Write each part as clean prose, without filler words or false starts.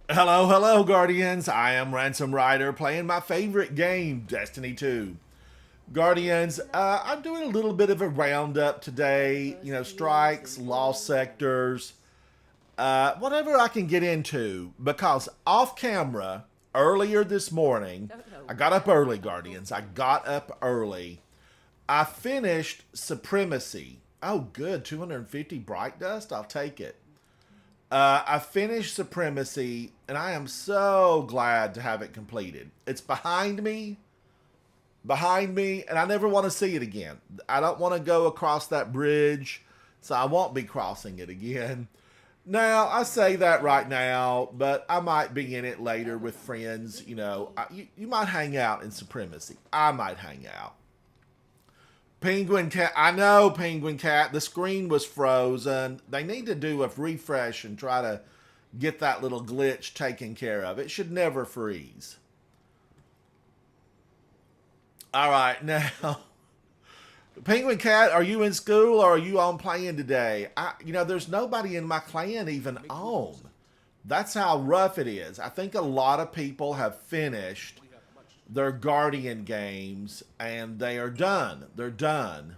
Hello, hello, Guardians. I am Ransom Rider playing my favorite game, Destiny 2. Guardians, I'm doing a little bit of a roundup today. You know, strikes, lost sectors, whatever I can get into. Because off camera, earlier this morning, I got up early, Guardians. I got up early. I finished Supremacy. Oh, good. 250 Bright Dust? I'll take it. I finished Supremacy, and I am so glad to have it completed. It's behind me, and I never want to see it again. I don't want to go across that bridge, so I won't be crossing it again. Now, I say that right now, but I might be in it later with friends. You know, you might hang out in Supremacy. I might hang out. Penguin Cat, I know, Penguin Cat. The screen was frozen. They need to do a refresh and try to get that little glitch taken care of. It should never freeze. All right, now, Penguin Cat, are you in school or are you on playing today? There's nobody in my clan even on. That's how rough it is. I think a lot of people have finished their Guardian games and they are done. They're done.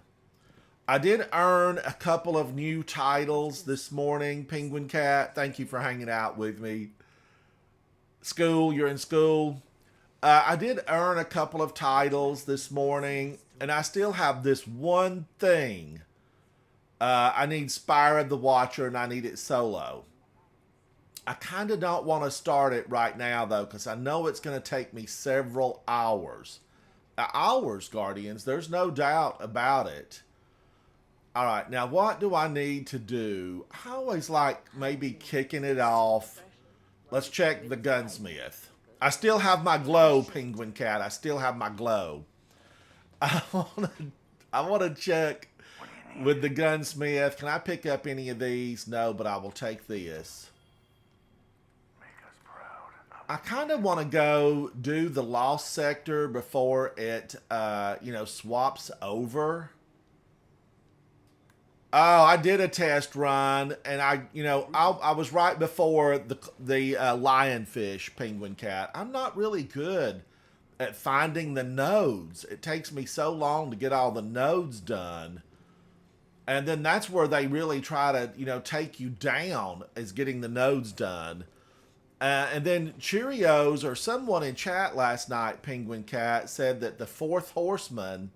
I did earn a couple of new titles this morning, Penguin Cat. Thank you for hanging out with me. School, you're in school. I did earn a couple of titles this morning, and I still have this one thing. I need Spire of the Watcher, and I need it solo. I kind of don't want to start it right now, though, because I know it's going to take me several hours. Hours, Guardians. There's no doubt about it. All right, now what do I need to do? I always like maybe kicking it off. Let's check the gunsmith. I still have my glow, Penguin Cat. I still have my glow. I want to I want to check with the gunsmith. Can I pick up any of these? No, but I will take this. I kind of want to go do the lost sector before it, swaps over. Oh, I did a test run, and I was right before the lionfish penguin cat. I'm not really good at finding the nodes. It takes me so long to get all the nodes done, and then that's where they really try to take you down is getting the nodes done. And then Cheerios or someone in chat last night, Penguin Cat, said that the fourth horseman,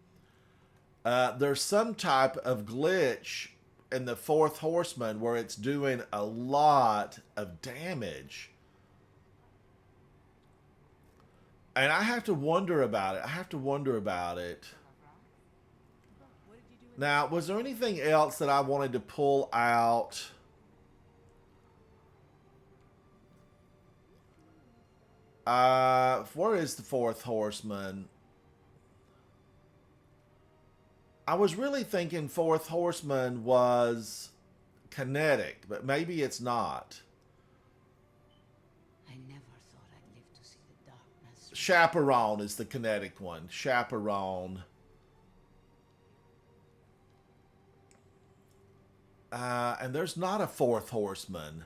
there's some type of glitch in the fourth horseman where it's doing a lot of damage. And I have to wonder about it. I have to wonder about it. Now, was there anything else that I wanted to pull out? Where is the fourth horseman? I was really thinking fourth horseman was kinetic, but maybe it's not. I never thought I'd live to see the darkness. Chaperone is the kinetic one. Chaperone. And there's not a fourth horseman.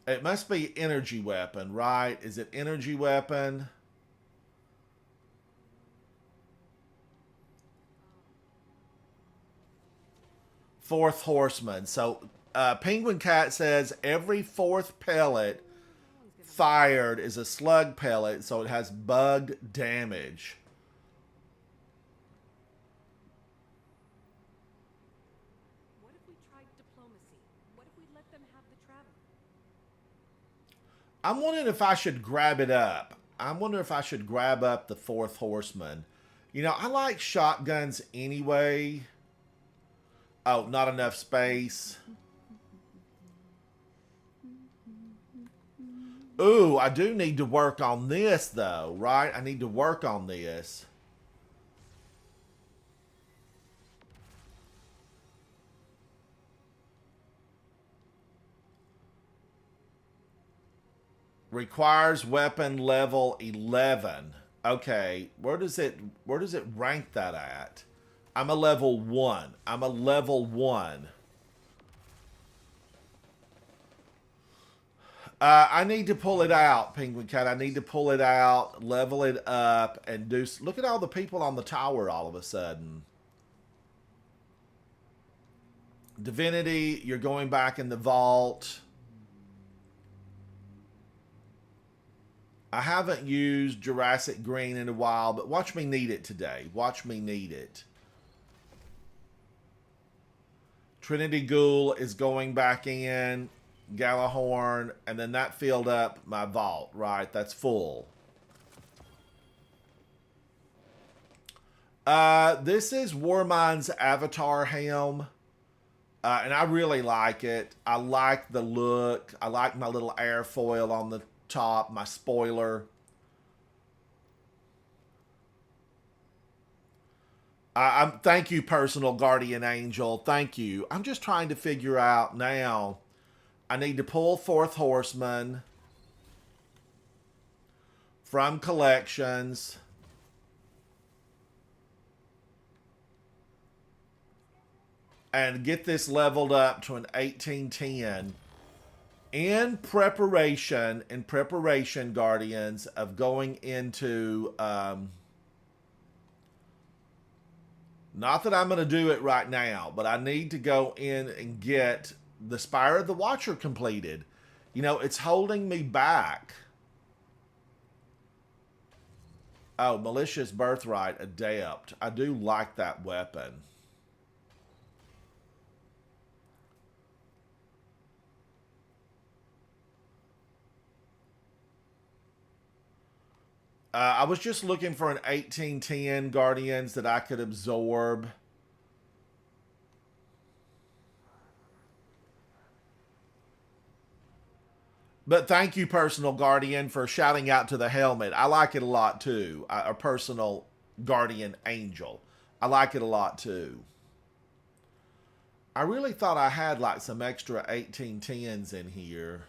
It must be energy weapon, right? Is it energy weapon? Fourth horseman. So Penguin Cat says every fourth pellet fired is a slug pellet, so it has bugged damage. What if we tried diplomacy? What if we let them have the travel? I'm wondering if I should grab it up. I'm wondering if I should grab up the fourth horseman. I like shotguns anyway. Oh, not enough space. Ooh, I do need to work on this, though, right? I need to work on this. Requires weapon level 11. Okay, where does it rank that at? I'm a level 1. I'm a level 1. I need to pull it out, Penguin Cat. I need to pull it out, level it up, and do... Look at all the people on the tower all of a sudden. Divinity, you're going back in the vault. I haven't used Jurassic Green in a while, but watch me need it today. Watch me need it. Trinity Ghoul is going back in. Galahorn, and then that filled up my vault, right? That's full. This is Warmind's Avatar Helm. And I really like it. I like the look. I like my little airfoil on the top, my spoiler. Thank you, personal guardian angel. Thank you. I'm just trying to figure out now. I need to pull Fourth Horseman from collections. And get this leveled up to an 1810 in preparation, Guardians, of going into, not that I'm going to do it right now, but I need to go in and get the Spire of the Watcher completed. You know, it's holding me back. Oh, Malicious Birthright Adept. I do like that weapon. I was just looking for an 1810 Guardians that I could absorb. But thank you, Personal Guardian, for shouting out to the helmet. I like it a lot, too. A Personal Guardian Angel. I like it a lot, too. I really thought I had, like, some extra 1810s in here.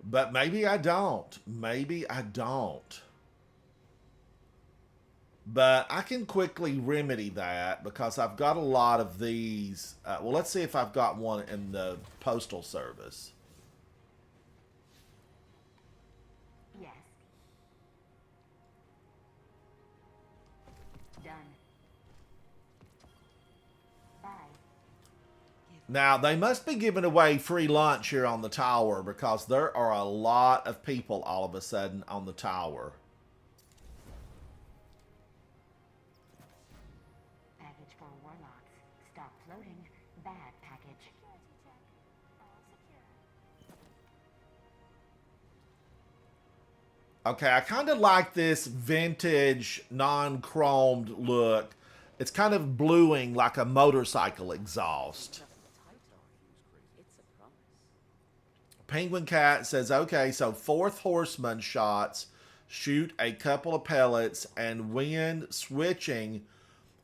But maybe I don't. Maybe I don't. But I can quickly remedy that because I've got a lot of these. Well, let's see if I've got one in the Postal Service. Yes. Done. Bye. Now, they must be giving away free lunch here on the tower because there are a lot of people all of a sudden on the tower. Package for warlocks. Stop floating. Bad package. Okay, I kind of like this vintage, non-chromed look. It's kind of bluing like a motorcycle exhaust. Penguin Cat says, okay, so Fourth Horseman shots shoot a couple of pellets, and when switching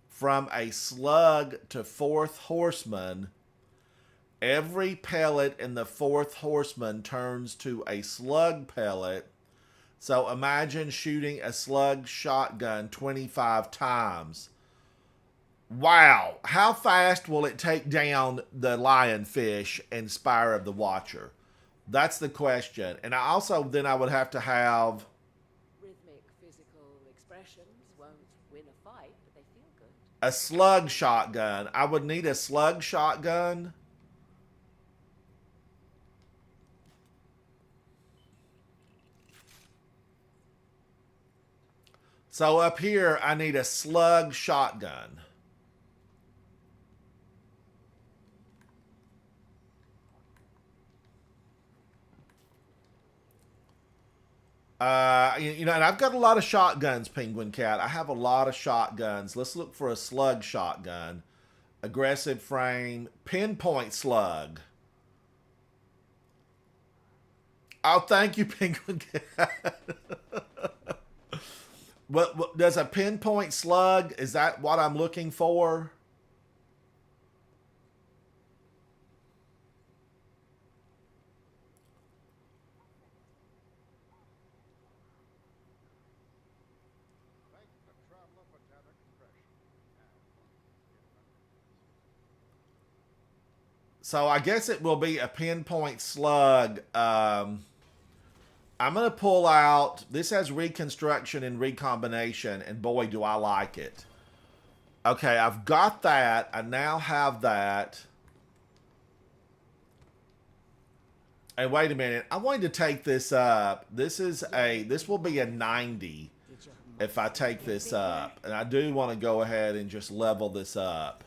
from a slug to Fourth Horseman, every pellet in the Fourth Horseman turns to a slug pellet. So imagine shooting a slug shotgun 25 times. Wow. How fast will it take down the lionfish and Spire of the Watcher? That's the question. And I also, then I would have to have... Rhythmic physical expressions won't win a fight, but they feel good. a slug shotgun. I would need a slug shotgun. So up here, I need a slug shotgun. And I've got a lot of shotguns, Penguin Cat. I have a lot of shotguns. Let's look for a slug shotgun. Aggressive frame. Pinpoint slug. Oh, thank you, Penguin Cat. What does a pinpoint slug? Is that what I'm looking for? So I guess it will be a pinpoint slug. I'm going to pull out. This has reconstruction and recombination, and boy, do I like it. Okay, I've got that. I now have that. And wait a minute. I wanted to take this up. This will be a 90 if I take this up. And I do want to go ahead and just level this up.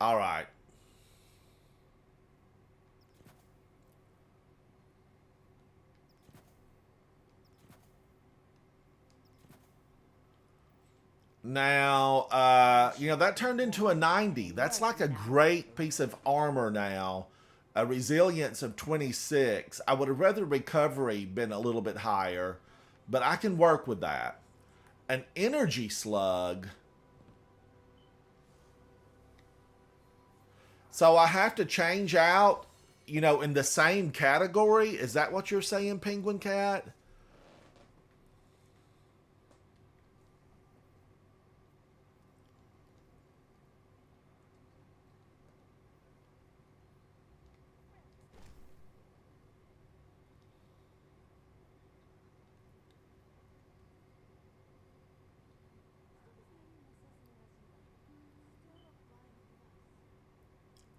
All right. Now, that turned into a 90. That's like a great piece of armor now. A resilience of 26. I would have rather recovery been a little bit higher, but I can work with that. An energy slug. So I have to change out, in the same category? Is that what you're saying, Penguin Cat?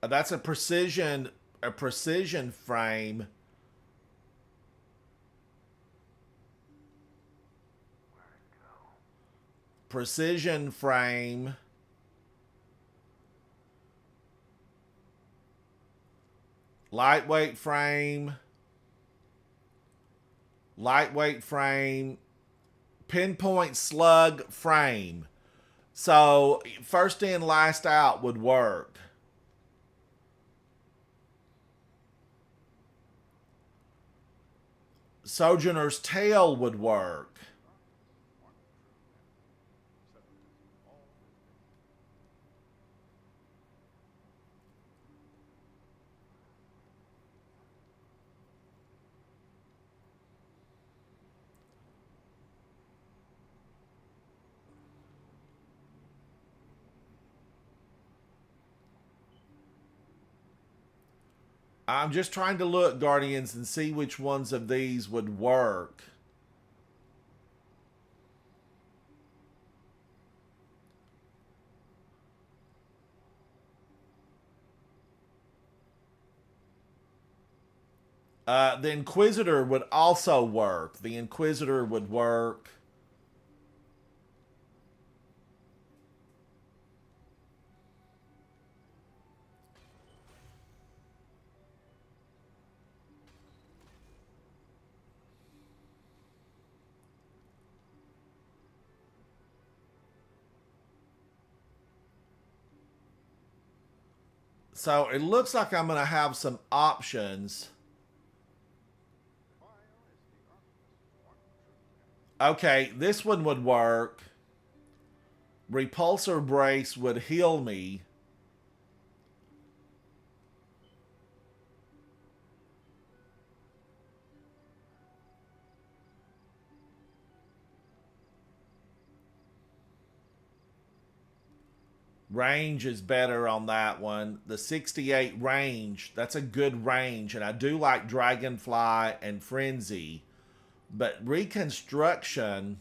That's a precision frame. Precision frame. Lightweight frame. Lightweight frame. Pinpoint slug frame. So first in, last out would work. Sojourner's tail would work. I'm just trying to look, Guardians, and see which ones of these would work. The Inquisitor would also work. The Inquisitor would work. So it looks like I'm going to have some options. Okay, this one would work. Repulsor Brace would heal me. Range is better on that one. The 68 range, that's a good range. And I do like Dragonfly and Frenzy. But Reconstruction,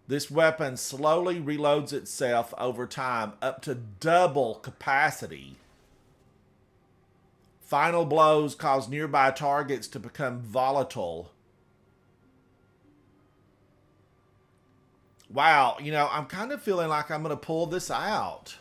this weapon slowly reloads itself over time up to double capacity. Final blows cause nearby targets to become volatile. Wow, I'm kind of feeling like I'm going to pull this out.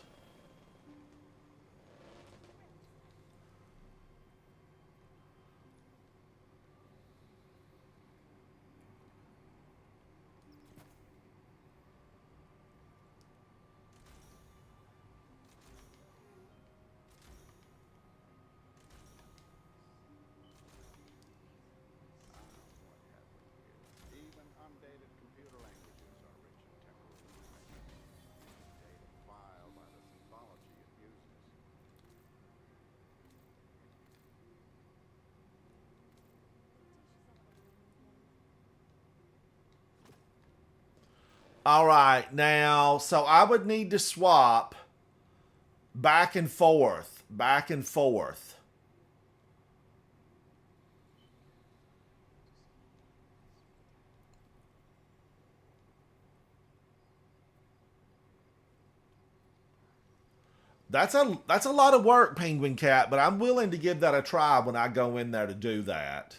All right, now, so I would need to swap back and forth, back and forth. That's a lot of work, Penguin Cat, but I'm willing to give that a try when I go in there to do that.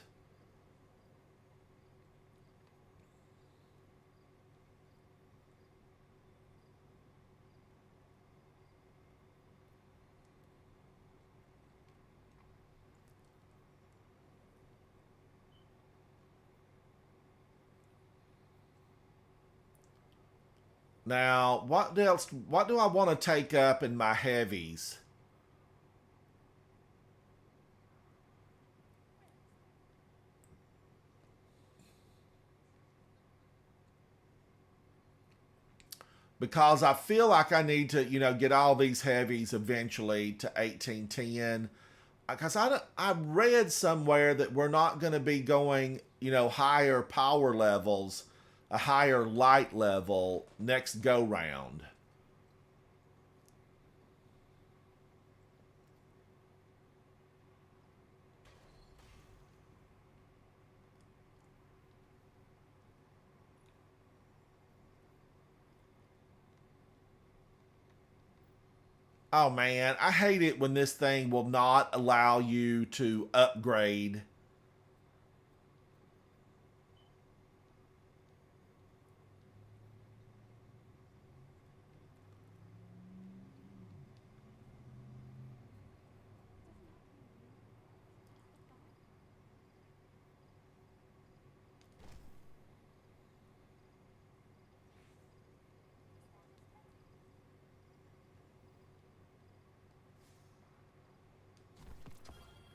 Now, what else? What do I want to take up in my heavies? Because I feel like I need to, get all these heavies eventually to 1810. Because I read somewhere that we're not going to be going, higher power levels, a higher light level next go round. Oh man, I hate it when this thing will not allow you to upgrade.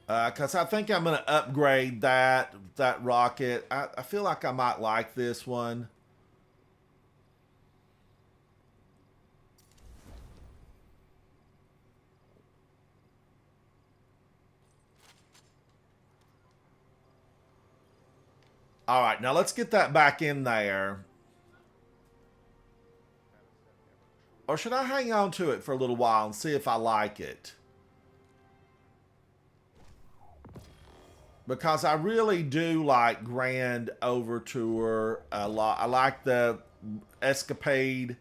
Because I think I'm going to upgrade that rocket. I feel like I might like this one. All right, now let's get that back in there. Or should I hang on to it for a little while and see if I like it? Because I really do like Grand Overture a lot. I like the Escapade.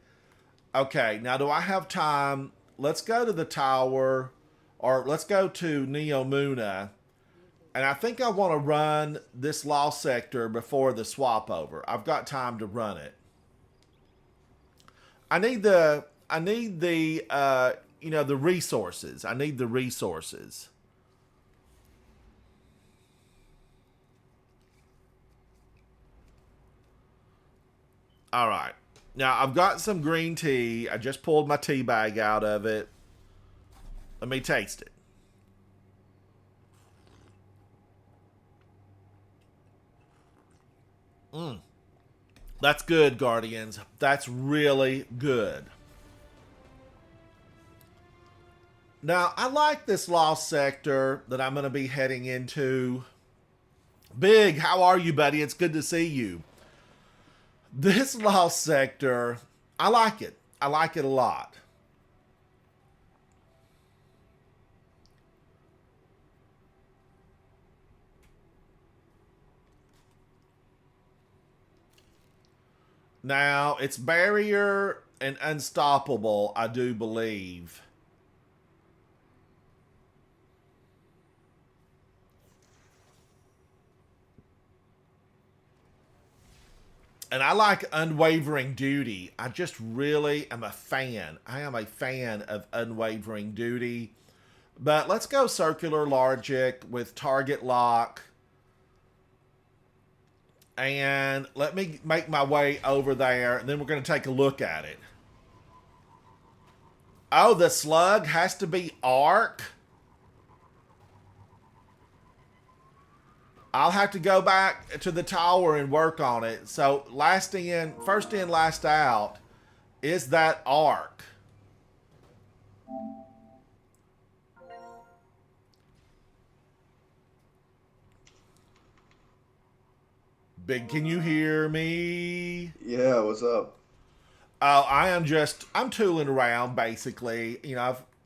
Okay, now do I have time? Let's go to the tower, or let's go to Neomuna. And I think I want to run this lost sector before the swap over. I've got time to run it. I need the resources. I need the resources. All right. Now I've got some green tea. I just pulled my tea bag out of it. Let me taste it. That's good, Guardians. That's really good. Now, I like this lost sector that I'm going to be heading into. Big, how are you, buddy? It's good to see you. This lost sector, I like it. I like it a lot. Now, it's barrier and unstoppable, I do believe. And I like unwavering duty. I just really am a fan. I am a fan of unwavering duty. But let's go circular logic with target lock. And let me make my way over there, and then we're going to take a look at it. Oh, the slug has to be arc? I'll have to go back to the tower and work on it. So first in, last out is that arc. Big, can you hear me? Yeah, what's up? I'm tooling around basically.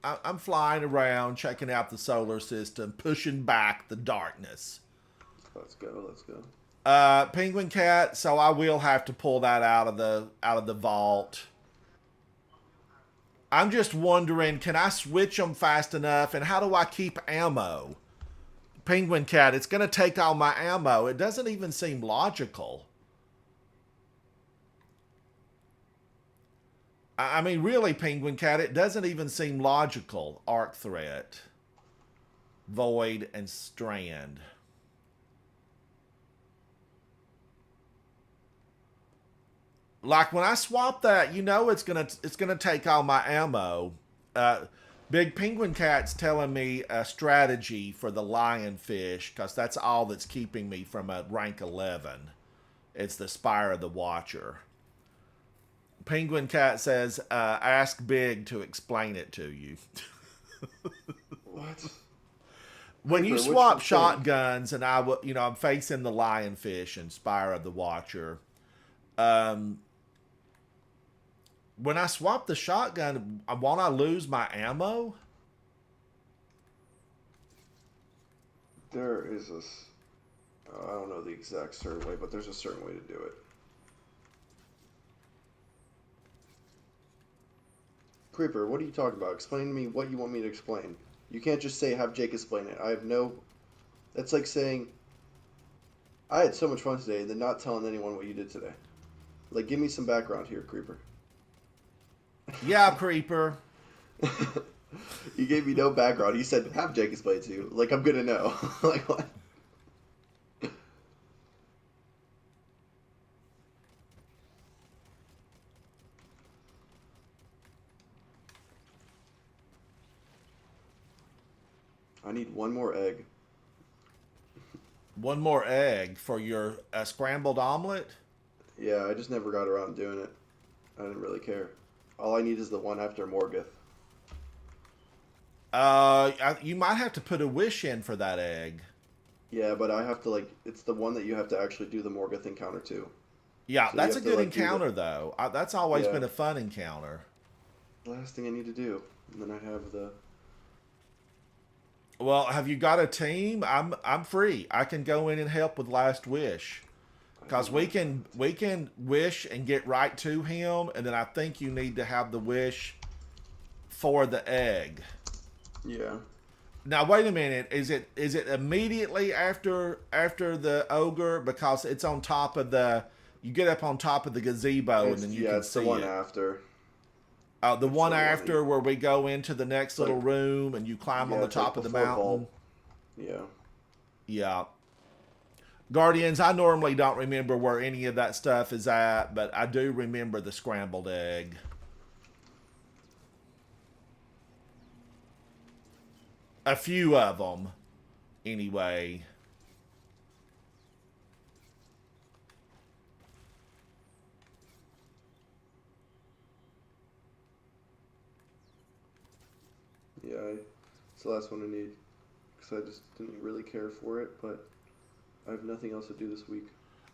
I'm flying around, checking out the solar system, pushing back the darkness. Let's go. Let's go. Penguin Cat. So I will have to pull that out of the vault. I'm just wondering, can I switch them fast enough? And how do I keep ammo? Penguin Cat, it's going to take all my ammo. It doesn't even seem logical. I mean, really, Penguin Cat, it doesn't even seem logical. Arc Threat, Void, and Strand. Like when I swap that, it's gonna take all my ammo. Big Penguin Cat's telling me a strategy for the lionfish because that's all that's keeping me from a rank 11. It's the Spire of the Watcher. Penguin Cat says, ask Big to explain it to you. What? When you Creeper, swap what's the thing? shotguns and I'm facing the lionfish and Spire of the Watcher. When I swap the shotgun, won't I lose my ammo? There is I don't know the exact certain way, but there's a certain way to do it. Creeper, what are you talking about? Explain to me what you want me to explain. You can't just say have Jake explain it. I have no. That's like saying I had so much fun today and then not telling anyone what you did today. Like, give me some background here, Creeper. Yeah, Creeper. You gave me no background. You said have Jake explain it to you. Like, I'm gonna know. Like, what? I need one more egg. One more egg for your scrambled omelet? Yeah, I just never got around doing it. I didn't really care. All I need is the one after Morgoth. You might have to put a wish in for that egg. Yeah, but I have to, like, it's the one that you have to actually do the Morgoth encounter to. Yeah, So that's you a have to, good like, do encounter, though. That's always Yeah. been a fun encounter. Last thing I need to do. And then I have the... Well, have you got a team? I'm free. I can go in and help with Last Wish. Because we can wish and get right to him, and then I think you need to have the wish for the egg. Yeah. Now wait a minute. Is it immediately after the ogre? Because it's on top of the. You get up on top of the gazebo and then you can it's see the one it. after. The It's one the one after where we go into the next little like- room and you climb on the it's like top of the before mountain. Vault. Yeah. Yeah. Guardians, I normally don't remember where any of that stuff is at, but I do remember the scrambled egg. A few of them, anyway. Yeah, it's the last one I need. Because I just didn't really care for it, but I have nothing else to do this week.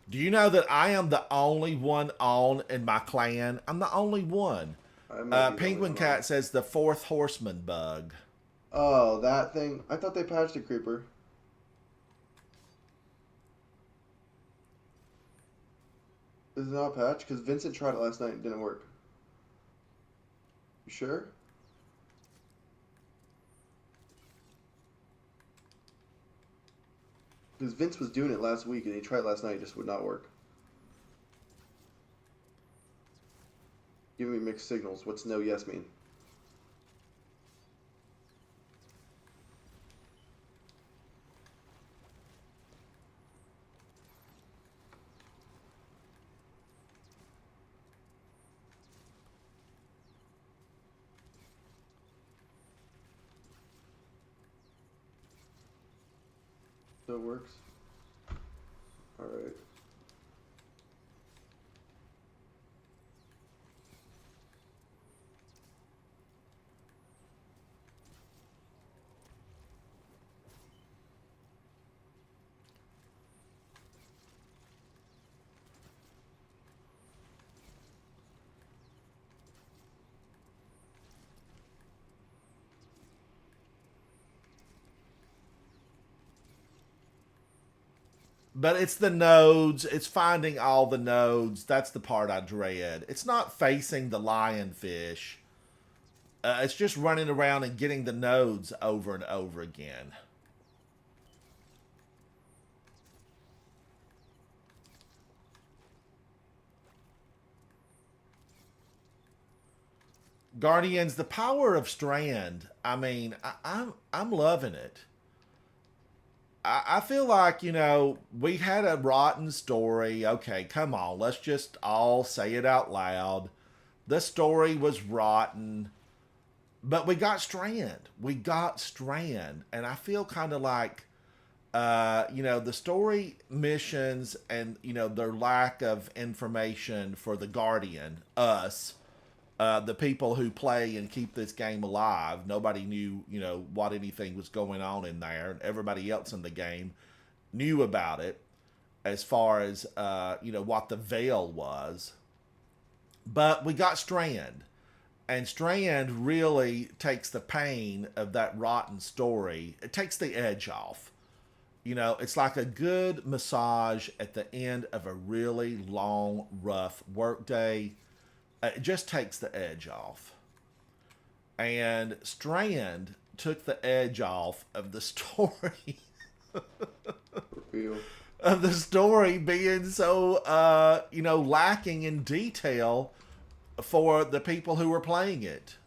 Do you know that I am the only one on in my clan? I'm the only one. I might be the only Penguin one Cat on. says the fourth horseman bug. Oh, that thing. I thought they patched a Creeper. Is it not patched? Because Vincent tried it last night and it didn't work. You sure? Because Vince was doing it last week and he tried it last night, it just would not work. Give me mixed signals. What's no yes mean? So it works? Alright. But it's the nodes. It's finding all the nodes. That's the part I dread. It's not facing the lionfish. It's just running around and getting the nodes over and over again. Guardians, the power of Strand. I mean, I'm loving it. I feel like, you know, we had a rotten story. Okay, come on. Let's just all say it out loud. The story was rotten. But we got Strand. We got Strand. And I feel kind of like, you know, the story missions and, you know, their lack of information for the Guardian, us, the people who play and keep this game alive. Nobody knew, you know, what anything was going on in there. And everybody else in the game knew about it as far as, you know, what the veil was. But we got Strand. And Strand really takes the pain of that rotten story. It takes the edge off. You know, it's like a good massage at the end of a really long, rough work day. It just takes the edge off. And Strand took the edge off of the story. Of the story being so, you know, lacking in detail for the people who were playing it.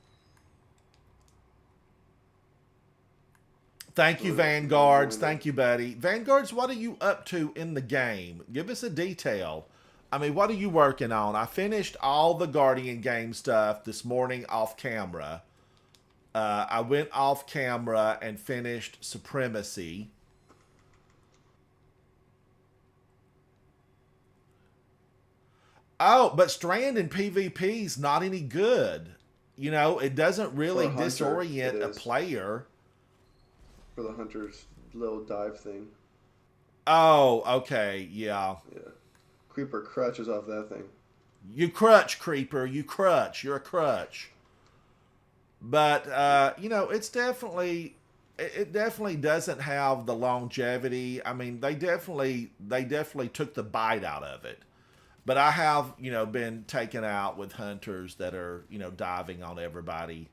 Thank you, Vanguards. Thank you, buddy. Vanguards, what are you up to in the game? Give us a detail. I mean, what are you working on? I finished all the Guardian game stuff this morning off camera. I went off camera and finished Supremacy. Oh, but Strand in PvP is not any good. You know, it doesn't really disorient a player. For the hunter's little dive thing. Oh, okay, yeah. Yeah. Creeper crutches off that thing. You crutch, Creeper. You crutch. You're a crutch. But, you know, it's definitely... It definitely doesn't have the longevity. I mean, they definitely took the bite out of it. But I have, you know, been taken out with hunters that are, you know, diving on everybody.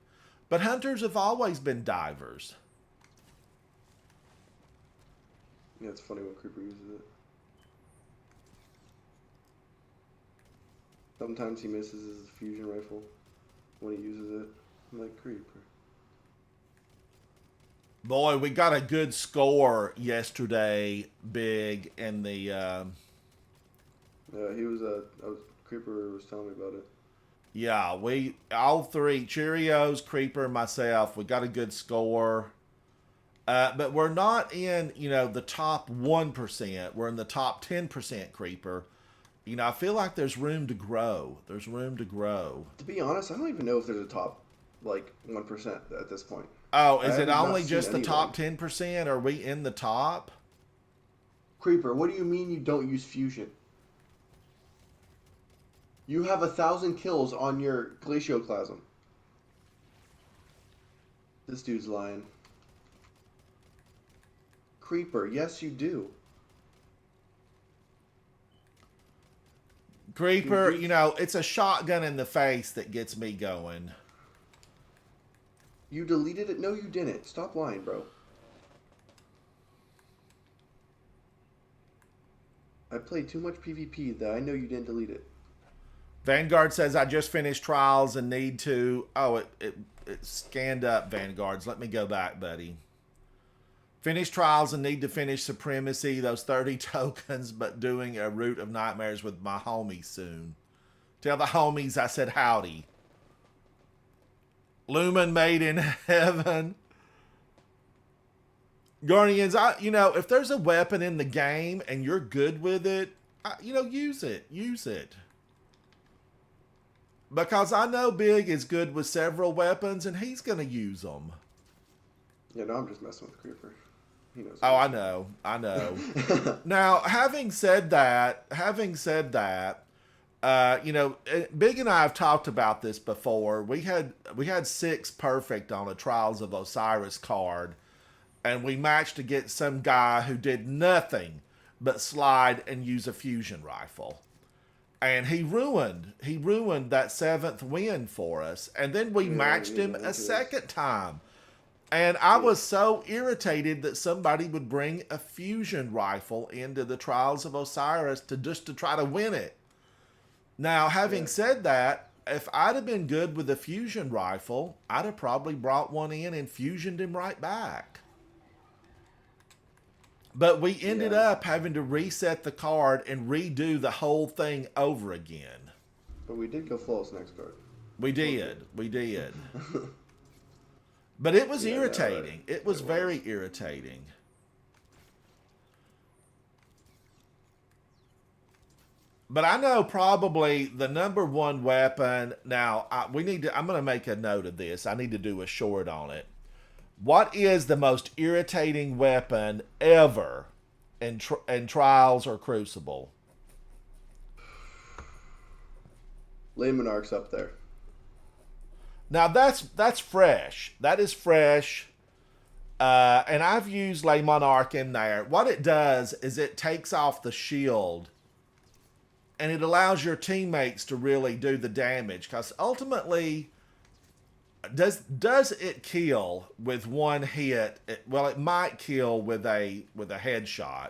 But hunters have always been divers. Yeah, it's funny when Creeper uses it. Sometimes he misses his fusion rifle when he uses it. I'm like, Creeper. Boy, we got a good score yesterday, Big, in the... he was Creeper was telling me about it. Yeah, we all three, Cheerios, Creeper, and myself, we got a good score. But we're not in, you know, the top 1%. We're in the top 10% Creeper. You know, I feel like there's room to grow. There's room to grow. To be honest, I don't even know if there's a top, like, 1% at this point. Oh, is it only just the top 10%? Are we in the top? Creeper, what do you mean you don't use fusion? You have 1,000 kills on your Glacioclasm. This dude's lying. Creeper, yes you do. Creeper, you know, it's a shotgun in the face that gets me going. You deleted it? No, you didn't. Stop lying, bro. I played too much PvP that I know you didn't delete it. Vanguard says, I just finished trials and need to... Oh, it scanned up, Vanguards. Let me go back, buddy. Finish trials and need to finish Supremacy, those 30 tokens, but doing a Route of Nightmares with my homies soon. Tell the homies I said howdy. Lumen made in heaven. Guardians, you know, if there's a weapon in the game and you're good with it, you know, use it. Use it. Because I know Big is good with several weapons and he's going to use them. Yeah, no, I'm just messing with Creeper. He knows. Oh, I know. I know. Now, having said that, you know, Big and I have talked about this before. We had 6 perfect on a Trials of Osiris card, and we matched against some guy who did nothing but slide and use a fusion rifle. And he ruined that seventh win for us. And then we matched him a second time. And I was so irritated that somebody would bring a fusion rifle into the Trials of Osiris to try to win it. Now, having said that, if I'd have been good with a fusion rifle, I'd have probably brought one in and fusioned him right back. But we ended up having to reset the card and redo the whole thing over again. But we did go flawless next card. We did. But it was irritating. It was very irritating. But I know probably the number one weapon. Now, I'm going to make a note of this. I need to do a short on it. What is the most irritating weapon ever in Trials or Crucible? Le Monarch's up there. Now that's fresh. That is fresh. And I've used Le Monarch in there. What it does is it takes off the shield and it allows your teammates to really do the damage. Because ultimately, does it kill with one hit? Well, it might kill with a headshot.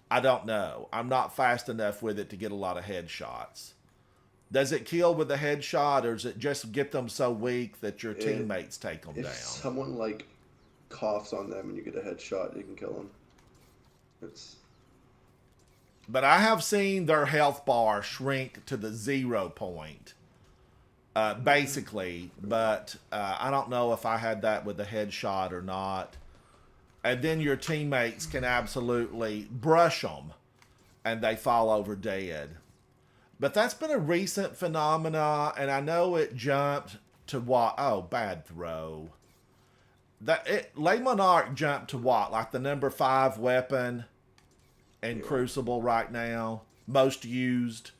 I don't know. I'm not fast enough with it to get a lot of headshots. Does it kill with a headshot, or does it just get them so weak that your teammates take them down? If someone like coughs on them and you get a headshot, you can kill them. But I have seen their health bar shrink to the 0 point, basically. But I don't know if I had that with a headshot or not. And then your teammates can absolutely brush them, and they fall over dead. But that's been a recent phenomena, and I know it jumped to what? Oh, bad throw. Le Monarch jumped to what? Like the number 5 weapon in Crucible right now? Most used?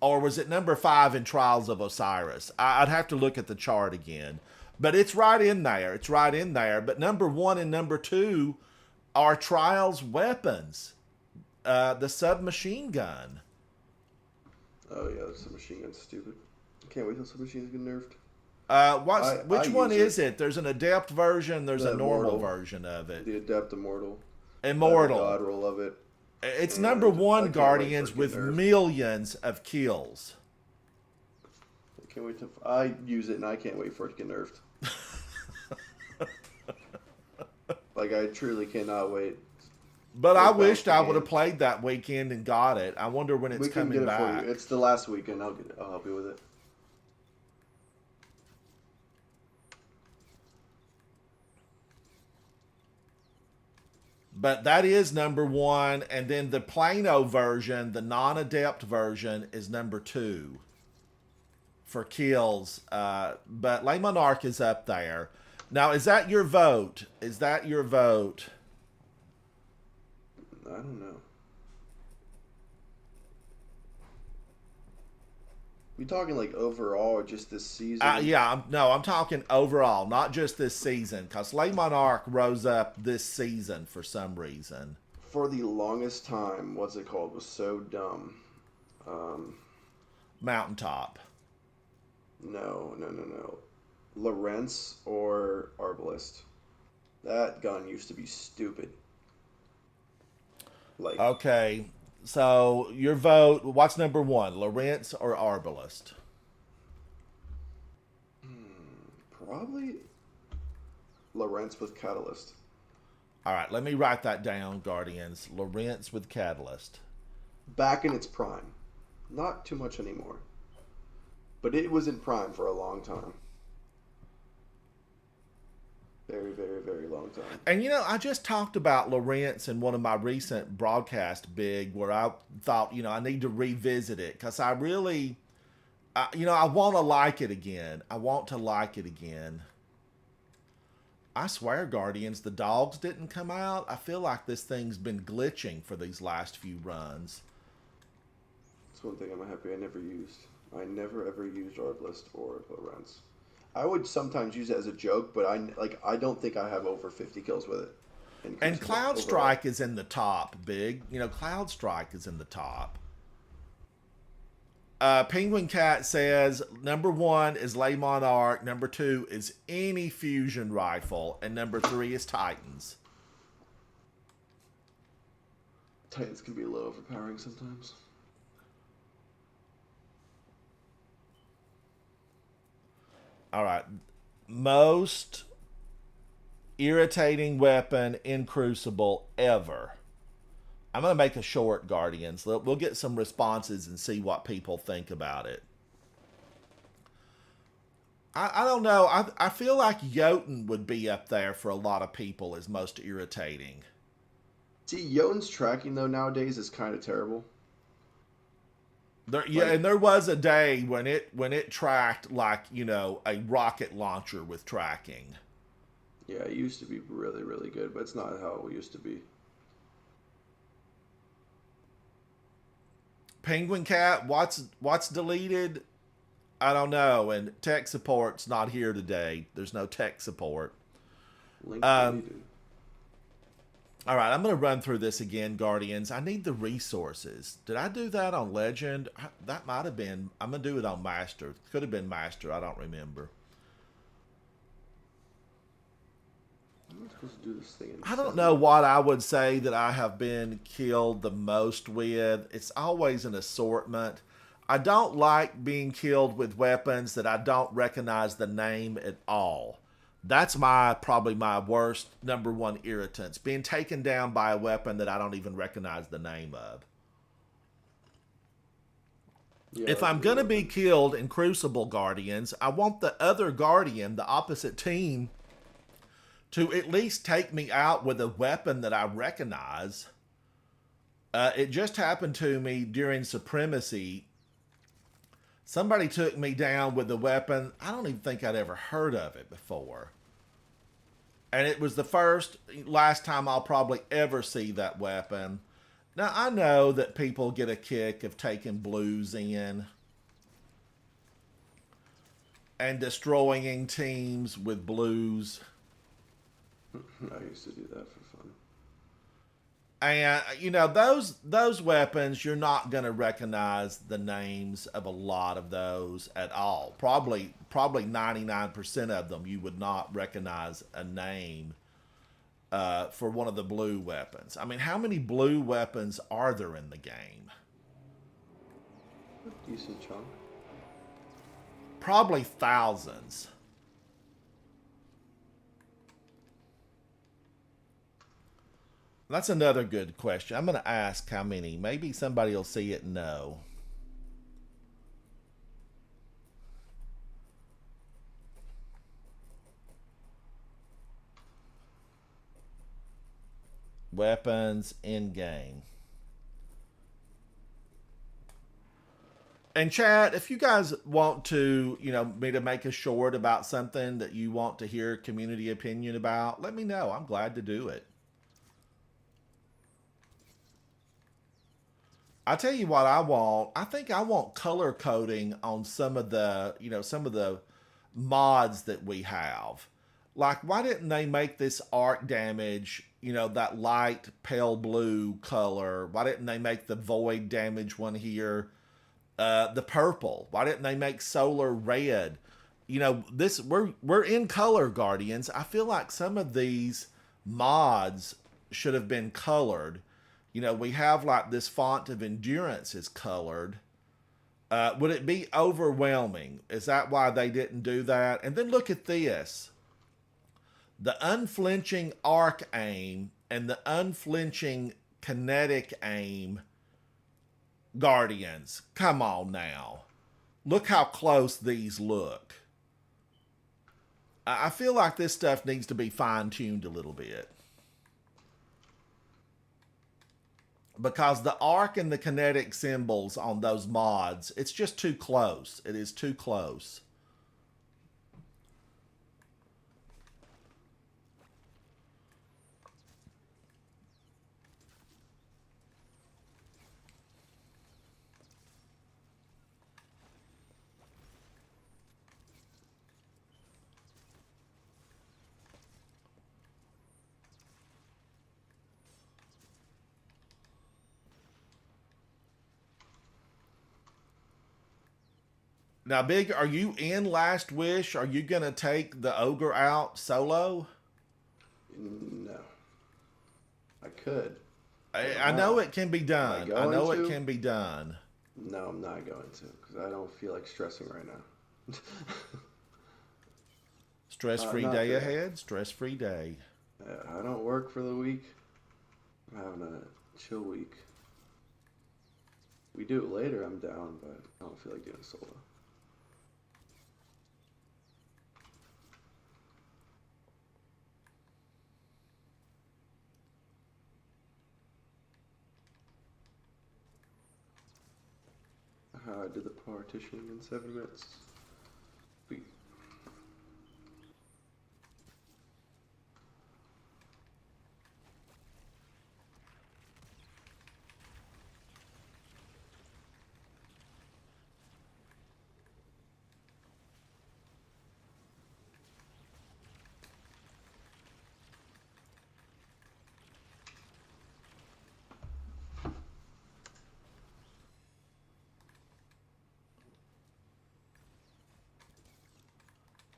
Or was it number 5 in Trials of Osiris? I'd have to look at the chart again. But it's right in there. It's right in there. But number 1 and number 2 are Trials weapons. The submachine gun. Oh yeah, the submachine gun's stupid. I can't wait till submachines get nerfed. Which one is it? There's an adept version. There's a normal version of it. The adept immortal. Immortal. God roll of it. It's number 1 Guardians with millions of kills. I can't wait to. I use it and I can't wait for it to get nerfed. Like I truly cannot wait. But I wished I would have played that weekend and got it. I wonder when it's coming back. For you. It's the last weekend. I'll help you with it. But that is number 1, and then the Plano version, the non-adept version, is number 2 for kills. But Le Monarch is up there. Now, is that your vote? Is that your vote? I don't know. We talking like overall or just this season? I'm talking overall, not just this season, because Le Monarch rose up this season for some reason. For the longest time, what's it called, was so dumb. Mountaintop. No. Lawrence or Arbalist. That gun used to be stupid. Like, okay, so your vote, what's number 1, Lawrence or Arbalist? Probably Lawrence with Catalyst. All right, let me write that down, Guardians. Lawrence with Catalyst. Back in its prime. Not too much anymore. But it was in prime for a long time. Very, very, very long time. And, I just talked about Lawrence in one of my recent broadcasts, where I thought, I need to revisit it because I really, I want to like it again. I want to like it again. I swear, Guardians, the dogs didn't come out. I feel like this thing's been glitching for these last few runs. That's one thing I'm happy I never used. I never, ever used Arbalist or Lawrence. I would sometimes use it as a joke, but I don't think I have over 50 kills with it. And Crucible Cloud overall. Strike is in the top, Big. You know, Cloud Strike is in the top. Penguin Cat says number 1 is Le Monarch, number 2 is any fusion rifle, and number 3 is Titans. Titans can be a little overpowering sometimes. All right. Most irritating weapon in Crucible ever. I'm going to make a short, Guardians. We'll get some responses and see what people think about it. I don't know. I feel like Jotun would be up there for a lot of people as most irritating. See, Jotun's tracking though nowadays is kind of terrible. Yeah, and there was a day when it tracked like, you know, a rocket launcher with tracking. Yeah, it used to be really, really good, but it's not how it used to be. Penguin Cat, what's deleted? I don't know. And tech support's not here today. There's no tech support. Link deleted. All right, I'm going to run through this again, Guardians. I need the resources. Did I do that on Legend? That might have been. I'm going to do it on Master. Could have been Master. I don't remember. I'm not supposed to do this thing. I don't know what I would say that I have been killed the most with. It's always an assortment. I don't like being killed with weapons that I don't recognize the name at all. That's probably my worst number 1 irritants. Being taken down by a weapon that I don't even recognize the name of. Yeah, If I'm going to be killed in Crucible, Guardians, I want the other Guardian, the opposite team, to at least take me out with a weapon that I recognize. It just happened to me during Supremacy. Somebody took me down with a weapon. I don't even think I'd ever heard of it before. And it was the last time I'll probably ever see that weapon. Now, I know that people get a kick of taking blues in and destroying teams with blues. I used to do that for fun. And, you know, those weapons, you're not going to recognize the names of a lot of those at all. Probably 99% of them, you would not recognize a name for one of the blue weapons. I mean, how many blue weapons are there in the game? A decent chunk. Probably thousands. That's another good question. I'm going to ask how many. Maybe somebody will see it and know. Weapons in game. And chat, if you guys want to, you know, me to make a short about something that you want to hear community opinion about, let me know. I'm glad to do it. I tell you what I want. I think I want color coding on some of the, you know, some of the mods that we have. Like, why didn't they make this arc damage, you know, that light pale blue color? Why didn't they make the void damage one here the purple? Why didn't they make solar red? You know, this we're in color, Guardians. I feel like some of these mods should have been colored. You know, we have like this font of endurance is colored. Would it be overwhelming? Is that why they didn't do that? And then look at this. The unflinching arc aim and the unflinching kinetic aim, Guardians. Come on now. Look how close these look. I feel like this stuff needs to be fine-tuned a little bit. Because the arc and the kinetic symbols on those mods, it's just too close. It is too close. Now, Big, are you in Last Wish? Are you going to take the ogre out solo? No. I could. I know it can be done. I going know it to? can be done. No, I'm not going to because I don't feel like stressing right now. Stress-free not day today. ahead. Stress-free day. I don't work for the week. I'm having a chill week. We do it later, I'm down, but I don't feel like doing solo. I did the partitioning in 7 minutes. Sweet.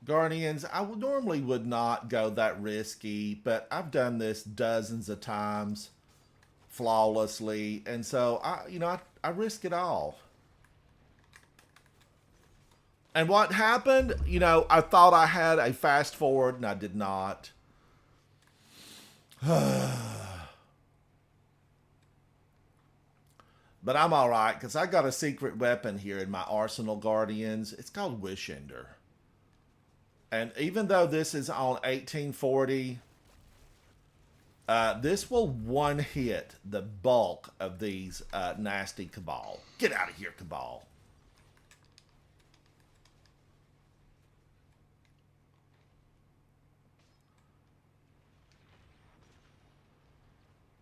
Guardians, I normally would not go that risky, but I've done this dozens of times flawlessly, and so I risk it all. And what happened? I thought I had a fast forward, and I did not. But I'm all right because I got a secret weapon here in my arsenal, Guardians. It's called Wish Ender. And even though this is on 1840, this will one hit the bulk of these nasty Cabal. Get out of here, Cabal.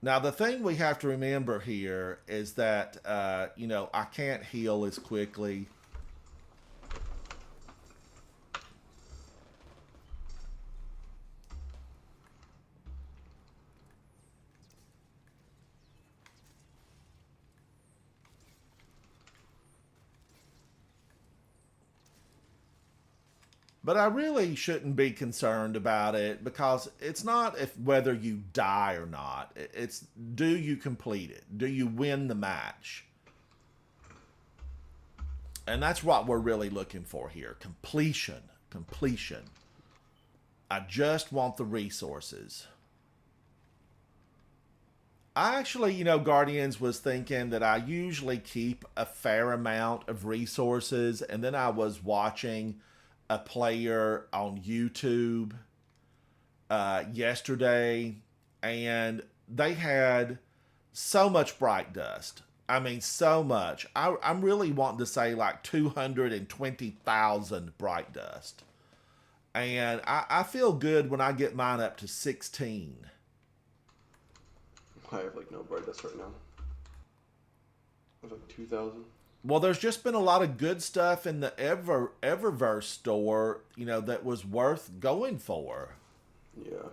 Now, the thing we have to remember here is that, I can't heal as quickly. But I really shouldn't be concerned about it because it's not if whether you die or not. It's do you complete it? Do you win the match? And that's what we're really looking for here. Completion. Completion. I just want the resources. I actually, Guardians was thinking that I usually keep a fair amount of resources, and then I was watching a player on YouTube yesterday, and they had so much bright dust. I mean, so much. I'm really wanting to say like 220,000 bright dust. And I feel good when I get mine up to 16. I have like no bright dust right now. I have like 2,000. Well, there's just been a lot of good stuff in the Eververse store, that was worth going for. Yeah.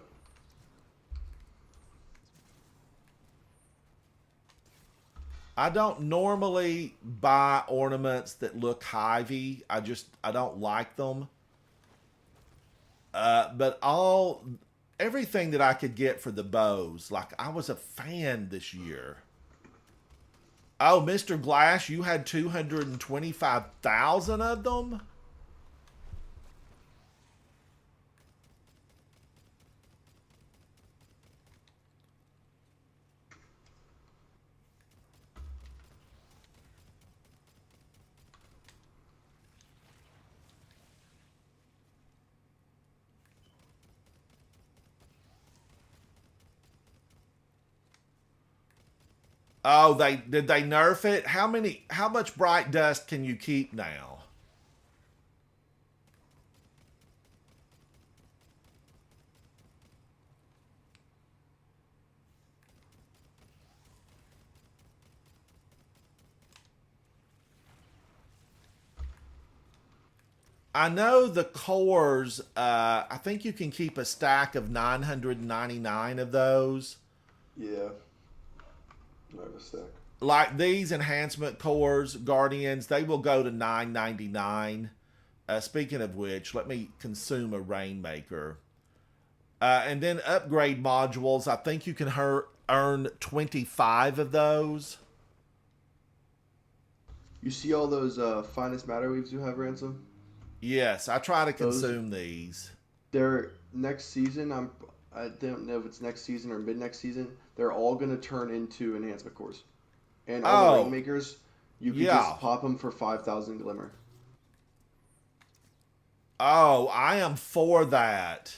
I don't normally buy ornaments that look hivey. I don't like them. But everything that I could get for the bows, like I was a fan this year. Oh, Mr. Glass, you had 225,000 of them? Oh, did they nerf it? How much bright dust can you keep now? I know the cores, I think you can keep a stack of 999 of those. Yeah. I have a stack. like these enhancement cores, Guardians, they will go to $9.99. Speaking of which, let me consume a Rainmaker. And then upgrade modules. I think you can earn 25 of those. You see all those finest matter weaves you have, Ransom? Yes, I try to Those- consume these. They're next season. I don't know if it's next season or mid next season. They're all gonna turn into enhancement cores, and all the rainmakers. You can yeah. just pop them for 5,000 glimmer. Oh, I am for that.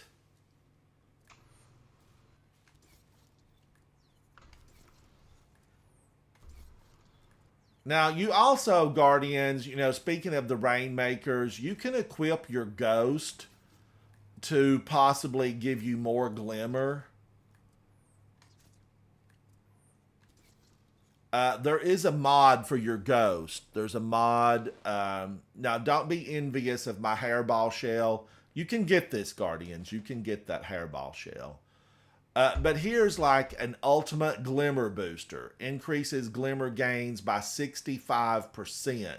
Now, you also, Guardians, you know, speaking of the Rainmakers, you can equip your Ghost to possibly give you more Glimmer. There is a mod for your Ghost. There's a mod. Now, don't be envious of my Hairball Shell. You can get this, Guardians. You can get that Hairball Shell. But here's like an ultimate glimmer booster. Increases glimmer gains by 65%.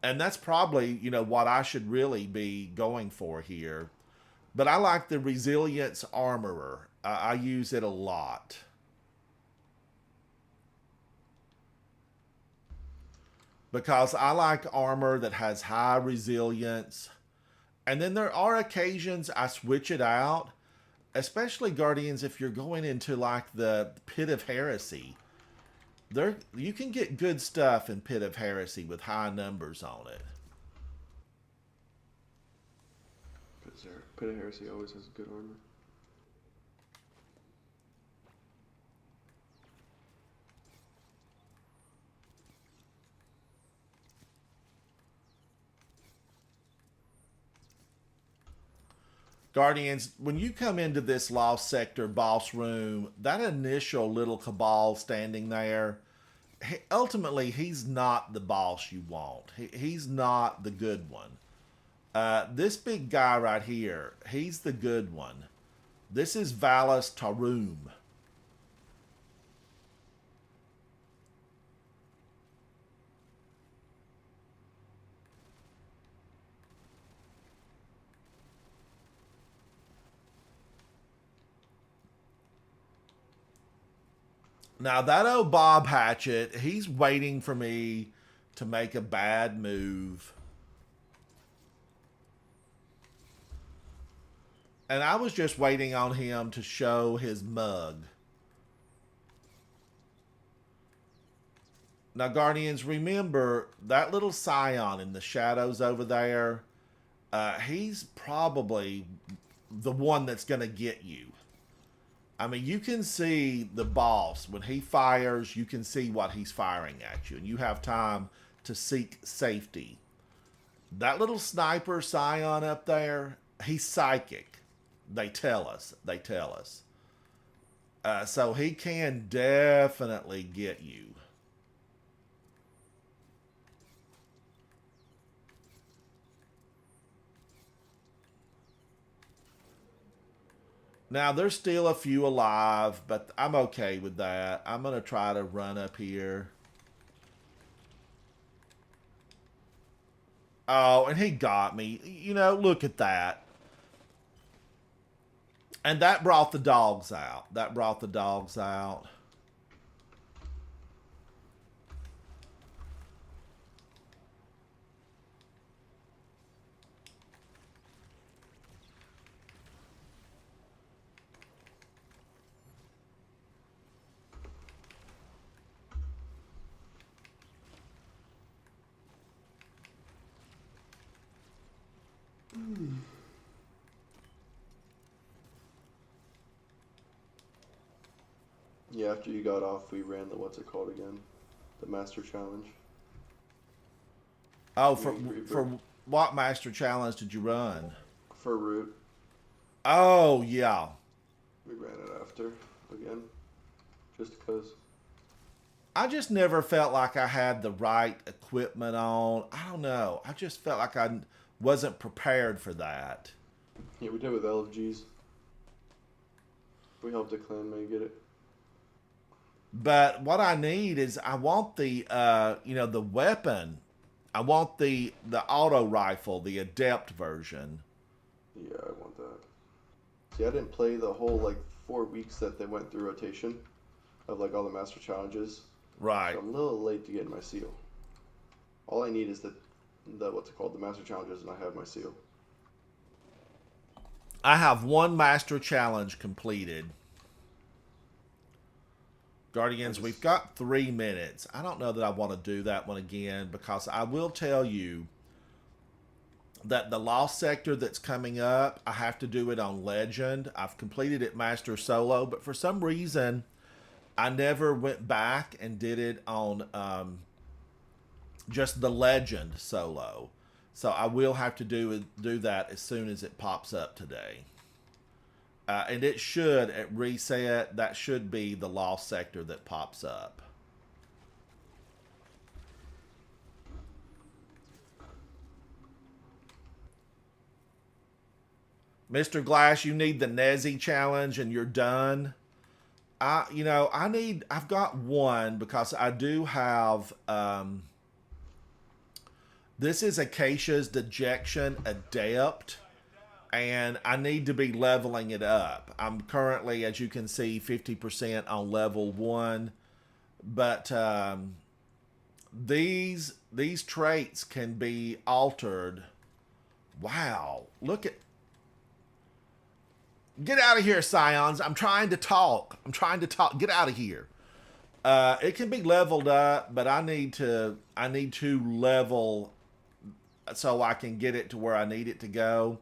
And that's probably, you know, what I should really be going for here. But I like the Resilience Armorer. I use it a lot. Because I like armor that has high resilience. And then there are occasions I switch it out. Especially, Guardians, if you're going into like the Pit of Heresy. There, you can get good stuff in Pit of Heresy with high numbers on it. Pit of Heresy always has good armor. Guardians, when you come into this Lost Sector boss room, that initial little cabal standing there, ultimately, he's not the boss you want. He's not the good one. This big guy right here, he's the good one. This is Valus Tarum. Now, that old Bob Hatchet, he's waiting for me to make a bad move. And I was just waiting on him to show his mug. Now, Guardians, remember that little Scion in the shadows over there? He's probably the one that's going to get you. I mean, you can see the boss. When he fires, you can see what he's firing at you. And you have time to seek safety. That little sniper Scion up there, he's psychic. They tell us. They tell us. So he can definitely get you. Now, there's still a few alive, but I'm okay with that. I'm going to try to run up here. Oh, and he got me. You know, look at that. And that brought the dogs out. That brought the dogs out. Yeah, after you got off, we ran the what's it called again? The Master Challenge. Oh, for what Master Challenge did you run? For Root. Oh, yeah. We ran it after again. Just because. I just never felt like I had the right equipment on. I don't know. I just felt like I wasn't prepared for that. Yeah, we did with LFGs. We helped a clanmate get it. But what I need is I want the the weapon. I want the auto rifle, the adept version. Yeah, I want that. See, I didn't play the whole like 4 weeks that they went through rotation of like all the master challenges. Right. So I'm a little late to get my seal. All I need is the what's it called, the master challenges, and I have my seal. I have one master challenge completed. Guardians, we've got 3 minutes. I don't know that I want to do that one again because I will tell you that the Lost Sector that's coming up, I have to do it on Legend. I've completed it Master Solo, but for some reason, I never went back and did it on just the Legend Solo. So I will have to do that as soon as it pops up today. And it should, at reset, that should be the Lost Sector that pops up. Mr. Glass, you need the Nezzy challenge and you're done. I've got one because I do have, this is Acacia's Dejection Adept, and I need to be leveling it up. I'm currently, as you can see, 50% on level 1, but these traits can be altered. Wow, look at... Get out of here, Scions. I'm trying to talk. Get out of here. It can be leveled up, but I need to level so I can get it to where I need it to go.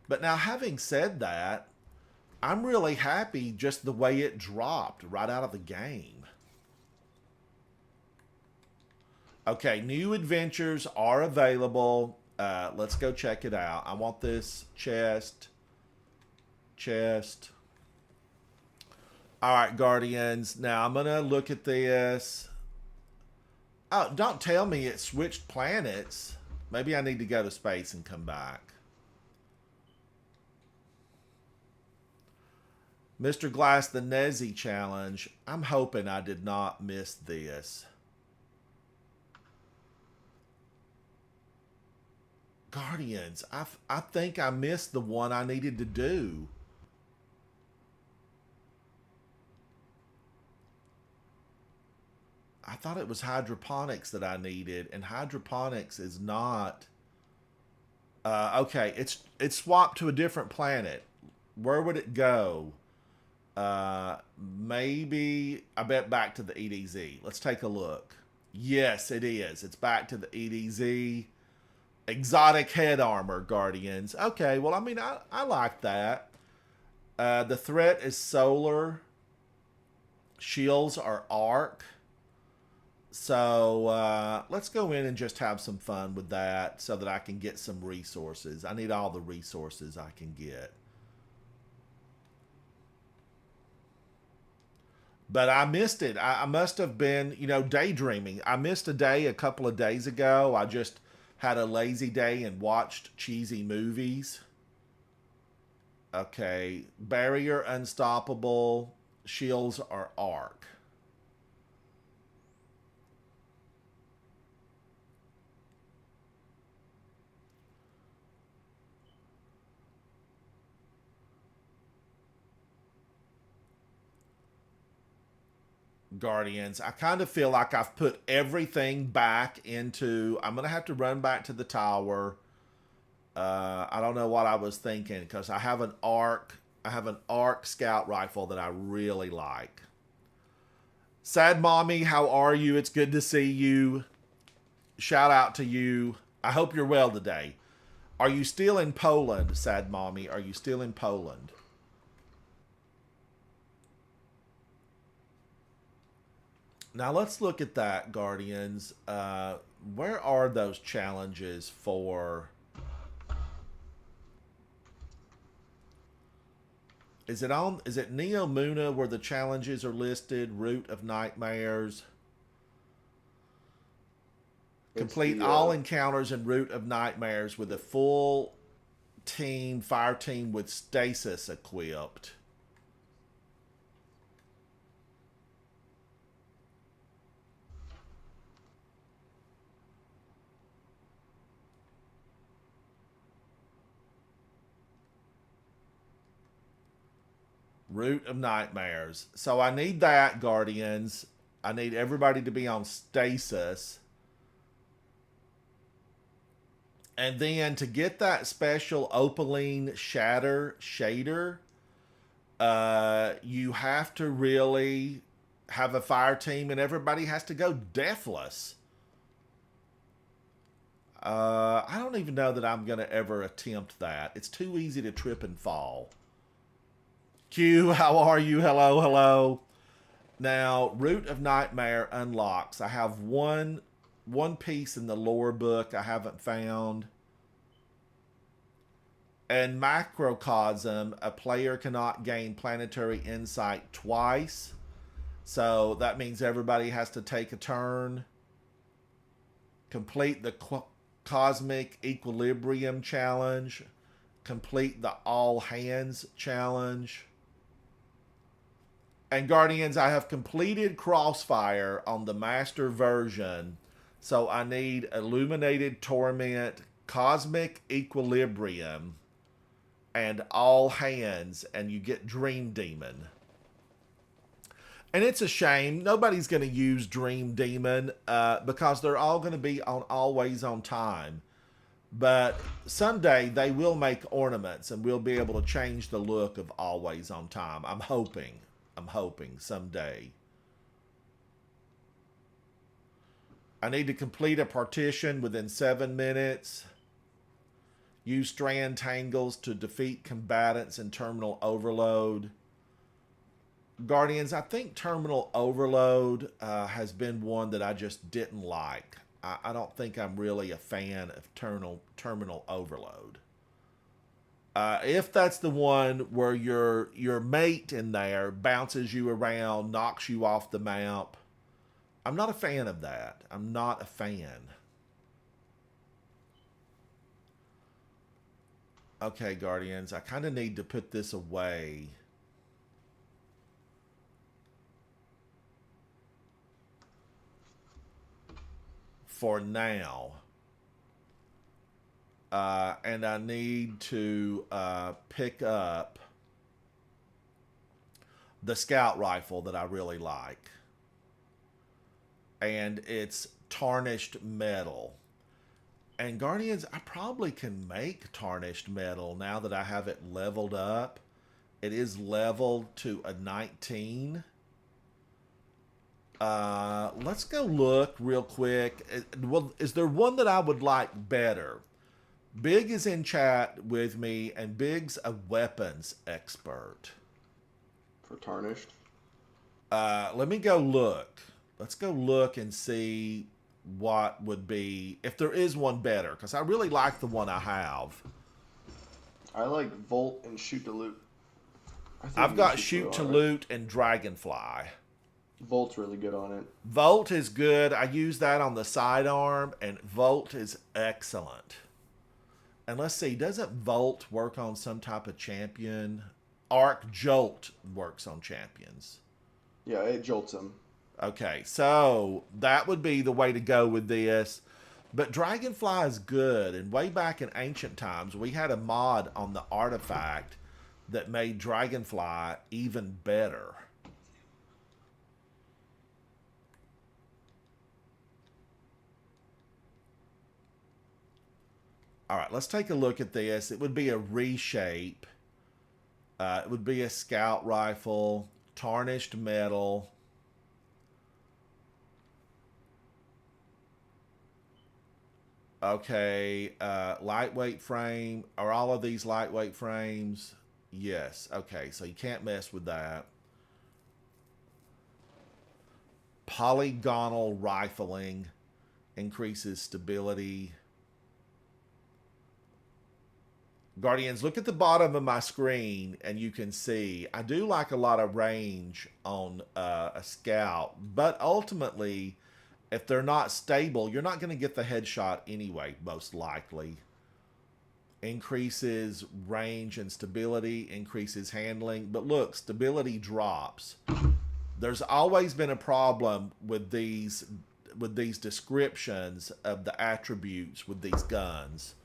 But now, having said that, I'm really happy just the way it dropped right out of the game. Okay, new adventures are available. Let's go check it out. I want this chest. All right, Guardians. Now, I'm going to look at this. Oh, don't tell me it switched planets. Maybe I need to go to space and come back. Mr. Glass, the Nezzy challenge. I'm hoping I did not miss this. Guardians, I think I missed the one I needed to do. I thought it was hydroponics that I needed, and hydroponics is not... okay, it's swapped to a different planet. Where would it go? Maybe, I bet back to the EDZ. Let's take a look. Yes, it is. It's back to the EDZ. Exotic head armor, Guardians. Okay, well, I mean, I like that. The threat is solar. Shields are arc. So let's go in and just have some fun with that so that I can get some resources. I need all the resources I can get. But I missed it. I must have been, daydreaming. I missed a day a couple of days ago. I just had a lazy day and watched cheesy movies. Okay. Barrier unstoppable. Shields are arc. Guardians. I kind of feel like I've put everything back into... I'm going to have to run back to the tower. I don't know what I was thinking because I have an arc scout rifle that I really like. Sad Mommy, how are you? It's good to see you. Shout out to you. I hope you're well today. Are you still in Poland, Sad Mommy? Are you still in Poland? Now let's look at that, Guardians. Where are those challenges for? Is it Neo Muna where the challenges are listed? Root of Nightmares. Complete all encounters in Root of Nightmares with a full team, fire team with stasis equipped. Root of Nightmares. So I need that, Guardians. I need everybody to be on stasis. And then to get that special Opaline shader, you have to really have a fire team and everybody has to go deathless. I don't even know that I'm going to ever attempt that. It's too easy to trip and fall. Q, how are you? Hello, hello. Now, Root of Nightmare unlocks. I have one piece in the lore book I haven't found. And Macrocosm, a player cannot gain planetary insight twice. So that means everybody has to take a turn. Complete the Cosmic Equilibrium Challenge. Complete the All Hands Challenge. And Guardians, I have completed Crossfire on the Master version. So I need Illuminated Torment, Cosmic Equilibrium, and All Hands, and you get Dream Demon. And it's a shame. Nobody's going to use Dream Demon because they're all going to be on Always on Time. But someday they will make ornaments and we'll be able to change the look of Always on Time. I'm hoping someday. I need to complete a partition within 7 minutes. Use strand tangles to defeat combatants in Terminal Overload. Guardians, I think Terminal Overload has been one that I just didn't like. I don't think I'm really a fan of Terminal Overload. If that's the one where your mate in there bounces you around, knocks you off the map, I'm not a fan of that. I'm not a fan. Okay, Guardians, I kind of need to put this away. For now. And I need to pick up the scout rifle that I really like. And it's tarnished metal. And Guardians, I probably can make tarnished metal now that I have it leveled up. It is leveled to a 19. Let's go look real quick. Well, is there one that I would like better? Big is in chat with me, and Big's a weapons expert. For tarnished? Let me go look. Let's go look and see what would be, if there is one better, because I really like the one I have. I like Volt and Shoot to Loot. I've got Shoot to Loot and Dragonfly. Volt's really good on it. Volt is good. I use that on the sidearm, and Volt is excellent. And let's see, doesn't Volt work on some type of champion? Arc Jolt works on champions. Yeah, it jolts them. Okay, so that would be the way to go with this. But Dragonfly is good, and way back in ancient times, we had a mod on the artifact that made Dragonfly even better. All right, let's take a look at this. It would be a reshape. It would be a scout rifle, tarnished metal. Okay, lightweight frame. Are all of these lightweight frames? Yes. Okay, so you can't mess with that. Polygonal rifling increases stability. Guardians, look at the bottom of my screen and you can see I do like a lot of range on a scout, but ultimately, if they're not stable, you're not going to get the headshot anyway, most likely. Increases range and stability, increases handling, but look, stability drops. There's always been a problem with these descriptions of the attributes with these guns.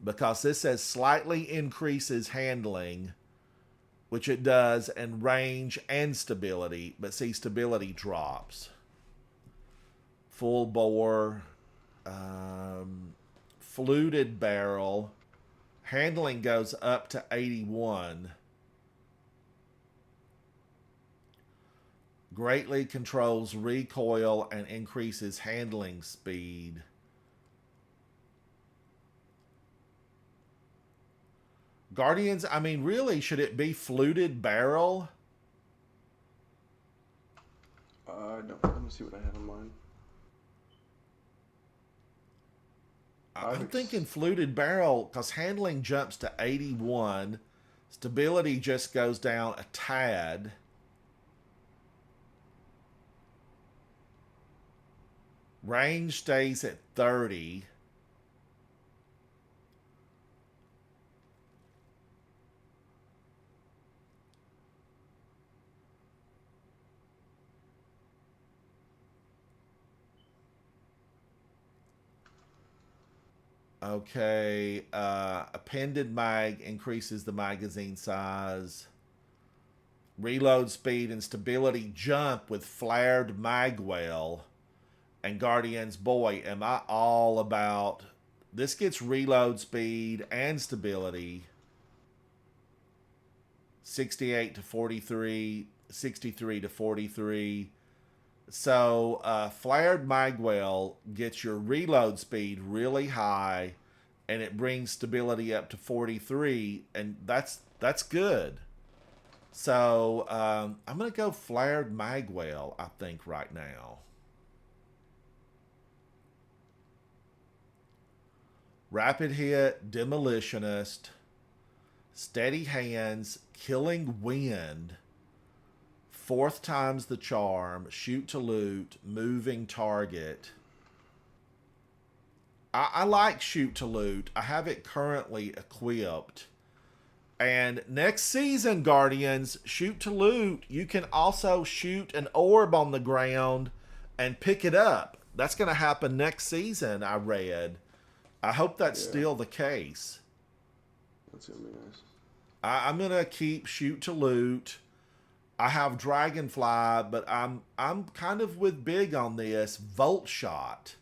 Because this says slightly increases handling, which it does, and range and stability. But see, stability drops. Full bore, fluted barrel. Handling goes up to 81. Greatly controls recoil and increases handling speed. Guardians, I mean, really, should it be fluted barrel? No, let me see what I have in mind. I'm thinking fluted barrel because handling jumps to 81. Stability just goes down a tad. Range stays at 30. Okay, appended mag increases the magazine size. Reload speed and stability jump with flared magwell. And Guardians, boy, am I all about... This gets reload speed and stability. 68 to 43, 63 to 43. So, flared magwell gets your reload speed really high, and it brings stability up to 43, and that's good. So, I'm going to go flared magwell, I think, right now. Rapid hit, demolitionist, steady hands, killing wind. Fourth time's the charm, shoot to loot, moving target. I like shoot to loot. I have it currently equipped. And next season, Guardians, shoot to loot, you can also shoot an orb on the ground and pick it up. That's going to happen next season, I read. I hope that's still the case. That's going to be nice. I'm going to keep shoot to loot. I have Dragonfly, but I'm kind of with Big on this. Volt Shot.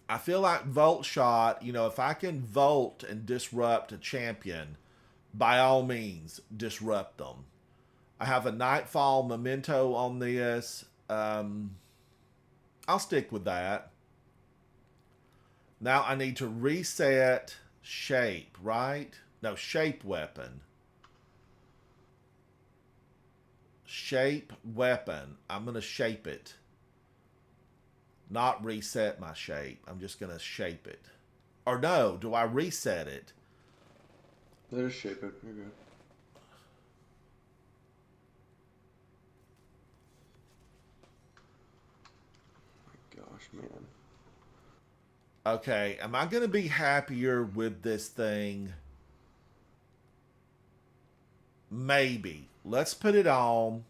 I feel like Volt Shot, if I can Volt and disrupt a champion, by all means, disrupt them. I have a Nightfall Memento on this. I'll stick with that. Now I need to reset shape, right? No, shape weapon. Shape weapon. I'm going to shape it. Not reset my shape. I'm just going to shape it. Or no, do I reset it? Just shape it. You're good. Oh my gosh, man. Okay, am I going to be happier with this thing? Maybe. Let's put it on.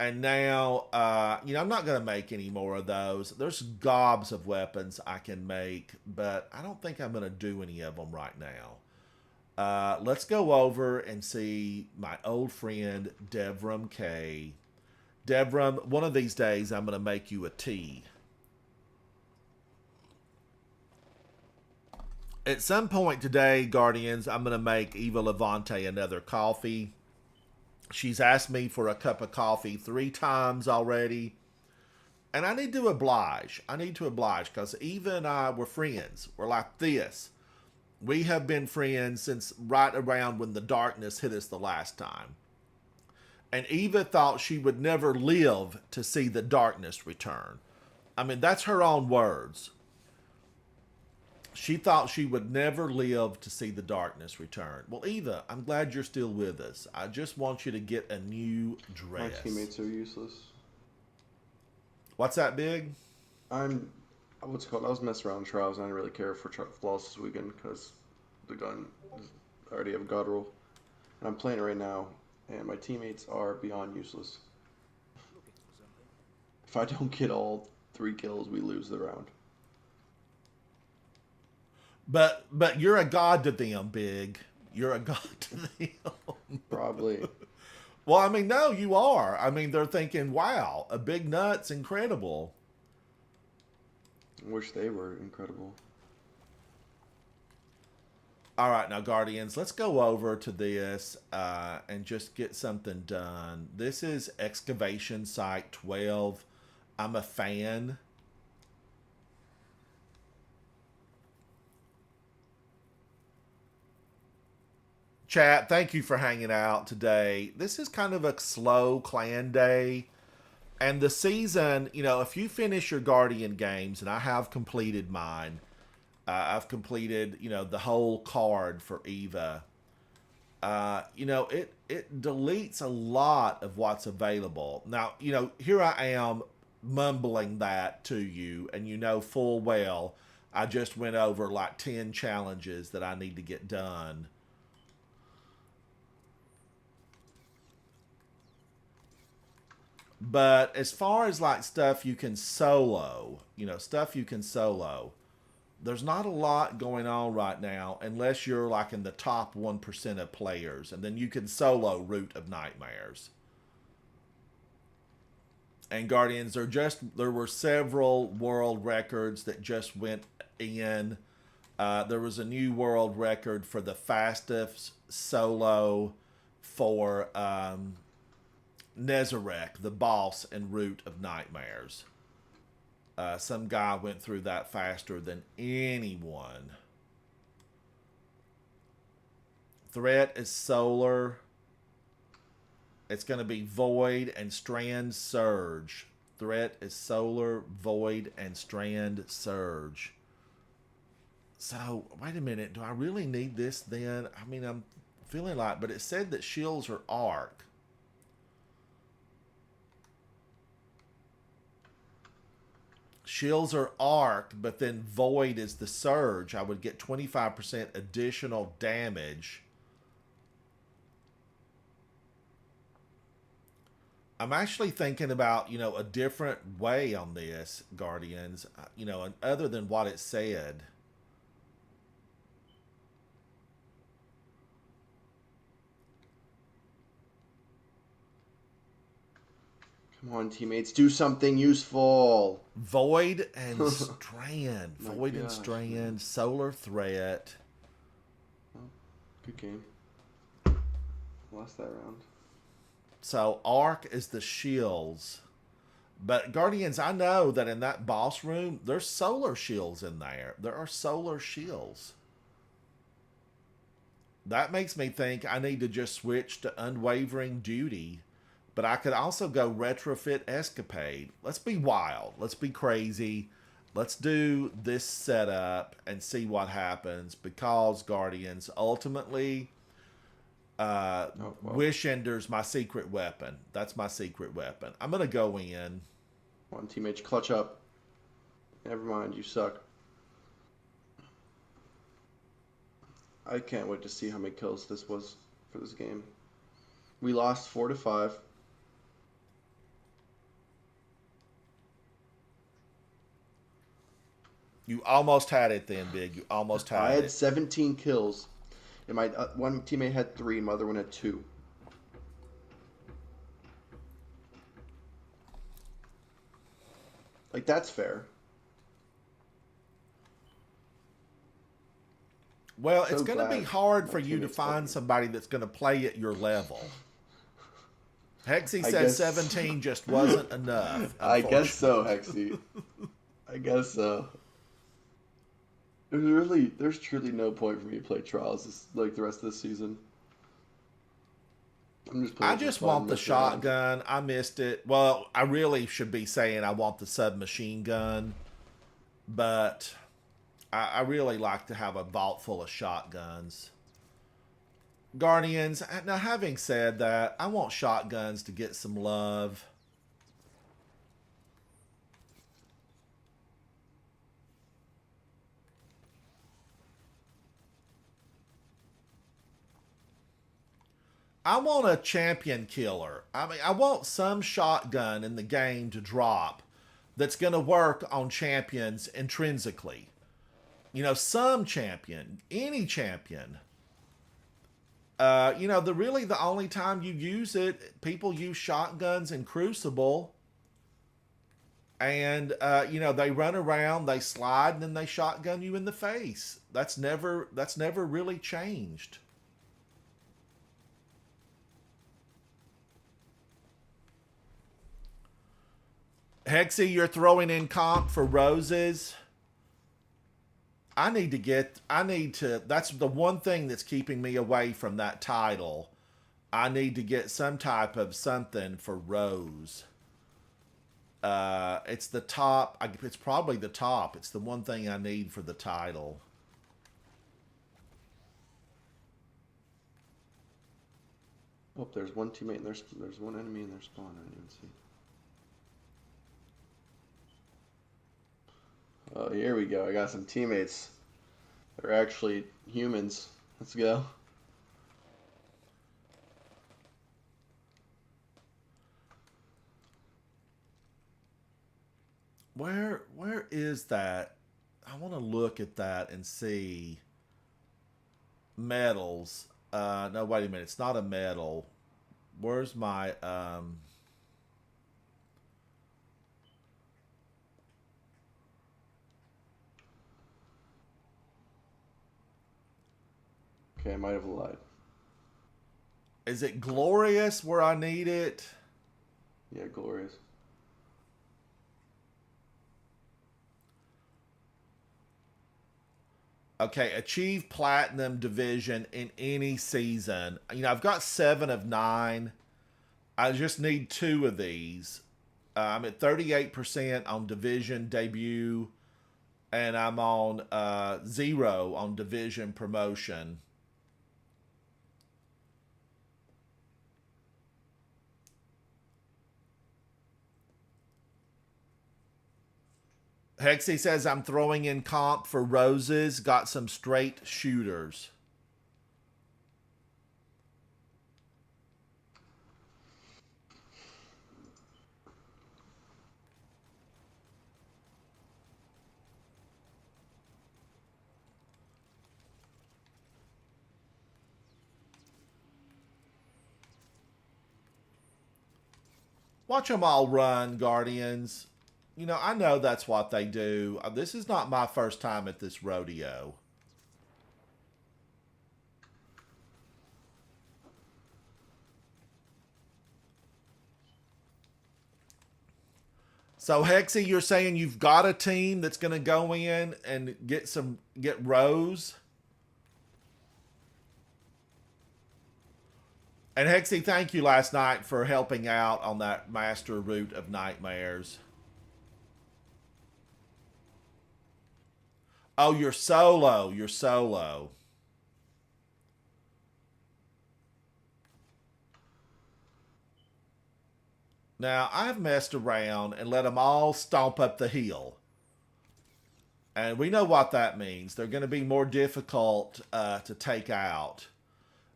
And now, I'm not going to make any more of those. There's gobs of weapons I can make, but I don't think I'm going to do any of them right now. Let's go over and see my old friend, Devram K. Devram, one of these days I'm going to make you a tea. At some point today, Guardians, I'm going to make Eva Levante another coffee. She's asked me for a cup of coffee 3 times already. And I need to oblige. Because Eva and I were friends. We're like this. We have been friends since right around when the darkness hit us the last time. And Eva thought she would never live to see the darkness return. I mean, that's her own words. She thought she would never live to see the darkness return. Well, Eva, I'm glad you're still with us. I just want you to get a new dress. My teammates are useless. What's that, Big? What's it called? I was messing around in Trials, and I didn't really care for Flawless this weekend because the gun, I already have a God roll. And I'm playing it right now, and my teammates are beyond useless. If I don't get all 3 kills, we lose the round. But you're a god to them, Big. You're a god to them. Probably. Well, I mean, no, you are. I mean, they're thinking, wow, a big nut's incredible. Wish they were incredible. All right, now, Guardians, let's go over to this and just get something done. This is Excavation Site 12. I'm a fan. Chat, thank you for hanging out today. This is kind of a slow clan day. And the season, you know, if you finish your Guardian games, and I have completed mine, I've completed, you know, the whole card for Eva. You know, it deletes a lot of what's available. Now, you know, here I am mumbling that to you, and you know full well I just went over like 10 challenges that I need to get done. But as far as like stuff you can solo, you know, stuff you can solo, there's not a lot going on right now unless you're like in the top 1% of players. And then you can solo Root of Nightmares. And Guardians, there were several world records that just went in. There was a new world record for the fastest solo for Nezarek, the boss and Root of Nightmares. Some guy went through that faster than anyone. Threat is solar. It's going to be Void and Strand Surge. Threat is solar, Void, and Strand Surge. So, wait a minute. Do I really need this then? I mean, I'm feeling like, but it said that shields are arc. Shields are arc, but then Void is the surge. I would get 25% additional damage. I'm actually thinking about, you know, a different way on this, Guardians, you know, other than what it said. Come on, teammates, do something useful. Void and Strand. Void and gosh, Strand. man. Solar Threat. Well, good game. Lost that round. So arc is the shields. But Guardians, I know that in that boss room, there's solar shields in there. There are solar shields. That makes me think I need to just switch to Unwavering Duty. But I could also go Retrofit Escapade. Let's be wild. Let's be crazy. Let's do this setup and see what happens. Because, Guardians, ultimately, Wish Ender's my secret weapon. That's my secret weapon. I'm going to go in. Come on, teammates, clutch up. Never mind, you suck. I can't wait to see how many kills this was for this game. We lost 4-5. You almost had it then, Big. You almost had I had it. 17 kills, and my one teammate had 3, and my other one had 2. Like, that's fair. Well, it's So going to be glad hard my for you to teammates find helped me. somebody that's going to play at your level. Hexy I says guess- 17 just wasn't enough. I guess so, Hexy. I guess so. There's truly no point for me to play Trials like the rest of the season. I'm just playing I for just fun, want the messing around. shotgun. I missed it. Well, I really should be saying I want the submachine gun. But I really like to have a vault full of shotguns. Guardians, now having said that, I want shotguns to get some love. I want a champion killer. I mean, I want some shotgun in the game to drop that's going to work on champions intrinsically. You know, some champion, any champion. You know, the only time you use it, people use shotguns in Crucible, and you know, they run around, they slide, and then they shotgun you in the face. That's never really changed. Hexy, you're throwing in comp for roses. That's the one thing that's keeping me away from that title. I need to get some type of something for Rose. It's the top. It's probably the top. It's the one thing I need for the title. Oh, there's one teammate and there's one enemy in their spawn. I didn't even see. Oh, here we go. I got some teammates. They're actually humans. Let's go. Where is that? I want to look at that and see medals. No, wait a minute. It's not a medal. Where's my Okay, I might have lied. is it glorious where I need it? Yeah, glorious. Okay, achieve platinum division in any season. You know, I've got 7 of 9. I just need 2 of these. I'm at 38% on division debut, and I'm on 0 on division promotion. Hexy says I'm throwing in comp for roses. Got some straight shooters. Watch them all run, Guardians. You know, I know that's what they do. This is not my first time at this rodeo. So Hexy, you're saying you've got a team that's going to go in and get Rose? And Hexy, thank you last night for helping out on that master route of nightmares. Oh, you're solo. You're solo. Now, I've messed around and let them all stomp up the hill. And we know what that means. They're going to be more difficult to take out.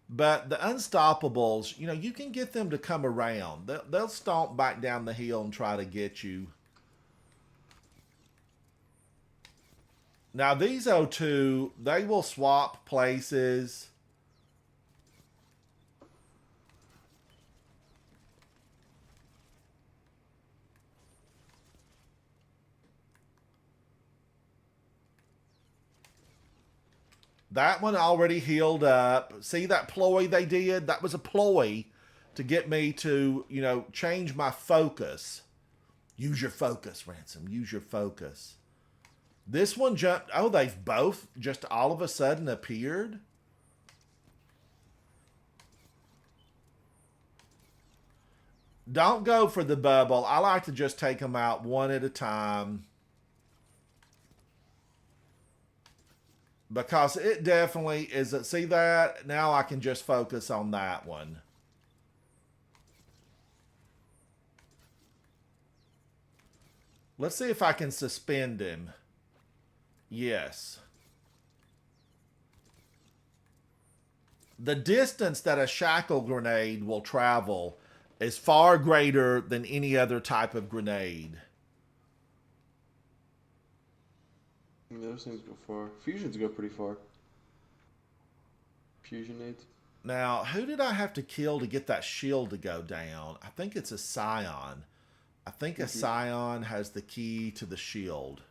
But the Unstoppables, you know, you can get them to come around. They'll stomp back down the hill and try to get you. Now, these O2, they will swap places. That one already healed up. See that ploy they did? That was a ploy to get me to, you know, change my focus. Use your focus, Ransom. Use your focus. This one jumped. Oh, they've both just all of a sudden appeared. Don't go for the bubble. I like to just take them out one at a time. Because it definitely is. See that? Now I can just focus on that one. Let's see if I can suspend him. Yes. The distance that a shackle grenade will travel is far greater than any other type of grenade. Those things go far. Fusions go pretty far. Fusion nades. Now, who did I have to kill to get that shield to go down? I think it's a Scion. I think a Scion has the key to the shield.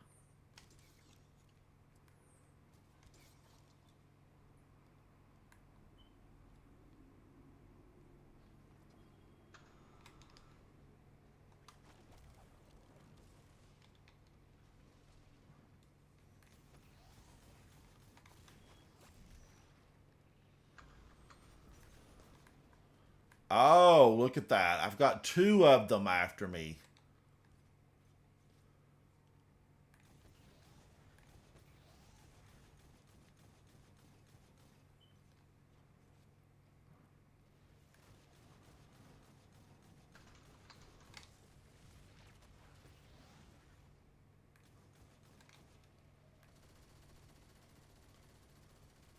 Oh, look at that. I've got 2 of them after me.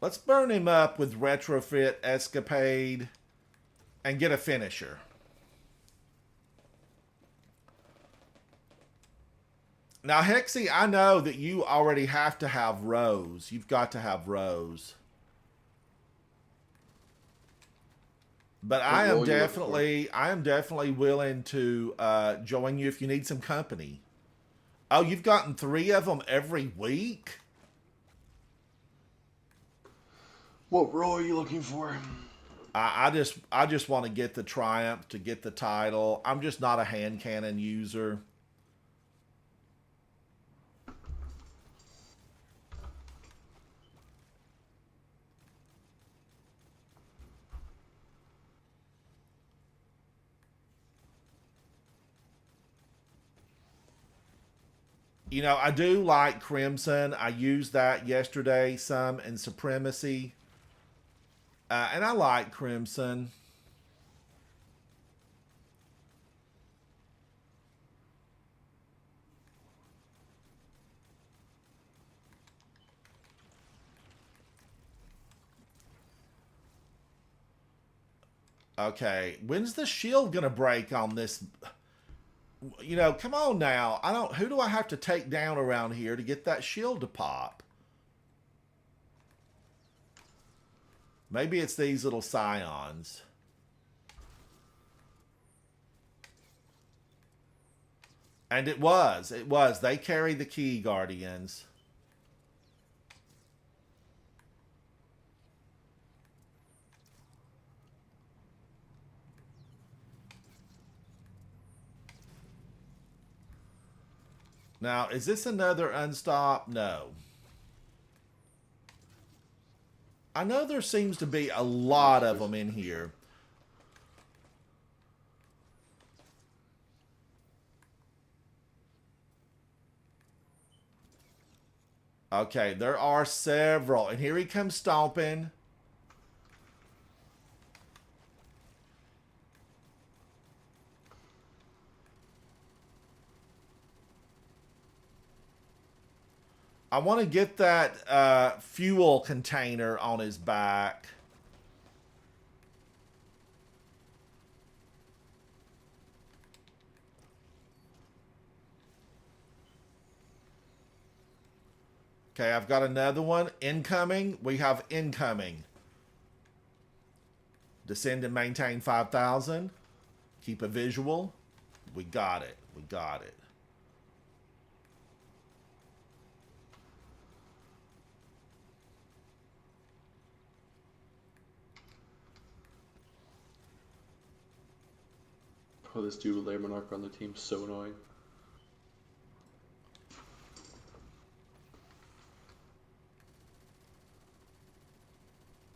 Let's burn him up with Retrofit Escapade and get a finisher. Now, Hexy, I know that you already have to have Rose. You've got to have Rose. But I am definitely willing to join you if you need some company. Oh, you've gotten 3 of them every week? What role are you looking for? I just want to get the Triumph, to get the title. I'm just not a hand cannon user. You know, I do like Crimson. I used that yesterday some in Supremacy. And I like Crimson. Okay, when's the shield gonna break on this? You know, come on now. Who do I have to take down around here to get that shield to pop? Maybe it's these little Scions. And it was. They carry the key, Guardians. Now, is this another unstop? No. I know there seems to be a lot of them in here. Okay, there are several. And here he comes stomping. I want to get that fuel container on his back. Okay, I've got another one. Incoming. We have incoming. Descend and maintain 5,000. Keep a visual. We got it. We got it. Oh, this dude with Lair Monarch on the team is so annoying.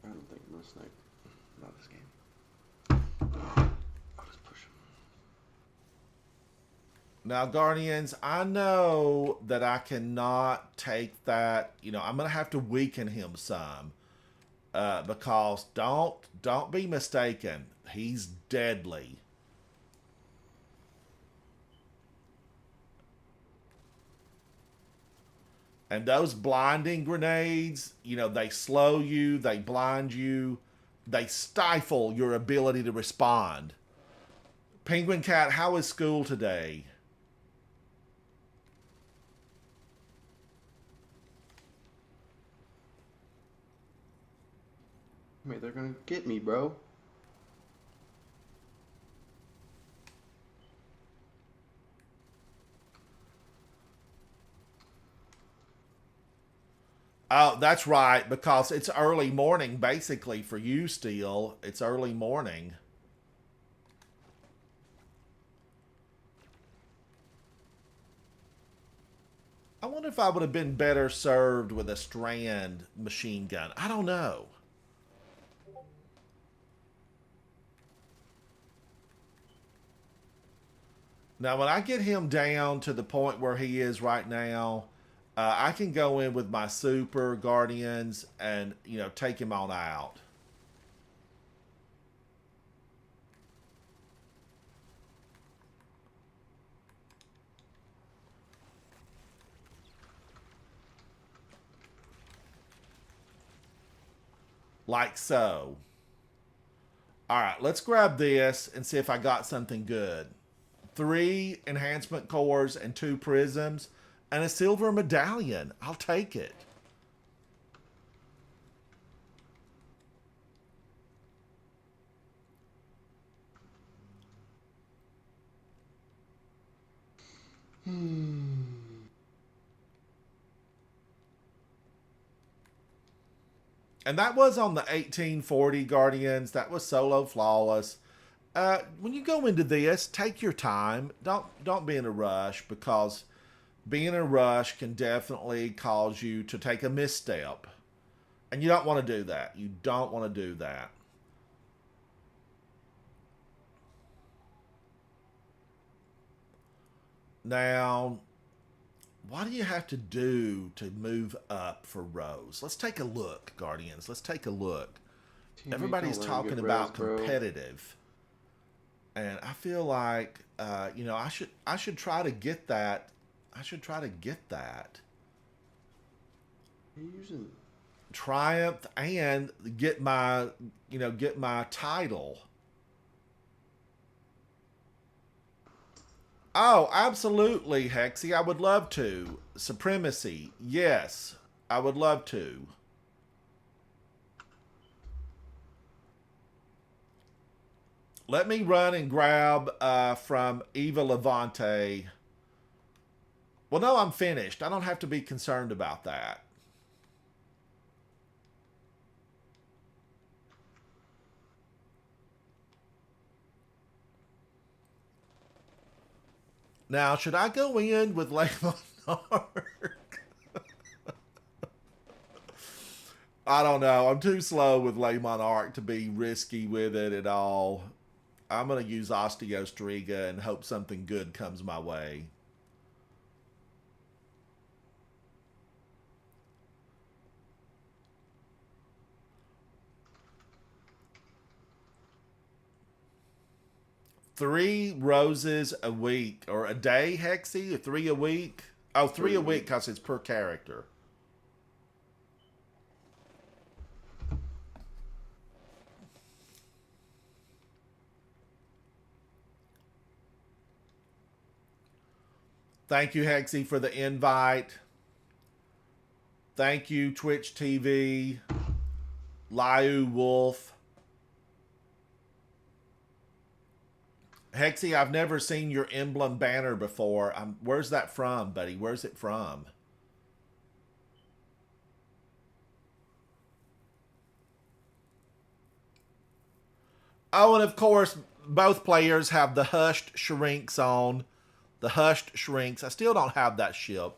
I don't think I'm gonna snipe. Not this game. I'll just push him. Now, Guardians, I know that I cannot take that. You know, I'm going to have to weaken him some. Because don't be mistaken. He's deadly. And those blinding grenades, you know, they slow you, they blind you, they stifle your ability to respond. Penguin Cat, how is school today? Mate, they're gonna get me, bro. Oh, that's right, because it's early morning, basically, for you still. It's early morning. I wonder if I would have been better served with a Strand machine gun. I don't know. Now, when I get him down to the point where he is right now, I can go in with my super guardians and, take him on out. Like so. All right, let's grab this and see if I got something good. 3 enhancement cores and 2 prisms and a silver medallion. I'll take it. And that was on the 1840 Guardians. That was solo flawless. When you go into this, take your time. Don't be in a rush, because being in a rush can definitely cause you to take a misstep. And you don't want to do that. You don't want to do that. Now, what do you have to do to move up for Rose? Let's take a look, Guardians. Let's take a look. Teammate, Everybody's don't let him talking get about Rose, bro. competitive. And I feel like, I should try to get that. I should try to get that. What are you using? Triumph and get my, get my title. Oh, absolutely, Hexy. I would love to. Supremacy. Yes, I would love to. Let me run and grab from Eva Levante. Well, no, I'm finished. I don't have to be concerned about that. Now, should I go in with Layla Monarch? I don't know. I'm too slow with Le Monarch to be risky with it at all. I'm going to use Osteostriga and hope something good comes my way. Three roses a week, or a day, Hexy? Or 3 a week? Oh, 3 a week because it's per character. Thank you, Hexy, for the invite. Thank you, Twitch TV, Liu Wolf. Hexy, I've never seen your emblem banner before. Where's that from, buddy? Where's it from? Oh, and of course, both players have the hushed shrinks on. The hushed shrinks. I still don't have that ship.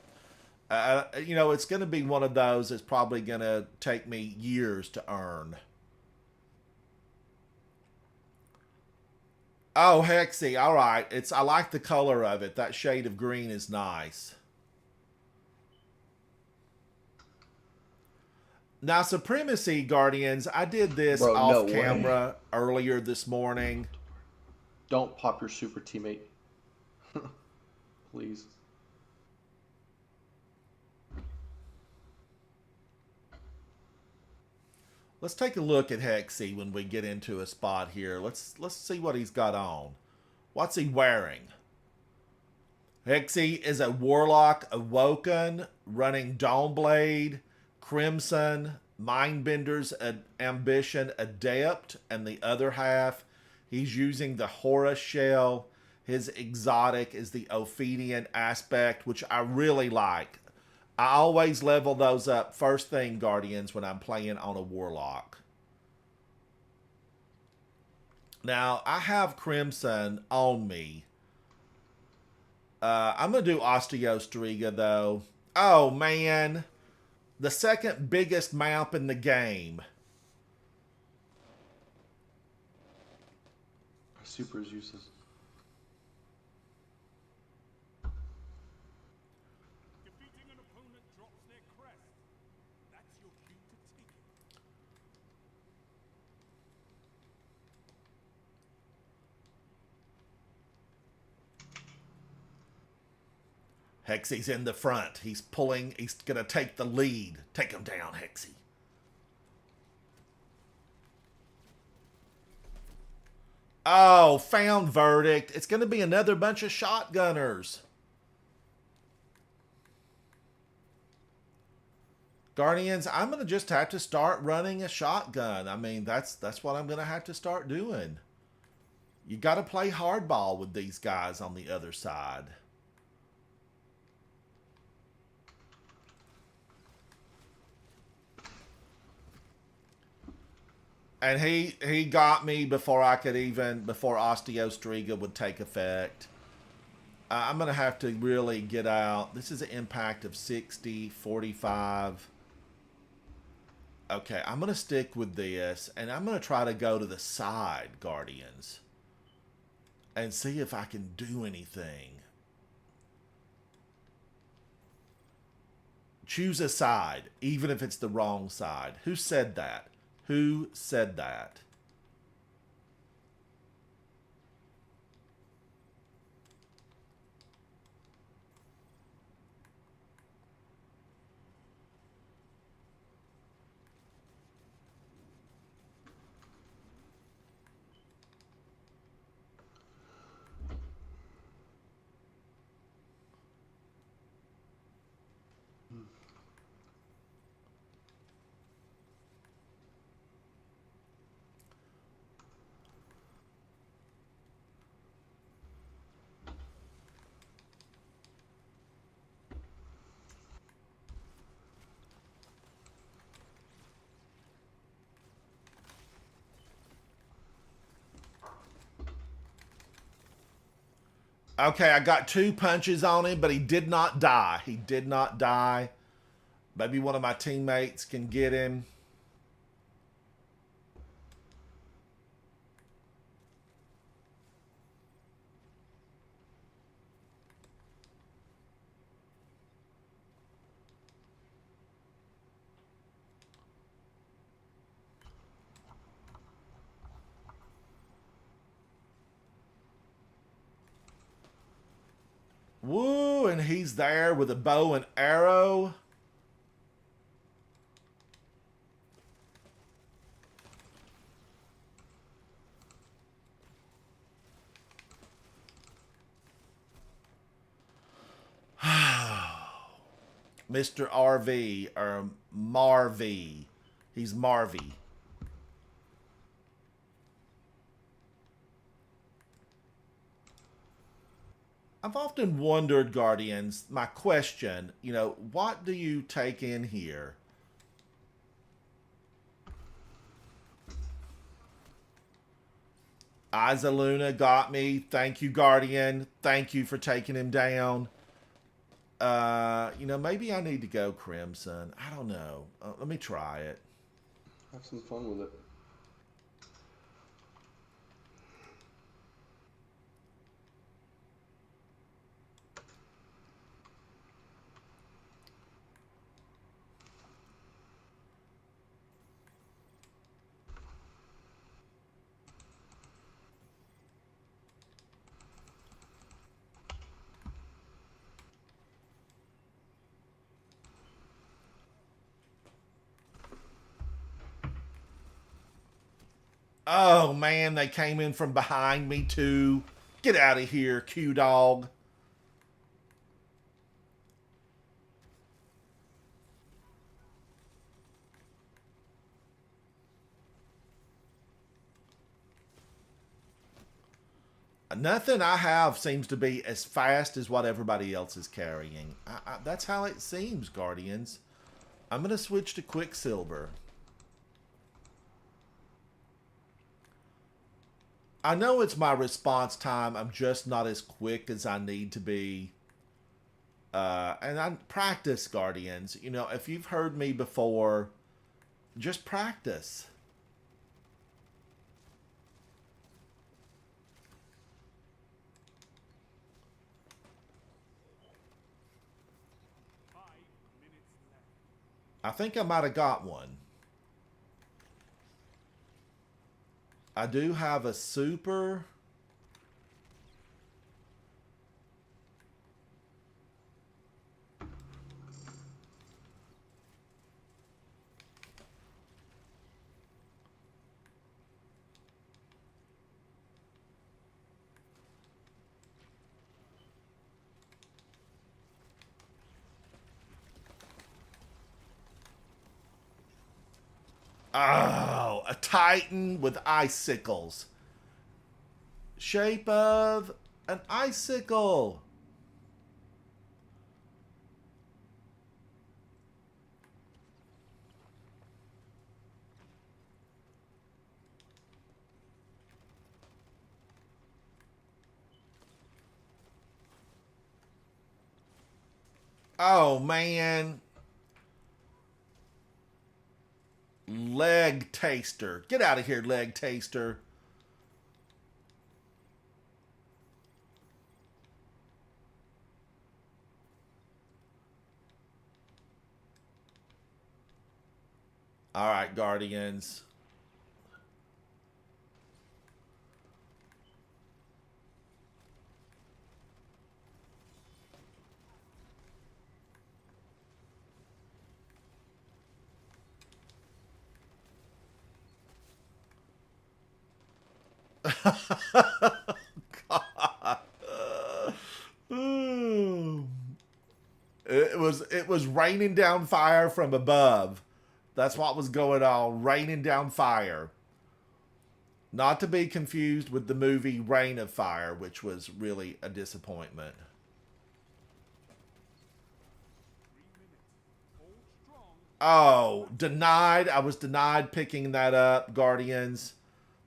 It's going to be one of those that's probably going to take me years to earn. Oh, Hexy. All right. I like the color of it. That shade of green is nice. Now, Supremacy, Guardians, I did this Bro, off no camera earlier this morning. Don't pop your super, teammate. Please. Let's take a look at Hexy when we get into a spot here. Let's see what he's got on. What's he wearing? Hexy is a Warlock Awoken, running Dawnblade, Crimson, Mindbender's ambition adept, and the other half, he's using the Horus shell. His exotic is the Ophidian aspect, which I really like. I always level those up first thing, Guardians, when I'm playing on a Warlock. Now, I have Crimson on me. I'm going to do Osteostriga, though. Oh, man. The second biggest map in the game. Super is useless. Defeating an opponent drops their crest. That's your cue to take it. Hexy's in the front. He's pulling. He's going to take the lead. Take him down, Hexy. Oh, found verdict. It's going to be another bunch of shotgunners. Guardians, I'm going to just have to start running a shotgun. I mean, that's what I'm going to have to start doing. You got to play hardball with these guys on the other side. And he got me before I could even, before Osteostriga would take effect. I'm going to have to really get out. This is an impact of 60, 45. Okay, I'm going to stick with this, and I'm going to try to go to the side, Guardians, and see if I can do anything. Choose a side, even if it's the wrong side. Who said that? Who said that? Okay, I got 2 punches on him, but he did not die. He did not die. Maybe one of my teammates can get him. Woo, and he's there with a bow and arrow. Mr. RV, or Marvy. He's Marvy. I've often wondered, Guardians, my question, what do you take in here? Izaluna got me. Thank you, Guardian. Thank you for taking him down. Maybe I need to go Crimson. I don't know. Let me try it. Have some fun with it. Oh, man, they came in from behind me, too. Get out of here, Q-Dog. Nothing I have seems to be as fast as what everybody else is carrying. That's how it seems, Guardians. I'm going to switch to Quicksilver. I know it's my response time. I'm just not as quick as I need to be. And I practice, Guardians. You know, if you've heard me before, just practice. I think I might have got one. I do have a super. Oh, a Titan with icicles. Shape of an icicle. Oh, man. Leg taster. Get out of here, leg taster. All right, Guardians. God. It was raining down fire from above. That's what was going on, raining down fire. Not to be confused with the movie Rain of Fire, which was really a disappointment. Oh, denied. I was denied picking that up, Guardians.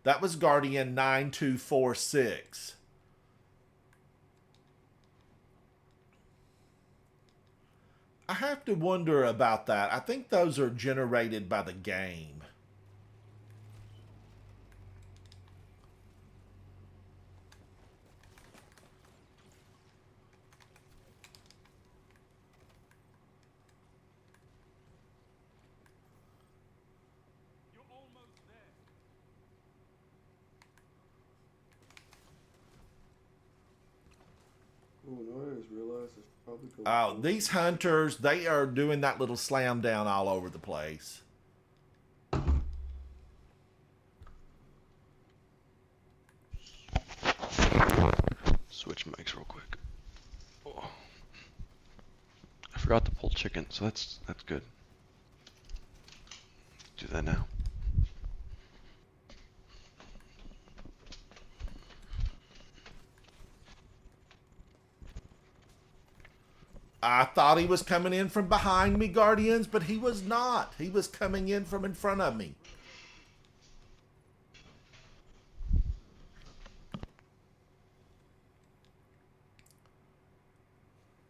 That was Guardian 9246. I have to wonder about that. I think those are generated by the game. You're almost there. Oh, no, I just realized it's probably go. Oh, these hunters, they are doing that little slam down all over the place. Switch mics real quick. Oh. I forgot to pull chicken, so that's good. Do that now. I thought he was coming in from behind me, Guardians, but he was not. He was coming in from in front of me.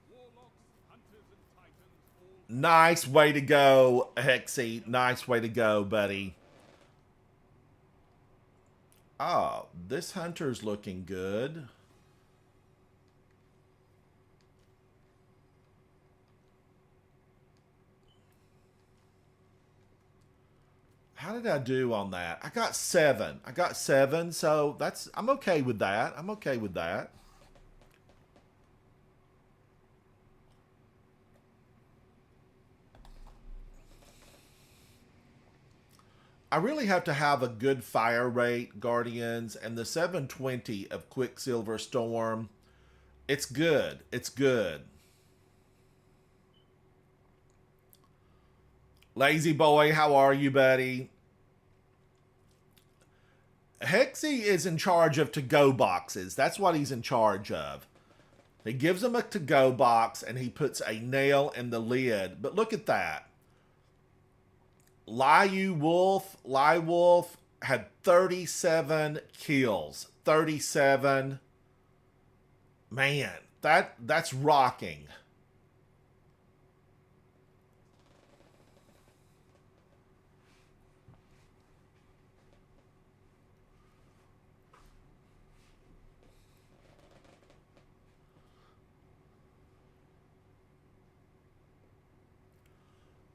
Warlocks, hunters, and titans all Nice way to go, Hexy. Nice way to go, buddy. Oh, this hunter's looking good. How did I do on that? I got 7. I got 7, so I'm okay with that. I'm okay with that. I really have to have a good fire rate, Guardians, and the 720 of Quicksilver Storm, it's good. It's good. Lazy boy, how are you, buddy? Hexy is in charge of to-go boxes. That's what he's in charge of. He gives them a to-go box and he puts a nail in the lid. But look at that. Liu Wolf had 37 kills. 37. Man, that's rocking.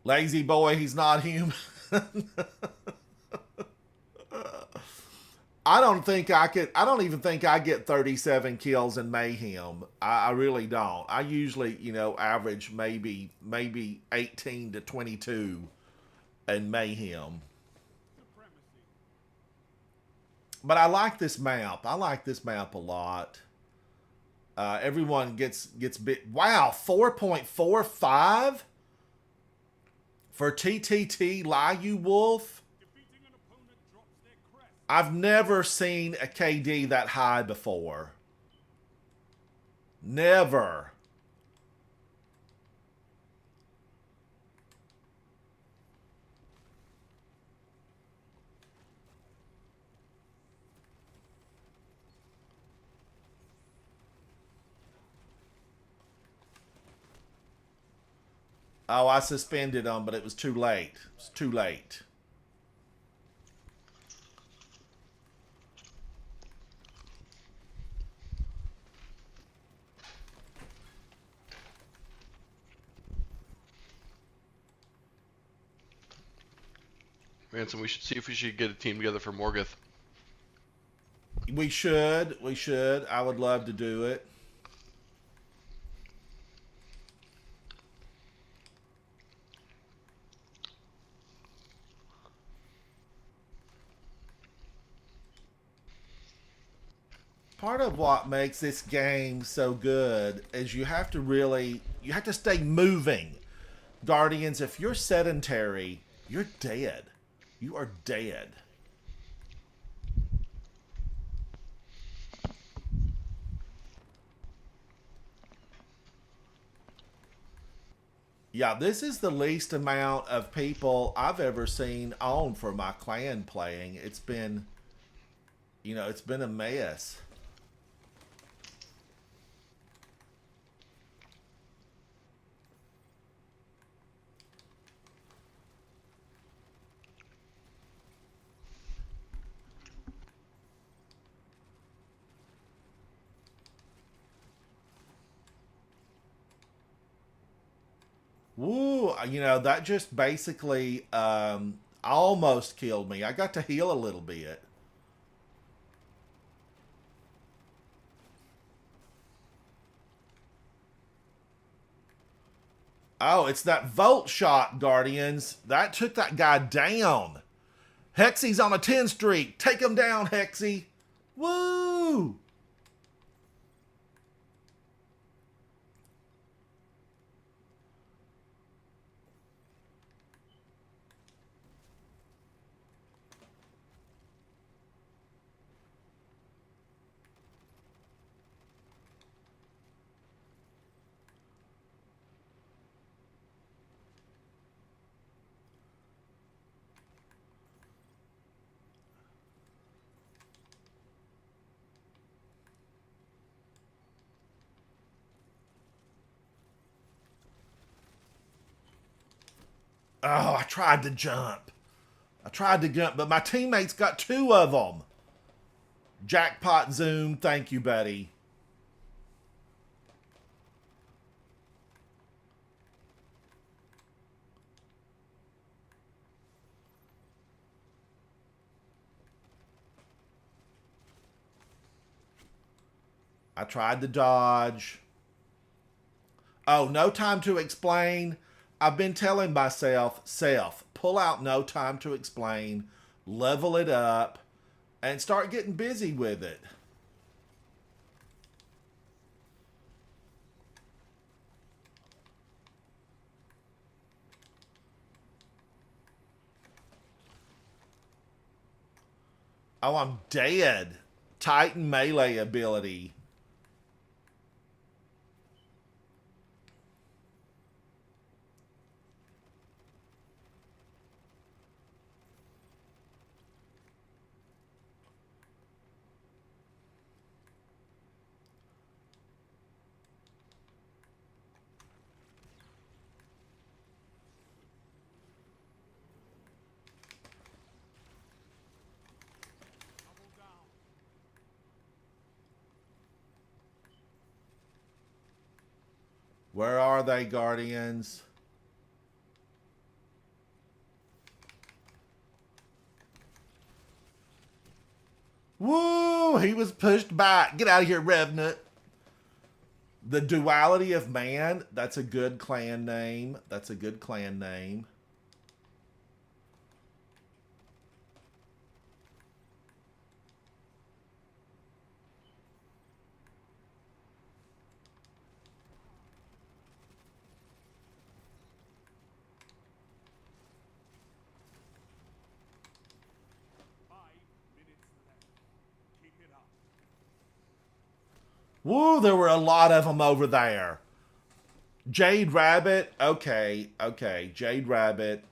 Lazy boy, he's not human. I don't even think I get 37 kills in Mayhem. I really don't. I usually, average maybe 18 to 22 in Mayhem. But I like this map. I like this map a lot. Everyone gets bit. Wow, 4.45 for TTT Liu Wolf. I've never seen a KD that high before. Never. Oh, I suspended them, but it was too late. It's too late. Ransom, we should see if we should get a team together for Morgoth. We should. We should. I would love to do it. Part of what makes this game so good is you have to stay moving. Guardians, if you're sedentary, you're dead. You are dead. Yeah, this is the least amount of people I've ever seen on for my clan playing. It's been, it's been a mess. Woo, that just basically almost killed me. I got to heal a little bit. Oh, it's that Volt shot, Guardians. That took that guy down. Hexy's on a 10 streak. Take him down, Hexy. Woo! Oh, I tried to jump. But my teammates got 2 of them. Jackpot Zoom. Thank you, buddy. I tried to dodge. Oh, no time to explain. I've been telling myself, pull out no time to explain, level it up, and start getting busy with it. Oh, I'm dead. Titan melee ability. Double down. Where are they, Guardians? Woo! He was pushed back. Get out of here, Revenant. The Duality of Man. That's a good clan name. That's a good clan name. Keep it up. Woo! There were a lot of them over there. Jade Rabbit. Okay. Okay. Jade Rabbit.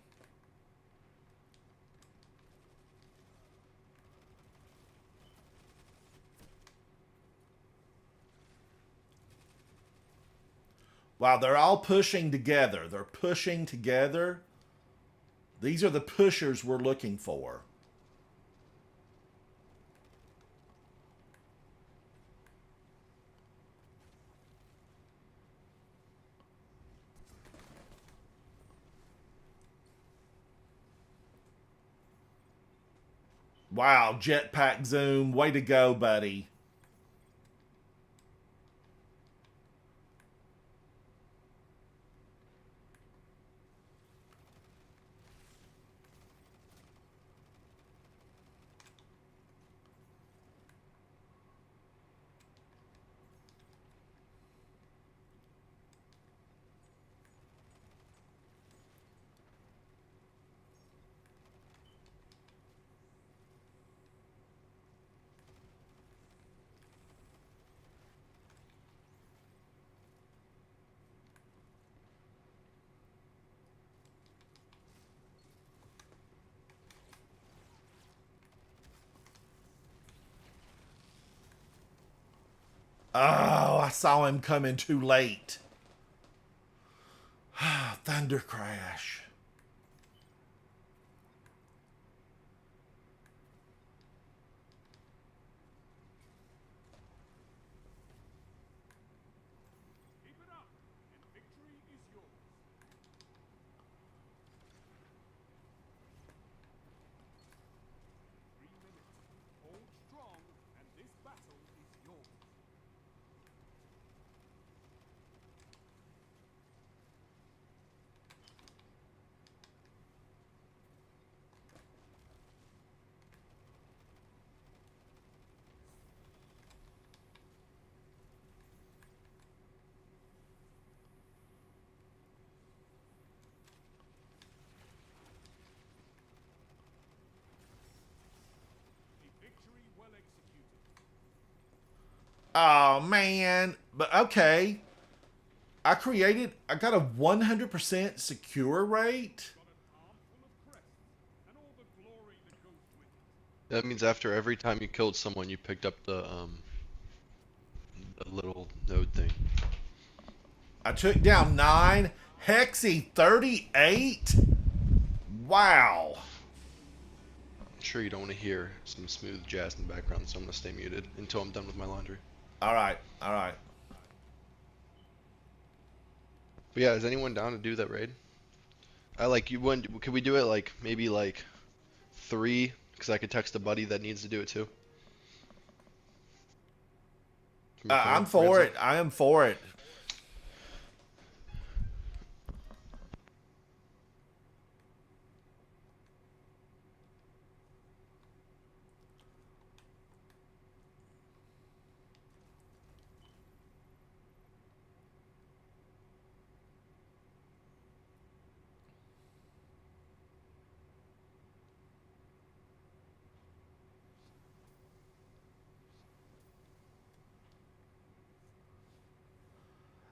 Wow, they're all pushing together. They're pushing together. These are the pushers we're looking for. Wow, jetpack zoom. Way to go, buddy. Oh, I saw him coming too late. Thunder crash. Keep it up, and victory is yours. 3 minutes. Hold strong, and this battle is yours. A victory well executed. Oh, man. But okay. I got a 100% secure rate. Got an arm full of crests, and all the glory that goes with it. That means after every time you killed someone, you picked up the little node thing. I took down 9. Hexy 38. Wow. I'm sure you don't want to hear some smooth jazz in the background, so I'm gonna stay muted until I'm done with my laundry. All right. All right. But yeah, is anyone down to do that raid? I like you. When could we do it? Like maybe like 3, because I could text a buddy that needs to do it too. From your I'm clan, for Ramsey? it. I am for it.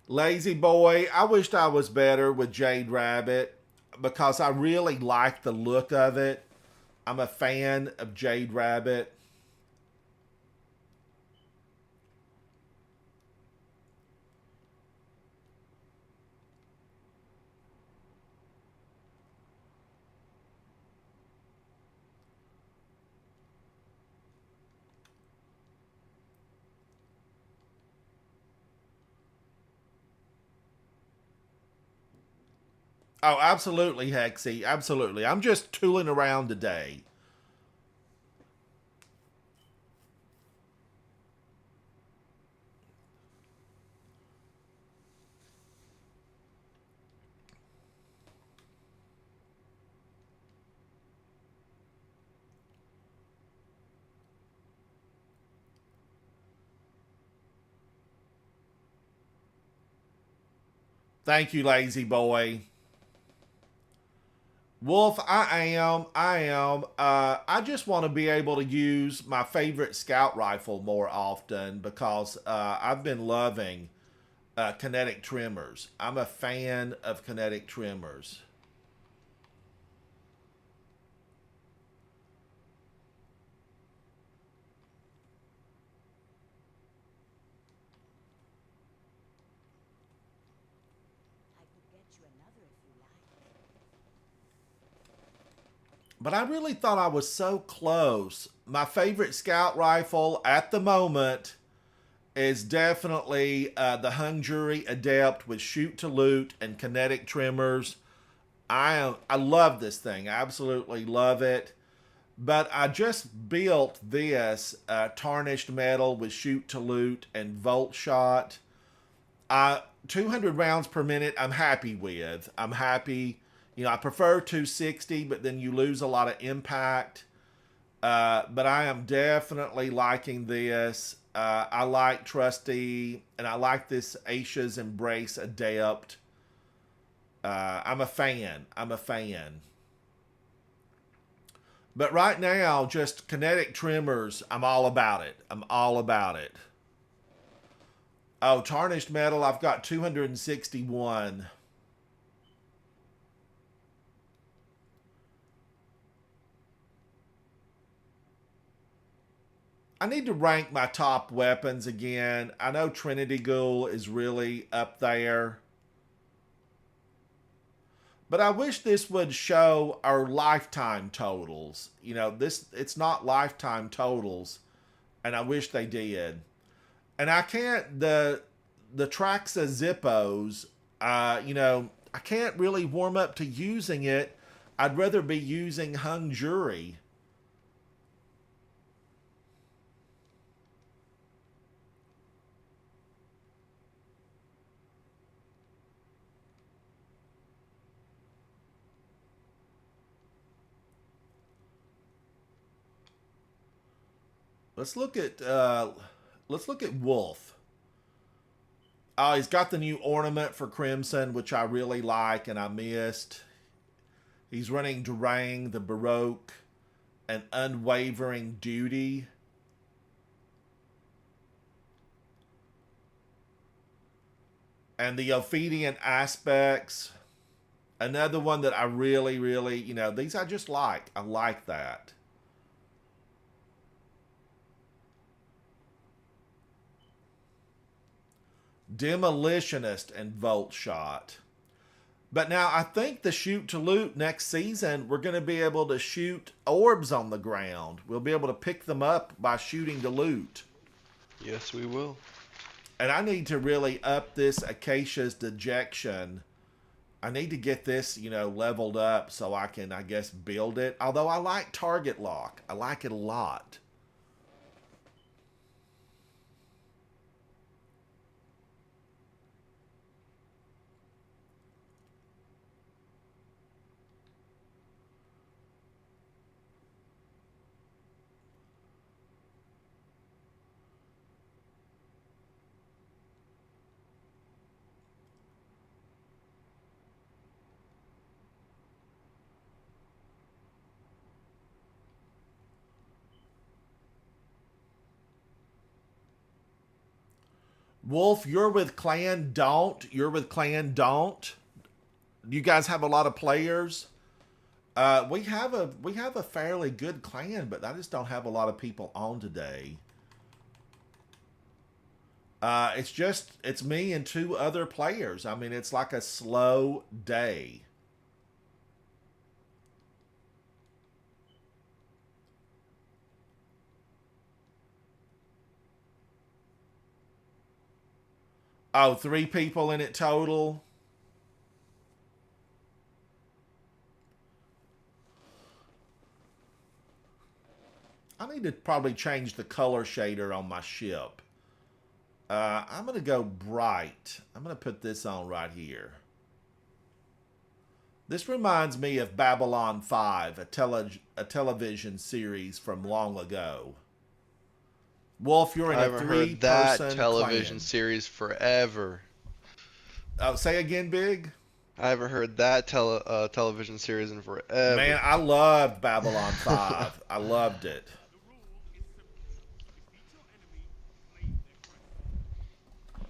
Lazy Boy, I wished I was better with Jade Rabbit because I really like the look of it. I'm a fan of Jade Rabbit. Oh, absolutely, Hexy. Absolutely. I'm just tooling around today. Thank you, Lazy Boy. Wolf, I am. I am. I just want to be able to use my favorite scout rifle more often because I've been loving kinetic trimmers. I'm a fan of kinetic trimmers. I could get you another if you like. But I really thought I was so close. My favorite scout rifle at the moment is definitely the Hung Jury Adept with shoot to loot and kinetic trimmers. I love this thing. I absolutely love it. But I just built this tarnished metal with shoot to loot and volt shot. 200 rounds per minute, I'm happy with. I'm happy. You know, I prefer 260, but then you lose a lot of impact. But I am definitely liking this. I like Trusty, and I like this Aisha's Embrace Adept. I'm a fan. I'm a fan. But right now, just kinetic trimmers, I'm all about it. I'm all about it. Oh, tarnished metal, I've got 261. I need to rank my top weapons again. I know Trinity Ghoul is really up there. But I wish this would show our lifetime totals. You know, it's not lifetime totals, and I wish they did. And I can't the Traxa Zippos, you know, I can't really warm up to using it. I'd rather be using Hung Jury. Let's look at Wolf. Oh, he's got the new ornament for Crimson, which I really like and I missed. He's running Durang, the Baroque, and Unwavering Duty. And the Ophidian Aspects. Another one that I really, really, you know, these I just like. I like that. Demolitionist and Volt Shot. But now I think the shoot to loot next season, we're going to be able to shoot orbs on the ground. We'll be able to pick them up by shooting to loot. Yes, we will. And I need to really up this Acacia's Dejection. I need to get this, you know, leveled up so I can, I guess, build it. Although I like target lock. I like it a lot. Wolf, you're with Clan Don't. You're with Clan Don't. You guys have a lot of players. We have a fairly good clan, but I just don't have a lot of people on today. It's me and two other players. I mean, it's like a slow day. Oh, three people in it total. I need to probably change the color shader on my ship. I'm going to go bright. I'm going to put this on right here. This reminds me of Babylon 5, a television series from long ago. Wolf, you're in I a haven't three-person heard that television clan. series forever. Oh, say again, Big? I haven't heard that television series in forever. Man, I loved Babylon 5. I loved it. The rule is simple. Defeat your enemy, claim their crest.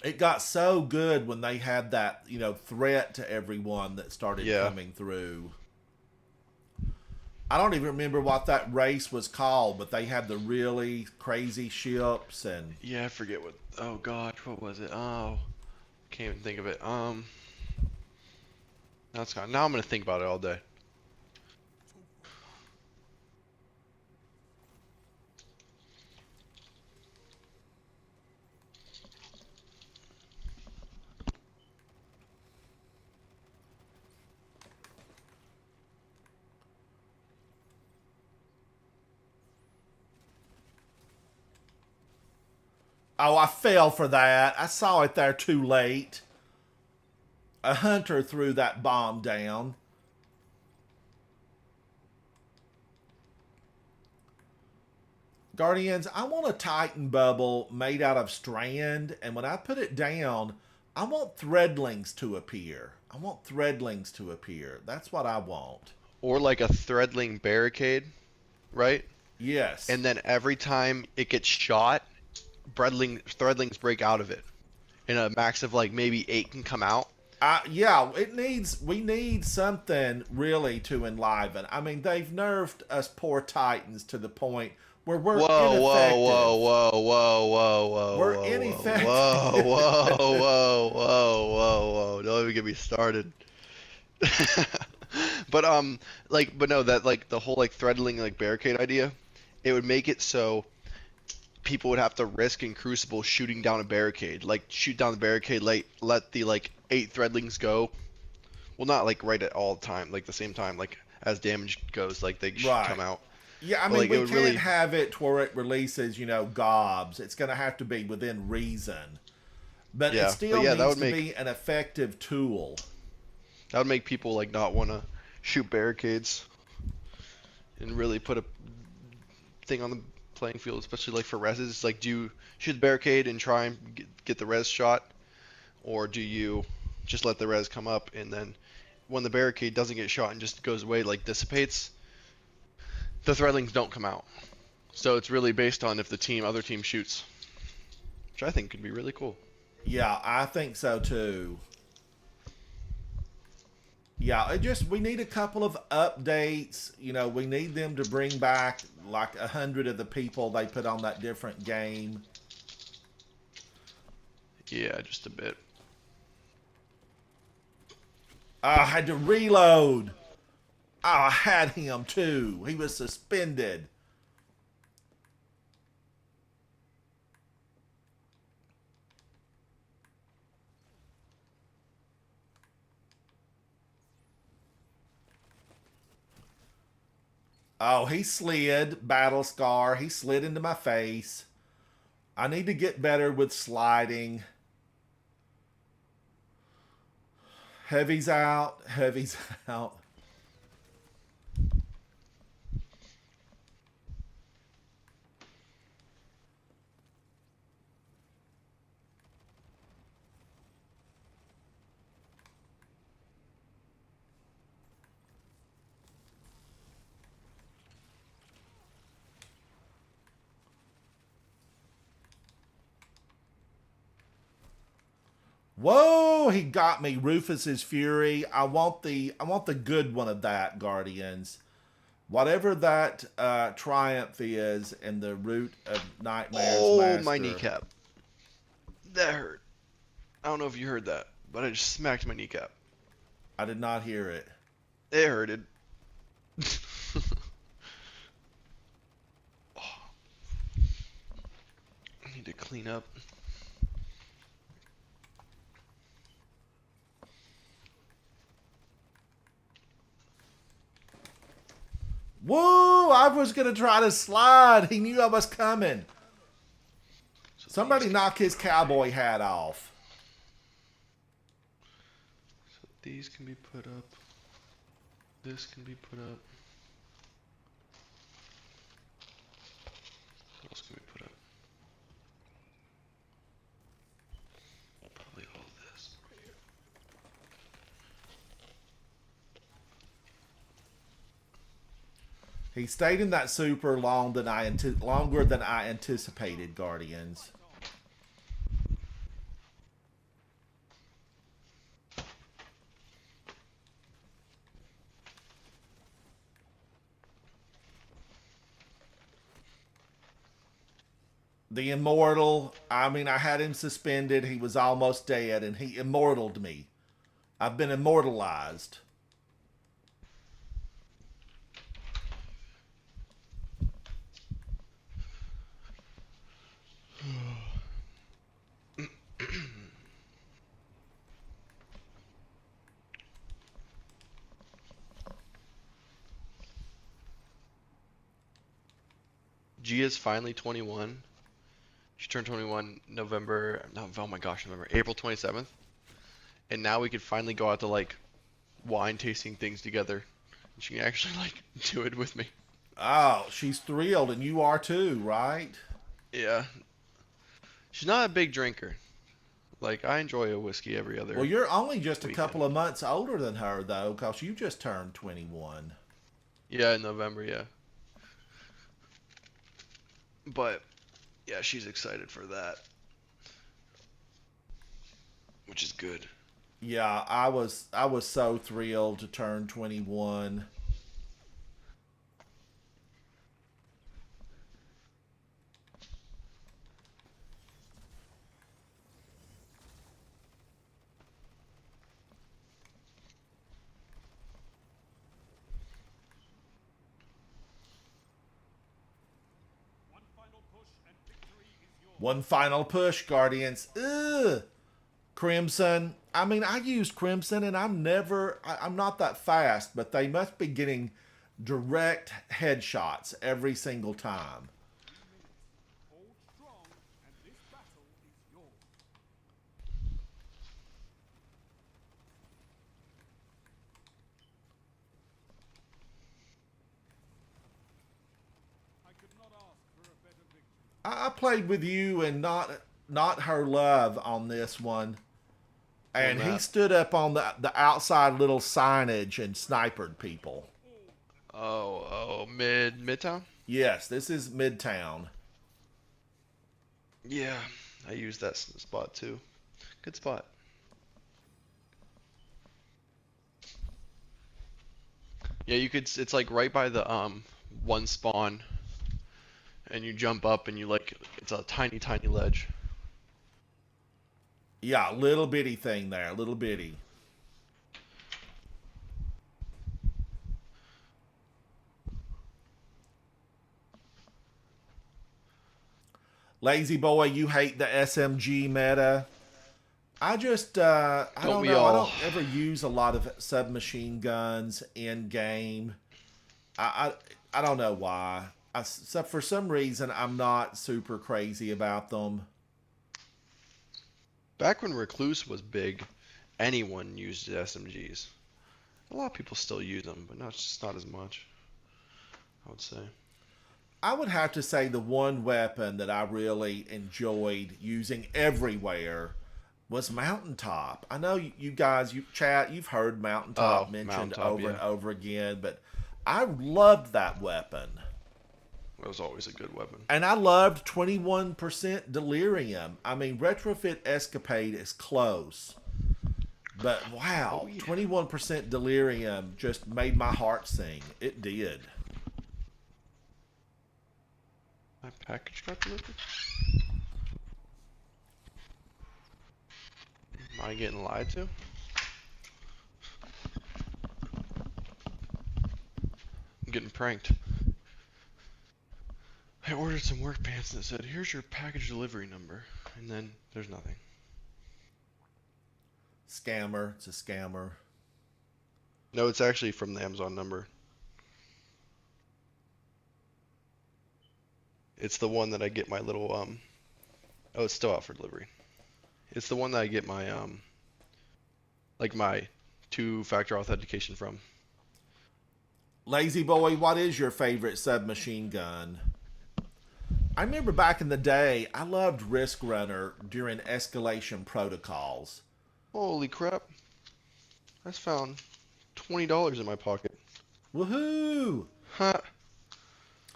It got so good when they had that, threat to everyone that started Yeah. coming through. I don't even remember what that race was called, but they had the really crazy ships and Yeah, I forget what. Oh gosh, what was it? Oh, can't even think of it. That's gone. Now I'm gonna think about it all day. oh, I fell for that. I saw it there too late. A hunter threw that bomb down. Guardians, I want a Titan bubble made out of strand, and when I put it down, I want threadlings to appear. I want threadlings to appear. That's what I want. Or like a threadling barricade, right? Yes. And then every time it gets shot, threadlings break out of it. And a max of like maybe 8 can come out. Yeah, we need something really to enliven. I mean, they've nerfed us poor Titans to the point where we're ineffective. Whoa. We're ineffective. Whoa. Don't even get me started. But no, that like the whole like threadling like barricade idea, it would make it so people would have to risk in Crucible shooting down a barricade. Like shoot down the barricade, let the like 8 threadlings go. Well, not like right at all time, like the same time, like as damage goes, like they should come out. Yeah, I But, mean, like, we it would can't really- have it to where it releases, gobs. It's going to have to be within reason. But Yeah, it still but yeah, that needs would to be an effective tool. That would make people like not want to shoot barricades and really put a thing on the playing field, especially like for reses. Like, do you shoot the barricade and try and get the res shot, or do you just let the res come up and then when the barricade doesn't get shot and just goes away, like dissipates, the threadlings don't come out. So it's really based on if the other team shoots, which I think could be really cool. Yeah, I think so too. Yeah, we need a couple of updates. We need them to bring back like 100 of the people they put on that different game. Yeah, just a bit. I had to reload. Oh, I had him too. He was suspended. Oh, he slid. Battle scar. He slid into my face. I need to get better with sliding. Heavy's out. Heavy's out. Whoa, he got me. Rufus's Fury. I want the good one of that, Guardians. Whatever that triumph is in the root of Nightmare's Oh, master. my kneecap. That hurt. I don't know if you heard that, but I just smacked my kneecap. I did not hear it. It hurted. Oh, I need to clean up. Whoa, I was going to try to slide. He knew I was coming. So Somebody these, knock his cowboy hat off. so these can be put up. This can be put up. What else can we put up? Probably all this right here. He stayed in that super longer than I anticipated, Guardians. The Immortal, I mean, I had him suspended. He was almost dead, and he immortaled me. I've been immortalized. Gia's finally 21. She turned 21 November. No, oh my gosh, November. April 27th. And now we could finally go out to like wine tasting things together. She can actually like do it with me. Oh, she's thrilled, and you are too, right? Yeah. She's not a big drinker. Like I enjoy a whiskey every other. Well, you're only just a weekend. couple of months older than her, though, because you just turned 21. Yeah, in November, yeah. But yeah, she's excited for that. Which is good. Yeah, I was so thrilled to turn 21. One final push and victory is yours. One final push, Guardians. Ugh. Crimson. I mean, I used Crimson, and I'm not that fast, but they must be getting direct headshots every single time. Hold strong, and this battle is yours. I could not ask for a better victory. I played with you and not her love on this one. And he stood up on the outside little signage and sniped people. Oh, Midtown? Yes, this is Midtown. Yeah, I used that spot too. Good spot. Yeah, you could. It's like right by the one spawn, and you jump up and you like it's a tiny ledge. Yeah, little bitty thing there, little bitty. Lazy boy, you hate the SMG meta. I just, I don't we know. I all? don't ever use a lot of submachine guns in game. I don't know why. So for some reason, I'm not super crazy about them. Back when Recluse was big, anyone used SMGs. A lot of people still use them, but not just not as much. I would say. I would have to say the one weapon that I really enjoyed using everywhere was Mountaintop. I know you guys, you've heard Mountaintop mentioned Mountaintop, over yeah. and over again, but I loved that weapon. That was always a good weapon. And I loved 21% Delirium. I mean, Retrofit Escapade is close. But wow, Oh, yeah. 21% Delirium just made my heart sing. It did. My package got delivered? Am I getting lied to? I'm getting pranked. I ordered some work pants and it said, here's your package delivery number. And then there's nothing. Scammer. It's a scammer. No, it's actually from the Amazon number. It's the one that I get my little, oh, it's still out for delivery. It's the one that I get my, like my two-factor authentication from. Lazy Boy, what is your favorite submachine gun? I remember back in the day, I loved Risk Runner during escalation protocols. Holy crap. I just found $20 in my pocket. Woohoo! Ha!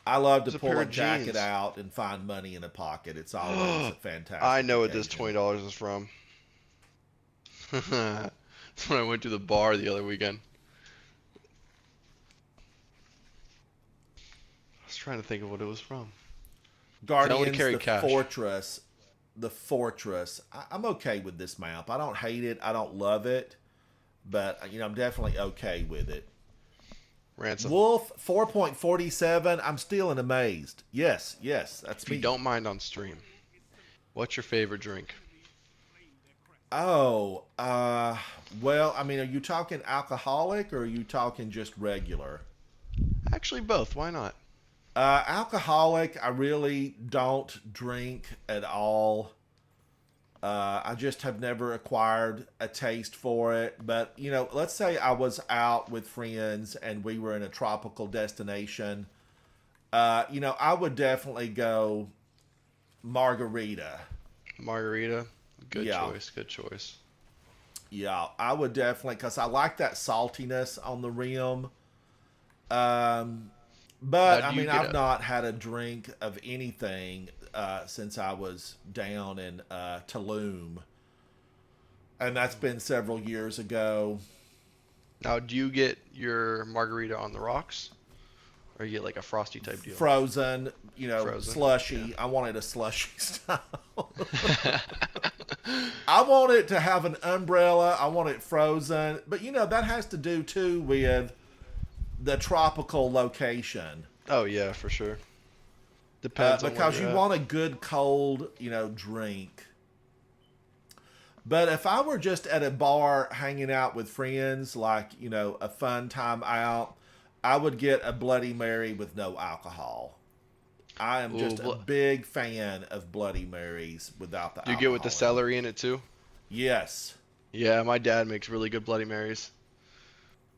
I love to There's a pull pair a of jacket jeans. out and find money in a pocket. It's always a fantastic I know what this occasion. $20 is from. That's when I went to the bar the other weekend. I was trying to think of what it was from. Guardians, carry the cash. Fortress. The Fortress. I'm okay with this map. I don't hate it. I don't love it. But, I'm definitely okay with it. Ransom. Wolf 4.47. I'm still amazed. Yes, that's If me. you don't mind on stream, what's your favorite drink? Oh, well, I mean, are you talking alcoholic or are you talking just regular? Actually, both. Why not? Alcoholic, I really don't drink at all. I just have never acquired a taste for it. But, let's say I was out with friends and we were in a tropical destination. I would definitely go margarita. Margarita. Good Yeah. choice. Good choice. Yeah, I would definitely, because I like that saltiness on the rim. But, Now, I do you mean, get I've not had a drink of anything since I was down in Tulum. And that's been several years ago. Now, do you get your margarita on the rocks, or you get like a frosty type deal? Frozen, Frozen, slushy. yeah. I wanted a slushy style. I want it to have an umbrella. I want it frozen. But, that has to do, too, with the tropical location. Oh yeah, for sure. Depends on because where you you're want a good cold, drink. But if I were just at a bar hanging out with friends, like, a fun time out, I would get a Bloody Mary with no alcohol. I am just a big fan of Bloody Marys without the Do you alcohol. get with the in it. celery in it too? Yes. Yeah, my dad makes really good Bloody Marys.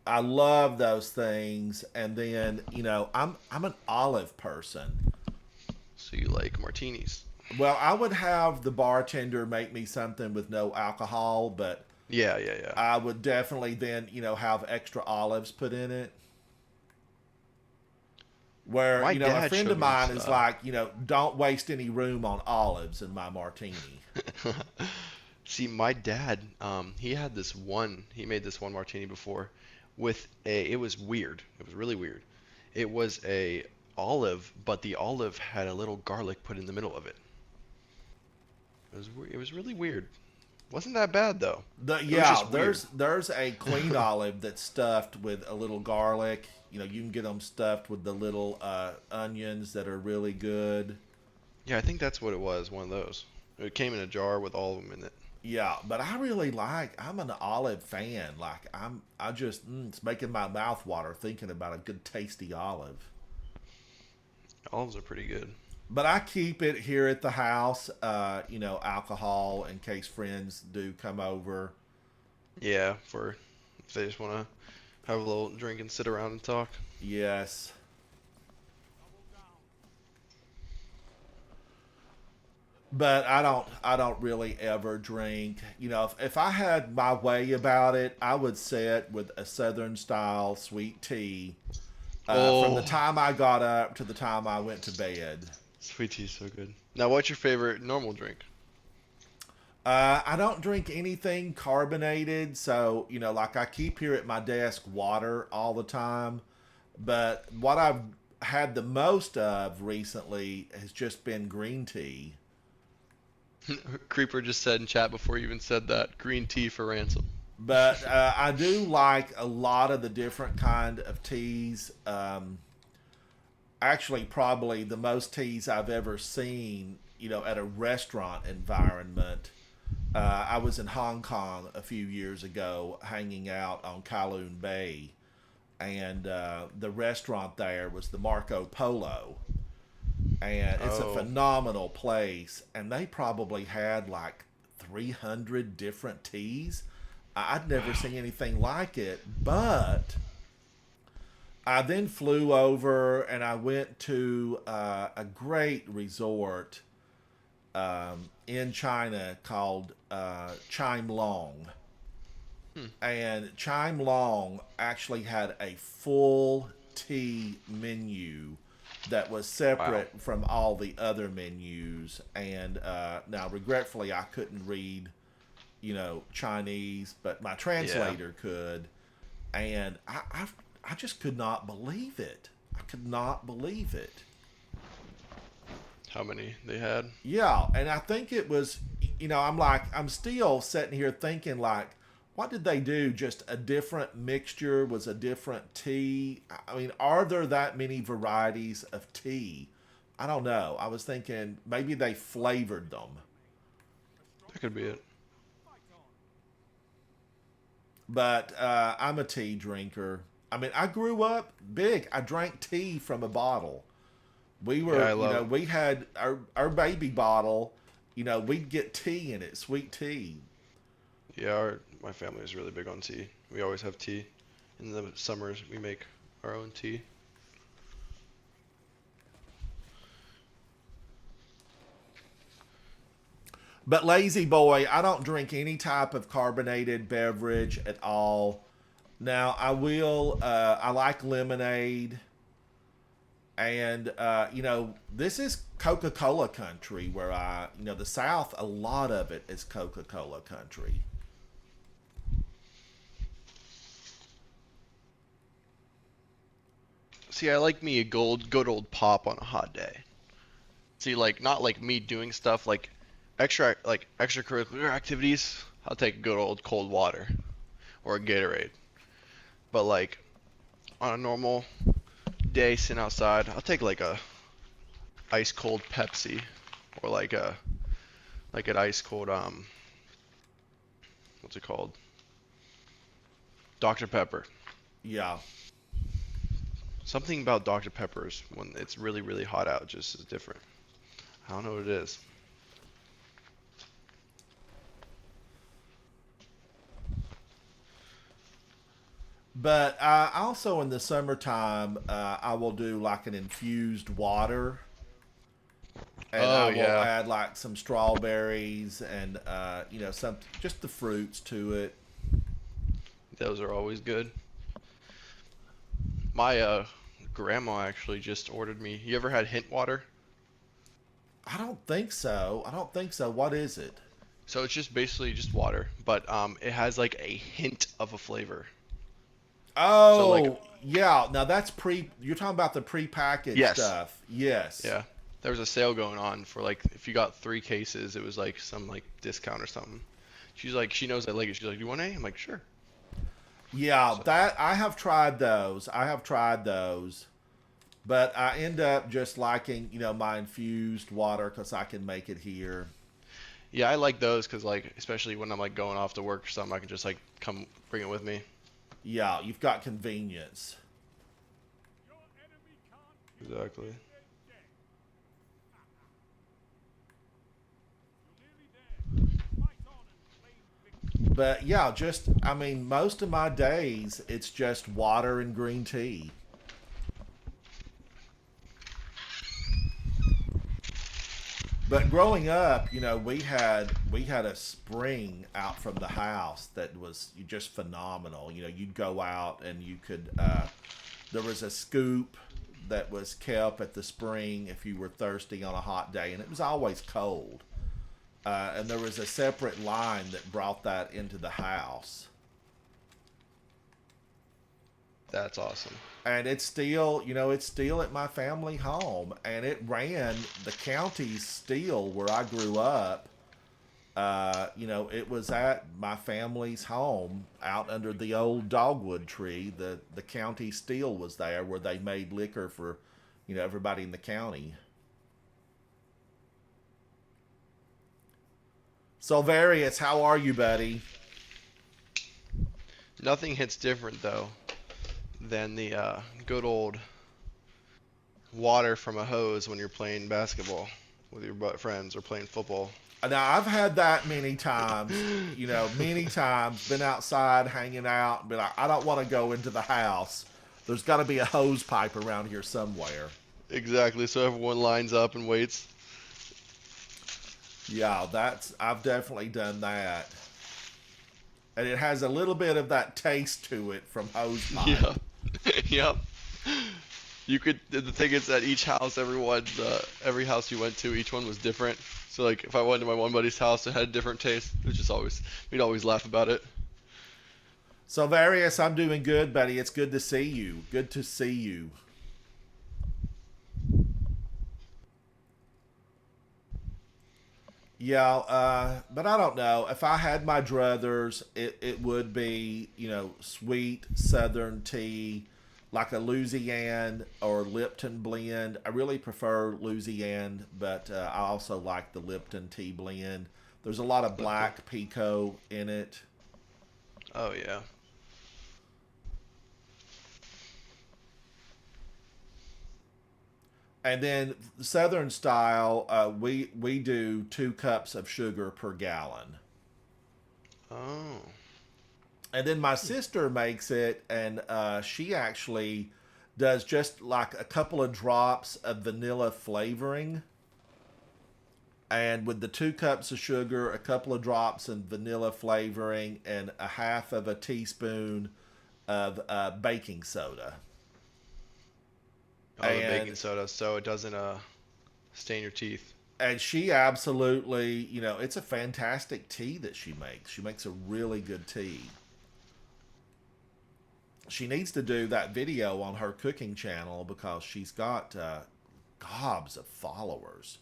I love those things. And then, I'm an olive person. So you like martinis? Well, I would have the bartender make me something with no alcohol, but Yeah. I would definitely then, have extra olives put in it. Where, My a dad friend showed of me mine this, is like, don't waste any room on olives in my martini. See, my dad, he made this one martini before with it was weird. It was really weird. It was a olive, but the olive had a little garlic put in the middle of it. It was really weird. Wasn't that bad though. Yeah, there's a queen olive that's stuffed with a little garlic. You can get them stuffed with the little onions that are really good. Yeah, I think that's what it was, one of those. It came in a jar with all of them in it. Yeah, but I really I'm an olive fan. Like it's making my mouth water thinking about a good tasty olive. Olives are pretty good. But I keep it here at the house, alcohol in case friends do come over. Yeah, if they just want to have a little drink and sit around and talk. Yes. But I don't really ever drink. If I had my way about it, I would sit with a Southern style sweet tea From the Oh, time I got up to the time I went to bed. sweet tea is so good. Now, what's your favorite normal drink? I don't drink anything carbonated, so like I keep here at my desk water all the time. But what I've had the most of recently has just been green tea. Creeper just said in chat before you even said that, green tea for ransom. But I do like a lot of the different kind of teas. Actually, probably the most teas I've ever seen, at a restaurant environment. I was in Hong Kong a few years ago, hanging out on Kowloon Bay, and the restaurant there was the Marco Polo, and it's a Oh, phenomenal place. And they probably had like 300 different teas. I'd never seen anything like it, but I then flew over and I went to a great resort in China called Chime Long. And Chime Long actually had a full tea menu that was separate wow. from all the other menus. And now, regretfully, I couldn't read, Chinese, but my Yeah. translator could. And I just could not believe it. I could not believe it. How many they had? Yeah, and I think it was, I'm still sitting here thinking, like, what did they do? Just a different mixture? Was a different tea? I mean, are there that many varieties of tea? I don't know. I was thinking maybe they flavored them. That could be it. But I'm a tea drinker. I mean, I grew up big. I drank tea from a bottle. We Yeah, were, I love. we had our baby bottle. We'd get tea in it, sweet tea. Yeah, my family is really big on tea. We always have tea. In the summers, we make our own tea. But lazy boy, I don't drink any type of carbonated beverage at all. Now I will. I like lemonade, and this is Coca-Cola country where the South. A lot of it is Coca-Cola country. See, I like me a good old pop on a hot day. See, like not like me doing stuff like extracurricular activities. I'll take good old cold water or a Gatorade. But like on a normal day sitting outside, I'll take like a ice cold Pepsi or like an ice cold what's it called? Dr. Pepper. Yeah. Something about Dr. Pepper's when it's really really hot out just is different. I don't know what it is. But also in the summertime, I will do like an infused water, and Oh I will yeah, add like some strawberries and some just the fruits to it. those are always good. My grandma actually just ordered me. You ever had hint water? I don't think so. I don't think so. What is it? So it's just basically just water, but it has like a hint of a flavor. So like Oh, yeah. Now that's pre. You're talking about the pre-packaged yes, stuff. Yes. yeah. There was a sale going on for like if you got 3 cases, it was like some like discount or something. She's like she knows I like it. She's like, "Do you want any?" I'm like, "Sure." Yeah. So That I have tried those. But I end up just liking, my infused water because I can make it here. yeah, I like those because like especially when I'm like going off to work or something, I can just like come bring it with me. Yeah, you've got convenience. Your enemy can't kill you Exactly. when they're dead. You're nearly there. Fight on and claim victory. But yeah, I mean, most of my days, it's just water and green tea. But growing up, we had a spring out from the house that was just phenomenal. You'd go out and you could There was a scoop that was kept at the spring if you were thirsty on a hot day, and it was always cold. And there was a separate line that brought that into the house. That's awesome. And it's still, it's still at my family home, and it ran the county's still where I grew up. It was at my family's home out under the old dogwood tree. The county still was there where they made liquor for, everybody in the county. Silverius, how are you, buddy? Nothing hits different though than the good old water from a hose when you're playing basketball with your friends or playing football. Now, I've had that many times, many times, been outside hanging out, but I don't want to go into the house. There's got to be a hose pipe around here somewhere. Exactly, so everyone lines up and waits. Yeah, I've definitely done that. And it has a little bit of that taste to it from hose pipe. Yeah. Yep. The thing is that each house, every house you went to, each one was different. So like if I went to my one buddy's house, it had a different taste. It was just we'd always laugh about it. So Various, I'm doing good, buddy. It's good to see you. Good to see you. Yeah, but I don't know. If I had my druthers, it would be, sweet Southern tea, like a Louisiane or Lipton blend. I really prefer Louisiane, but I also like the Lipton tea blend. There's a lot of black pekoe in it. Oh, yeah. And then Southern style, we do 2 cups of sugar per gallon. Oh. And then my sister makes it, and she actually does just like a couple of drops of vanilla flavoring. And with the 2 cups of sugar, a couple of drops of vanilla flavoring, and a half of a teaspoon of baking soda. Oh, the baking soda, so it doesn't stain your teeth. And she absolutely, it's a fantastic tea that she makes. She makes a really good tea. She needs to do that video on her cooking channel because she's got gobs of followers.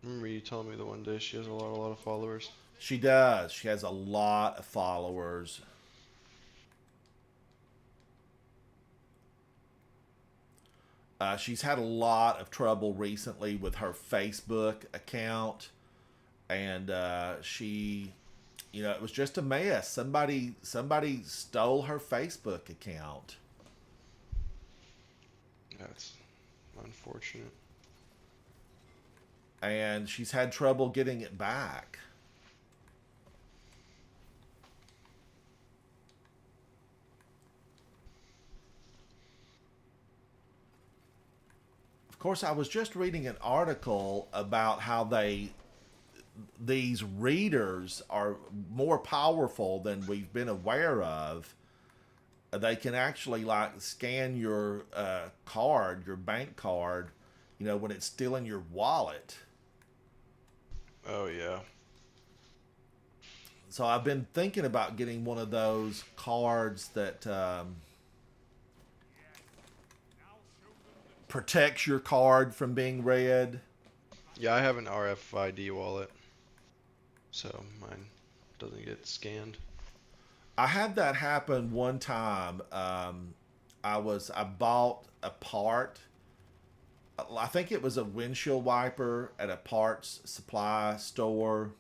Remember you telling me the one day she has a lot of followers? She does. She has a lot of followers. She's had a lot of trouble recently with her Facebook account. And she, it was just a mess. Somebody stole her Facebook account. That's unfortunate. And she's had trouble getting it back. Of course, I was just reading an article about how these readers are more powerful than we've been aware of. They can actually like scan your card, your bank card, when it's still in your wallet. Oh, yeah. So I've been thinking about getting one of those cards that protects your card from being read. Yeah, I have an RFID wallet, so mine doesn't get scanned. I had that happen one time. I bought a part. I think it was a windshield wiper at a parts supply store.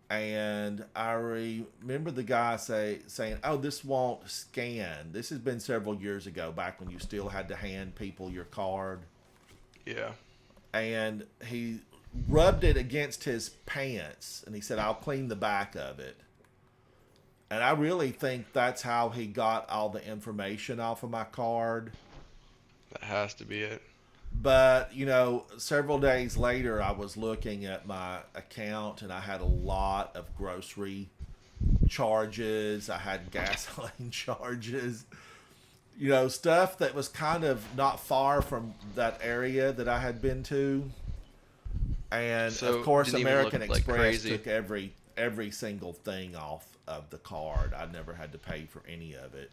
And I remember the guy saying, "Oh, this won't scan." This has been several years ago, back when you still had to hand people your card. Yeah. And he rubbed it against his pants, and he said, "I'll clean the back of it." And I really think that's how he got all the information off of my card. That has to be it. But, you know, several days later, I was looking at my account and I had a lot of grocery charges. I had gasoline charges, you know, stuff that was kind of not far from that area that I had been to. And of So course, didn't even look American like Express crazy. took every single thing off of the card. I never had to pay for any of it.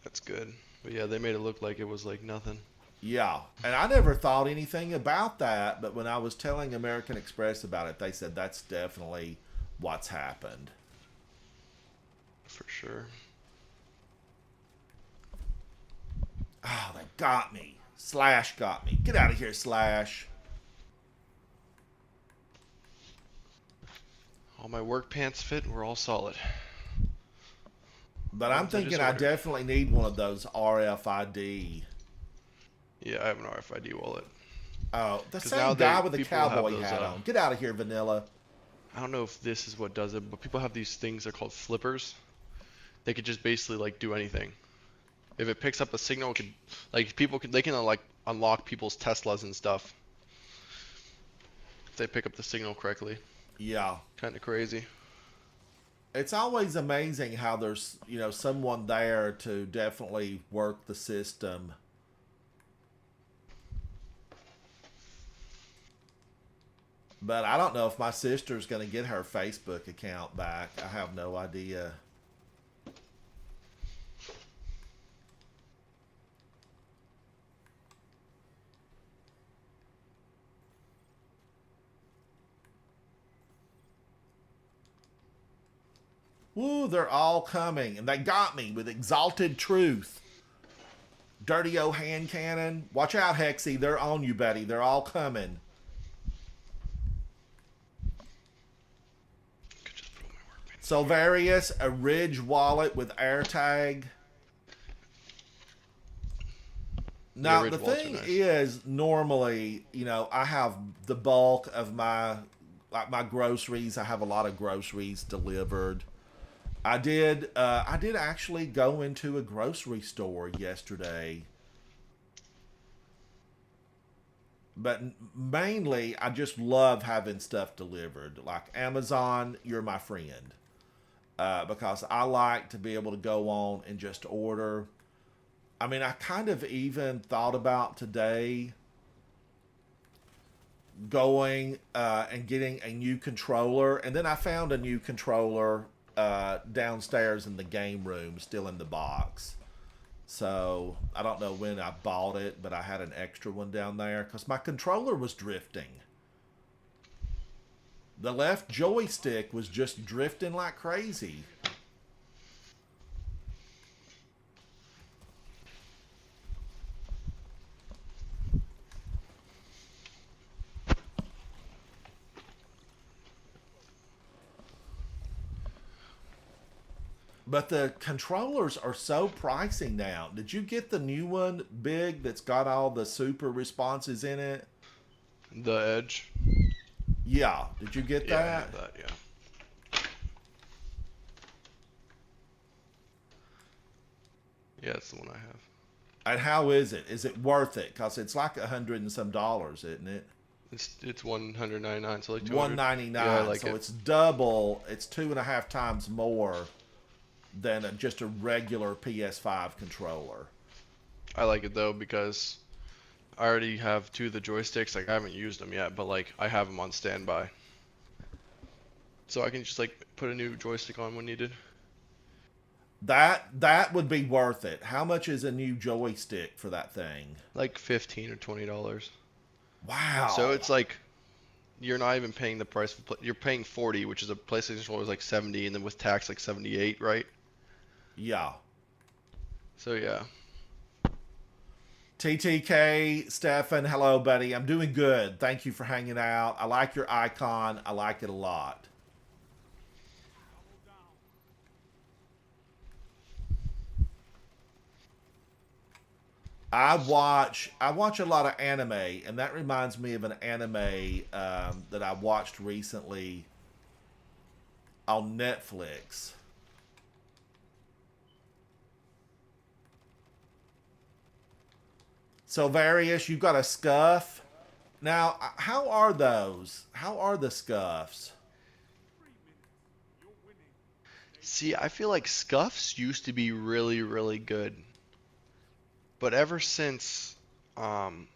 That's good. But yeah, they made it look like it was like nothing. Yeah, and I never thought anything about that, but when I was telling American Express about it, they said that's definitely what's happened. For sure. Oh, they got me. Slash got me. Get out of here, Slash. All my work pants fit and we're all solid. But Ones I'm I thinking just I ordered. definitely need one of those RFID. Yeah, I have an RFID wallet. Oh, the 'Cause same now guy with a people have cowboy those, hat on. Get out of here, Vanilla. I don't know if this is what does it, but people have these things, they're called flippers. They could just basically like do anything. If it picks up a signal, it could, like people can, they can like unlock people's Teslas and stuff if they pick up the signal correctly. Yeah. Kind of crazy. It's always amazing how there's, you know, someone there to definitely work the system. But I don't know if my sister's going to get her Facebook account back. I have no idea. Woo, they're all coming. And they got me with Exalted Truth. Dirty old hand cannon. Watch out, Hexy. They're on you, buddy. They're all coming. Could just put on my work pants. Silverius, a Ridge wallet with AirTag. Now, Ridge the wallets are thing nice. is, normally, you know, I have the bulk of my groceries. I have a lot of groceries delivered. I did actually go into a grocery store yesterday. But mainly, I just love having stuff delivered. Like Amazon, you're my friend. Because I like to be able to go on and just order. I mean, I kind of even thought about today going and getting a new controller. And then I found a new controller downstairs in the game room, still in the box. So I don't know when I bought it, but I had an extra one down there because my controller was drifting. The left joystick was just drifting like crazy. But the controllers are so pricey now. Did you get the new one, big, that's got all the super responses in it? The Edge. Yeah. Did you get Yeah, I that? have that. Yeah. Yeah, that's the one I have. And how is it? Is it worth it? Because it's like $100 and some, isn't it? It's 199, so like 200. $199. Yeah, I like so it. it's double. It's 2.5 times more than just a regular PS5 controller. I like it though because I already have two of the joysticks. Like I haven't used them yet, but like I have them on standby, so I can just like put a new joystick on when needed. That would be worth it. How much is a new joystick for that thing? Like $15 or $20. Wow. So it's like you're not even paying the price. You're paying 40, which is a PlayStation controller is like 70, and then with tax like 78, right? Yeah. So yeah. TTK, Stefan, hello, buddy. I'm doing good. Thank you for hanging out. I like your icon. I like it a lot. I watch a lot of anime, and that reminds me of an anime that I watched recently on Netflix. So Various, you've got a scuff. Now, how are those? How are the scuffs? See, I feel like scuffs used to be really, really good, but ever since um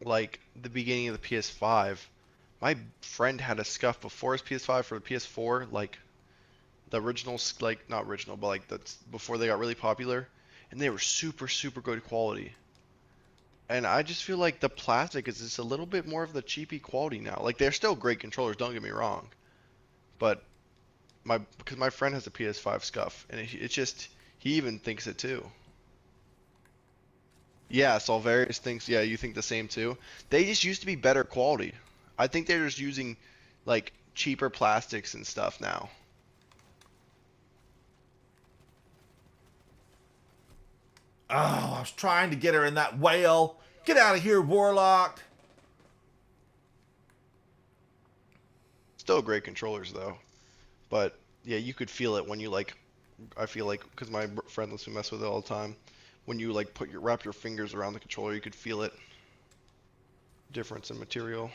like the beginning of the PS5, my friend had a scuff before his PS5 for the PS4, like the original, like not original, but like that's before they got really popular, and they were super, super good quality. And I just feel like the plastic is just a little bit more of the cheapy quality now. Like they're still great controllers, don't get me wrong, but because my friend has a PS5 scuff, and it's just he even thinks it too. Yeah, Solvarius thinks, yeah, you think the same too. They just used to be better quality. I think they're just using like cheaper plastics and stuff now. Oh, I was trying to get her in that whale. Get out of here, Warlock. Still great controllers though. But yeah, you could feel it when you like. I feel like because my friend lets me mess with it all the time. When you like wrap your fingers around the controller, you could feel it. Difference in material.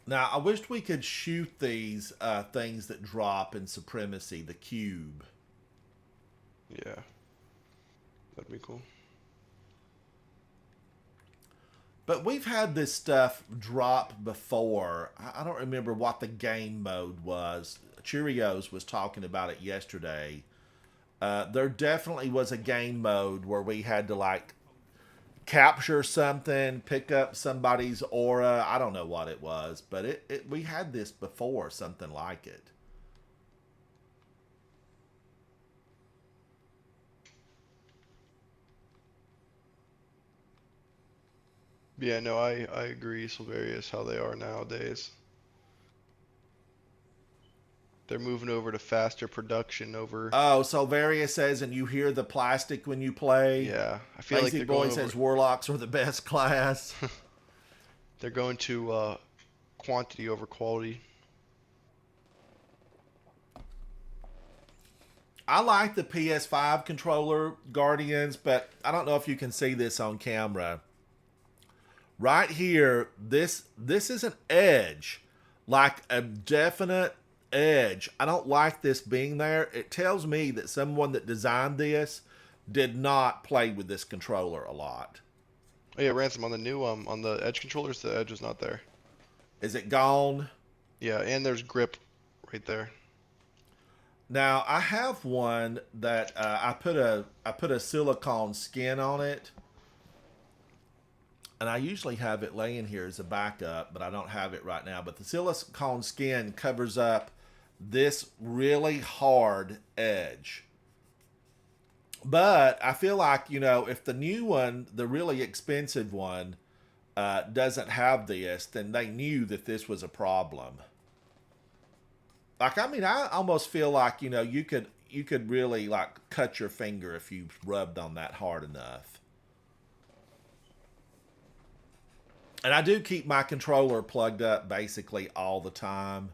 Now, I wished we could shoot these things that drop in Supremacy, the cube. Yeah, that'd be cool. But we've had this stuff drop before. I don't remember what the game mode was. Cheerios was talking about it yesterday. There definitely was a game mode where we had to like capture something, pick up somebody's aura. I don't know what it was, but we had this before, something like it. Yeah, no, I agree, Silverius, how they are nowadays. They're moving over to faster production over. Oh, so Various says, and you hear the plastic when you play. Yeah, I feel like Lazy they're Boy going says over. Warlocks are the best class. They're going to quantity over quality. I like the PS5 controller, Guardians, but I don't know if you can see this on camera. Right here, this is an edge, like a definite edge. I don't like this being there. It tells me that someone that designed this did not play with this controller a lot. Oh yeah, Ransom, on the new on the edge controllers, the edge is not there. Is it gone? Yeah, and there's grip right there. Now I have one that I put a silicone skin on it, and I usually have it laying here as a backup, but I don't have it right now. But the silicone skin covers up this really hard edge. But I feel like, if the new one, the really expensive one, doesn't have this, then they knew that this was a problem. Like, I mean, I almost feel like, you could really like cut your finger if you rubbed on that hard enough. And I do keep my controller plugged up basically all the time.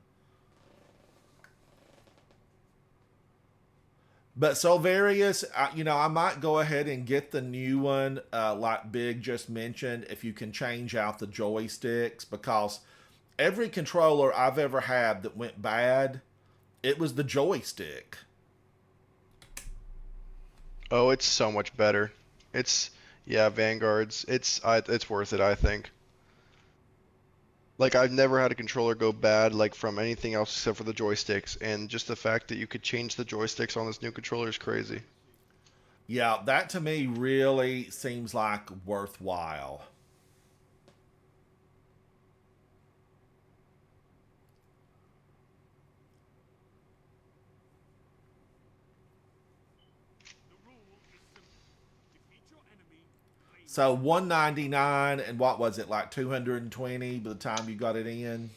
But so Various, I might go ahead and get the new one, like Big just mentioned, if you can change out the joysticks, because every controller I've ever had that went bad, it was the joystick. Oh, it's so much better. It's yeah, Vanguards. It's worth it, I think. Like I've never had a controller go bad like from anything else except for the joysticks, and just the fact that you could change the joysticks on this new controller is crazy. Yeah, that to me really seems like worthwhile. So 199 and what was it, like 220 by the time you got it in?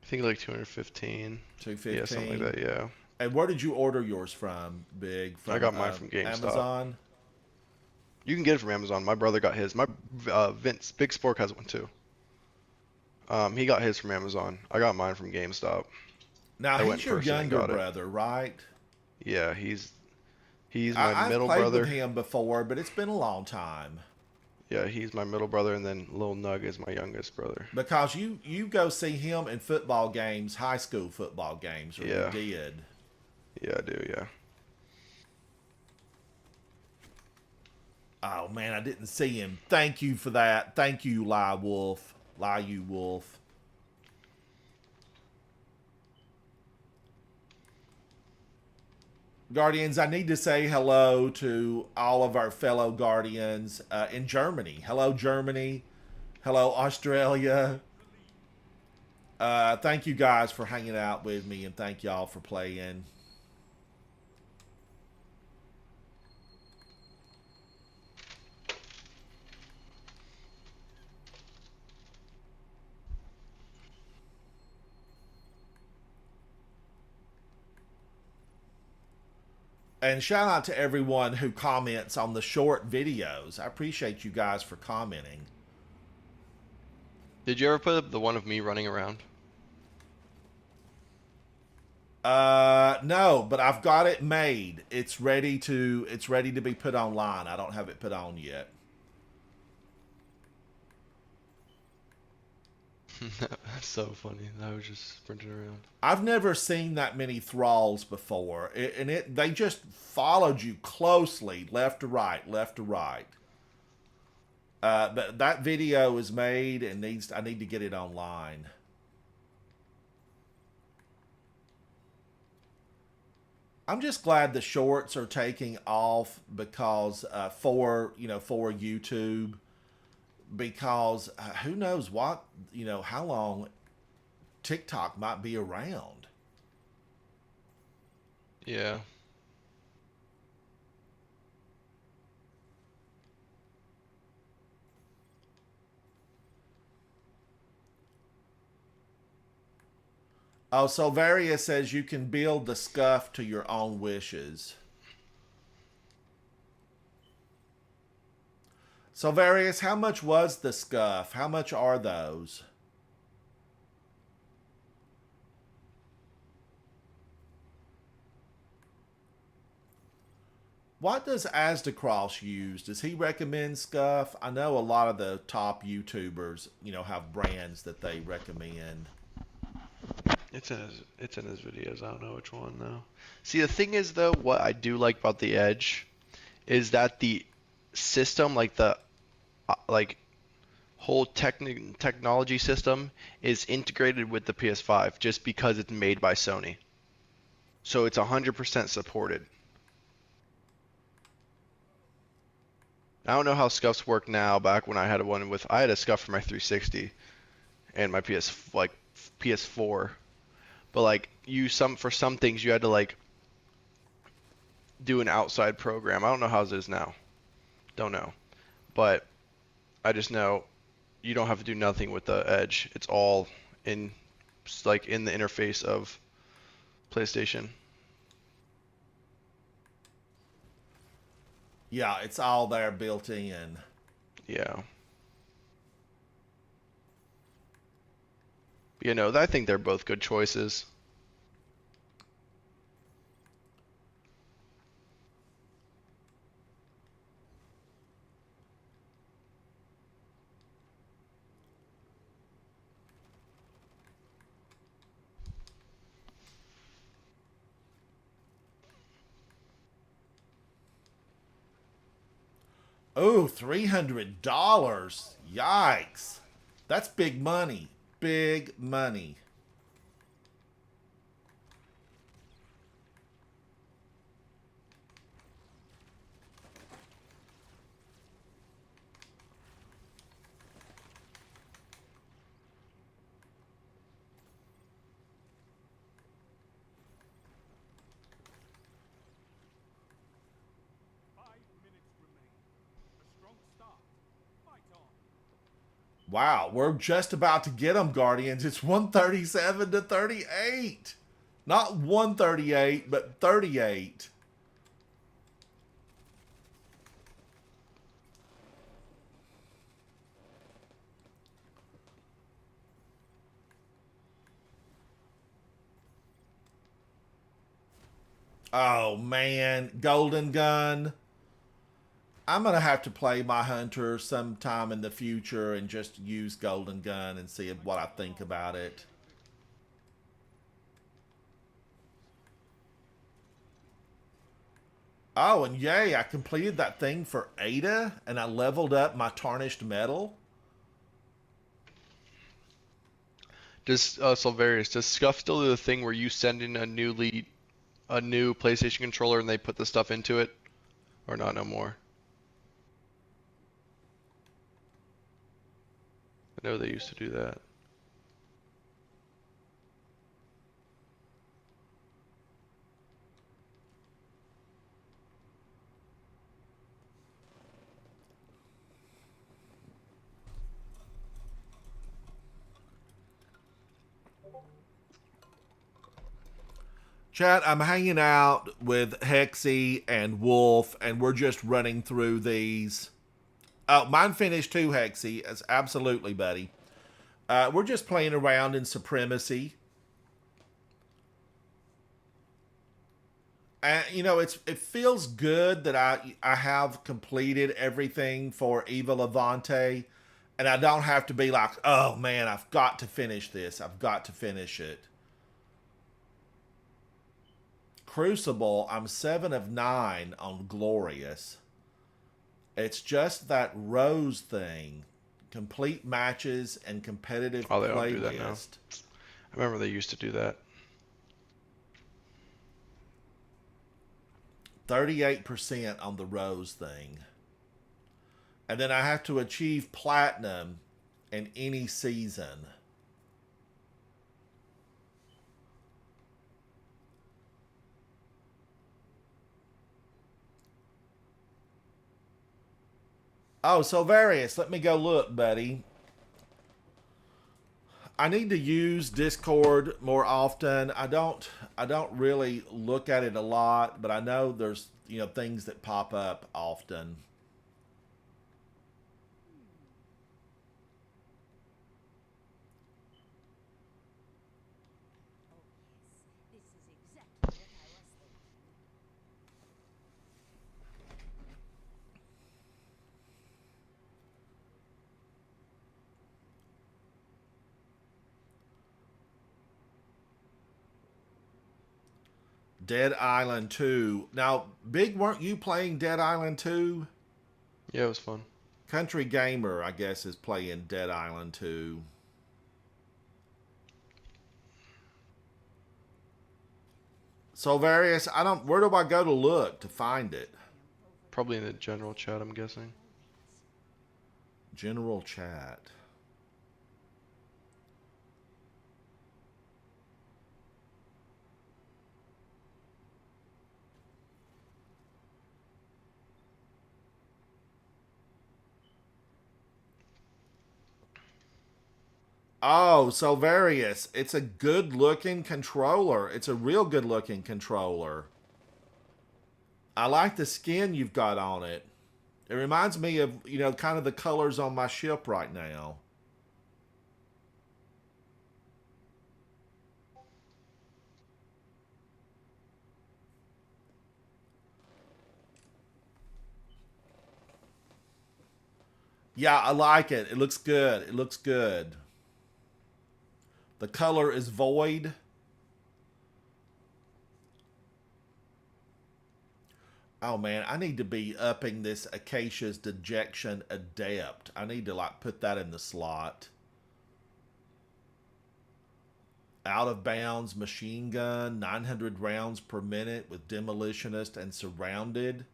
I think like 215. 215. Yeah, something like that. Yeah. And where did you order yours from, Big? From I got mine from GameStop. Amazon? You can get it from Amazon. My brother got his. My Vince Big Spork has one too. He got his from Amazon. I got mine from GameStop. Now I went he's in your person and younger got it. brother, right? Yeah, he's my I've middle played with brother. him before, but it's been a long time. Yeah, he's my middle brother, and then Lil Nug is my youngest brother. Because you go see him in football games, high school football games, or you Yeah. did. Yeah, I do. Yeah. Oh man, I didn't see him. Thank you for that. Thank you, Lie Wolf. Lie you Wolf. Guardians, I need to say hello to all of our fellow Guardians in Germany. Hello, Germany. Hello, Australia. Thank you guys for hanging out with me, and thank y'all for playing. And shout out to everyone who comments on the short videos. I appreciate you guys for commenting. Did you ever put up the one of me running around? No, but I've got it made. It's ready to be put online. I don't have it put on yet. That's so funny. I was just sprinting around. I've never seen that many thralls before, they just followed you closely, left to right, left to right. But that video is made and I need to get it online. I'm just glad the shorts are taking off because for YouTube, because who knows what, how long TikTok might be around. Yeah. Oh, Silveria says you can build the scuff to your own wishes. Silverius, how much was the scuff? How much are those? What does Asdacross use? Does he recommend scuff? I know a lot of the top YouTubers, have brands that they recommend. It's in his videos. I don't know which one though. See, the thing is though, what I do like about the Edge is that the system, like the like whole technology system, is integrated with the PS5 just because it's made by Sony. So it's 100% supported. I don't know how scuffs work now. Back when I had I had a scuff for my 360 and my PS4. But like for some things you had to like do an outside program. I don't know how it is now. Don't know. But I just know you don't have to do nothing with the Edge. It's all in in the interface of PlayStation. Yeah, it's all there built in. Yeah. I think they're both good choices. Oh, $300. Yikes. That's big money. Big money. Wow, we're just about to get them, Guardians. It's 137 to 38. Not 138, but 38. Oh man, Golden Gun. I'm gonna have to play my hunter sometime in the future and just use Golden Gun and see what I think about it. Oh, and yay, I completed that thing for Ada and I leveled up my tarnished metal. Does Silverius, does Scuff still do the thing where you send in a new PlayStation controller and they put the stuff into it, or not no more? I know they used to do that. Chat, I'm hanging out with Hexy and Wolf, and we're just running through these. Oh, mine finished too, Hexy. It's absolutely, buddy. We're just playing around in Supremacy. And, you know, it feels good that I have completed everything for Eva Levante, and I don't have to be like, oh man, I've got to finish this. I've got to finish it. Crucible, I'm 7 of 9 on Glorious. It's just that Rose thing. Complete matches and competitive Oh, they don't do that now. playlist. I remember they used to do that. 38% on the Rose thing. And then I have to achieve platinum in any season. Oh, Silverius, let me go look, buddy. I need to use Discord more often. I don't really look at it a lot, but I know there's, you know, things that pop up often. This is exactly what I was thinking. Dead Island 2. Now, Big, weren't you playing Dead Island 2? Yeah, it was fun. Country Gamer, I guess, is playing Dead Island 2. Silverius, where do I go to look to find it? Probably in the general chat, I'm guessing. General chat. Oh, Silverius, it's a good-looking controller. It's a real good-looking controller. I like the skin you've got on it. It reminds me of, you know, kind of the colors on my ship right now. Yeah, I like it. It looks good. It looks good. The color is void. Oh man, I need to be upping this Acacia's Dejection Adept. I need to like put that in the slot. Out of bounds machine gun, 900 rounds per minute with demolitionist and surrounded.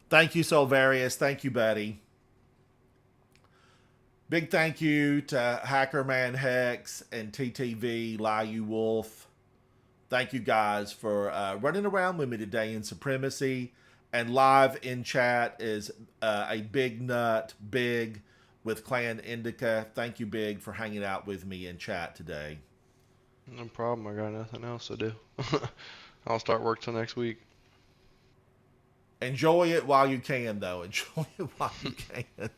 Thank you, Solvarius. Thank you, buddy. Big thank you to Hackerman Hex and TTV, Liu Wolf. Thank you guys for running around with me today in Supremacy. And live in chat is a Big Nut, Big, with Clan Indica. Thank you, Big, for hanging out with me in chat today. No problem. I got nothing else to do. I'll start work till next week. Enjoy it while you can, though. Enjoy it while you can.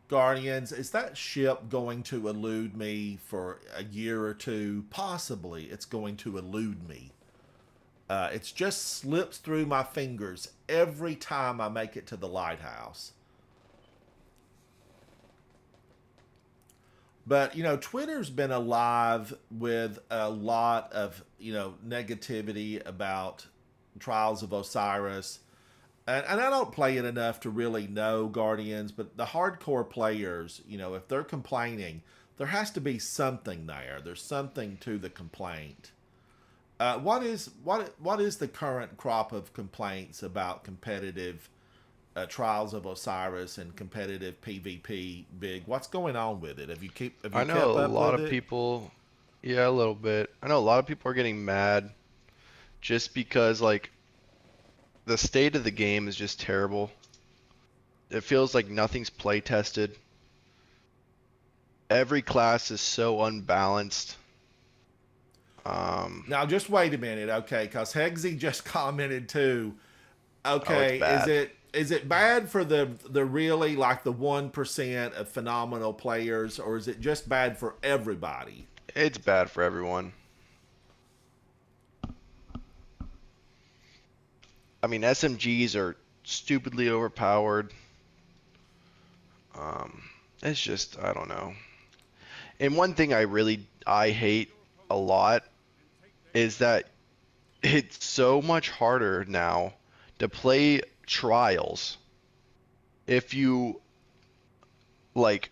Guardians, is that ship going to elude me for a year or two? Possibly it's going to elude me. It's just slips through my fingers every time I make it to the lighthouse. But, Twitter's been alive with a lot of, negativity about Trials of Osiris. And I don't play it enough to really know Guardians, but the hardcore players, if they're complaining, there has to be something there. There's something to the complaint. What is the current crop of complaints about competitive Trials of Osiris and competitive PvP? Big, what's going on with it? Have you kept I know up a lot with of it? people, yeah, a little bit. I know a lot of people are getting mad just because like the state of the game is just terrible. It feels like nothing's play tested. Every class is so unbalanced. Now, just wait a minute, okay? Because Hegsy just commented too. Oh, it's Okay, bad. is it bad for the really like the 1% of phenomenal players, or is it just bad for everybody? It's bad for everyone. I mean, SMGs are stupidly overpowered. It's just, I don't know. And one thing I hate a lot is that it's so much harder now to play trials if you like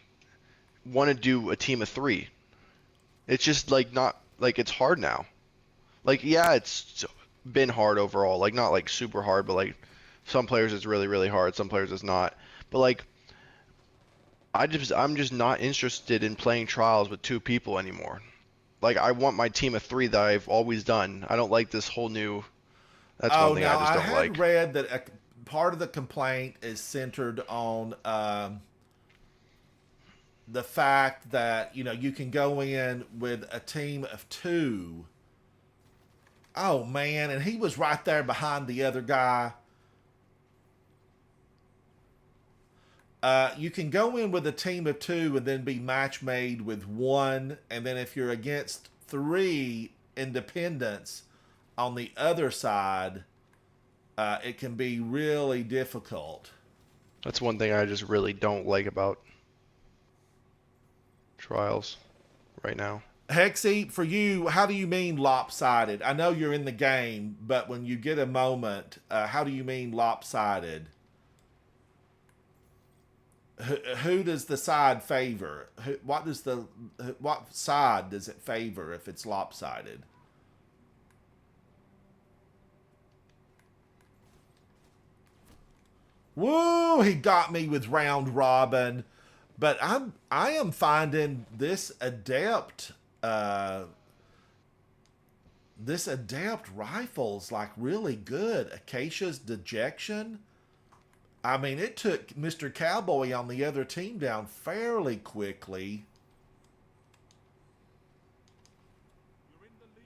want to do a team of 3. It's just like not like it's hard now. Like yeah, it's been hard overall. Like not like super hard, but like some players it's really really hard, some players it's not. But like I'm just not interested in playing trials with 2 people anymore. Like I want my team of 3 that I've always done. I don't like this whole new. That's one Oh, thing I now just I don't had like. read that part of the complaint is centered on the fact that you can go in with a team of 2. Oh man, and he was right there behind the other guy. You can go in with a team of 2 and then be match made with 1, and then if you're against 3 independents on the other side, it can be really difficult. That's one thing I just really don't like about trials right now. Hexy, for you, how do you mean lopsided? I know you're in the game, but when you get a moment, how do you mean lopsided? Who does the side favor? What side does it favor if it's lopsided? Woo! He got me with round robin, but I am finding this adept rifle's like really good. Acacia's Dejection. I mean, it took Mr. Cowboy on the other team down fairly quickly. You're in the lead.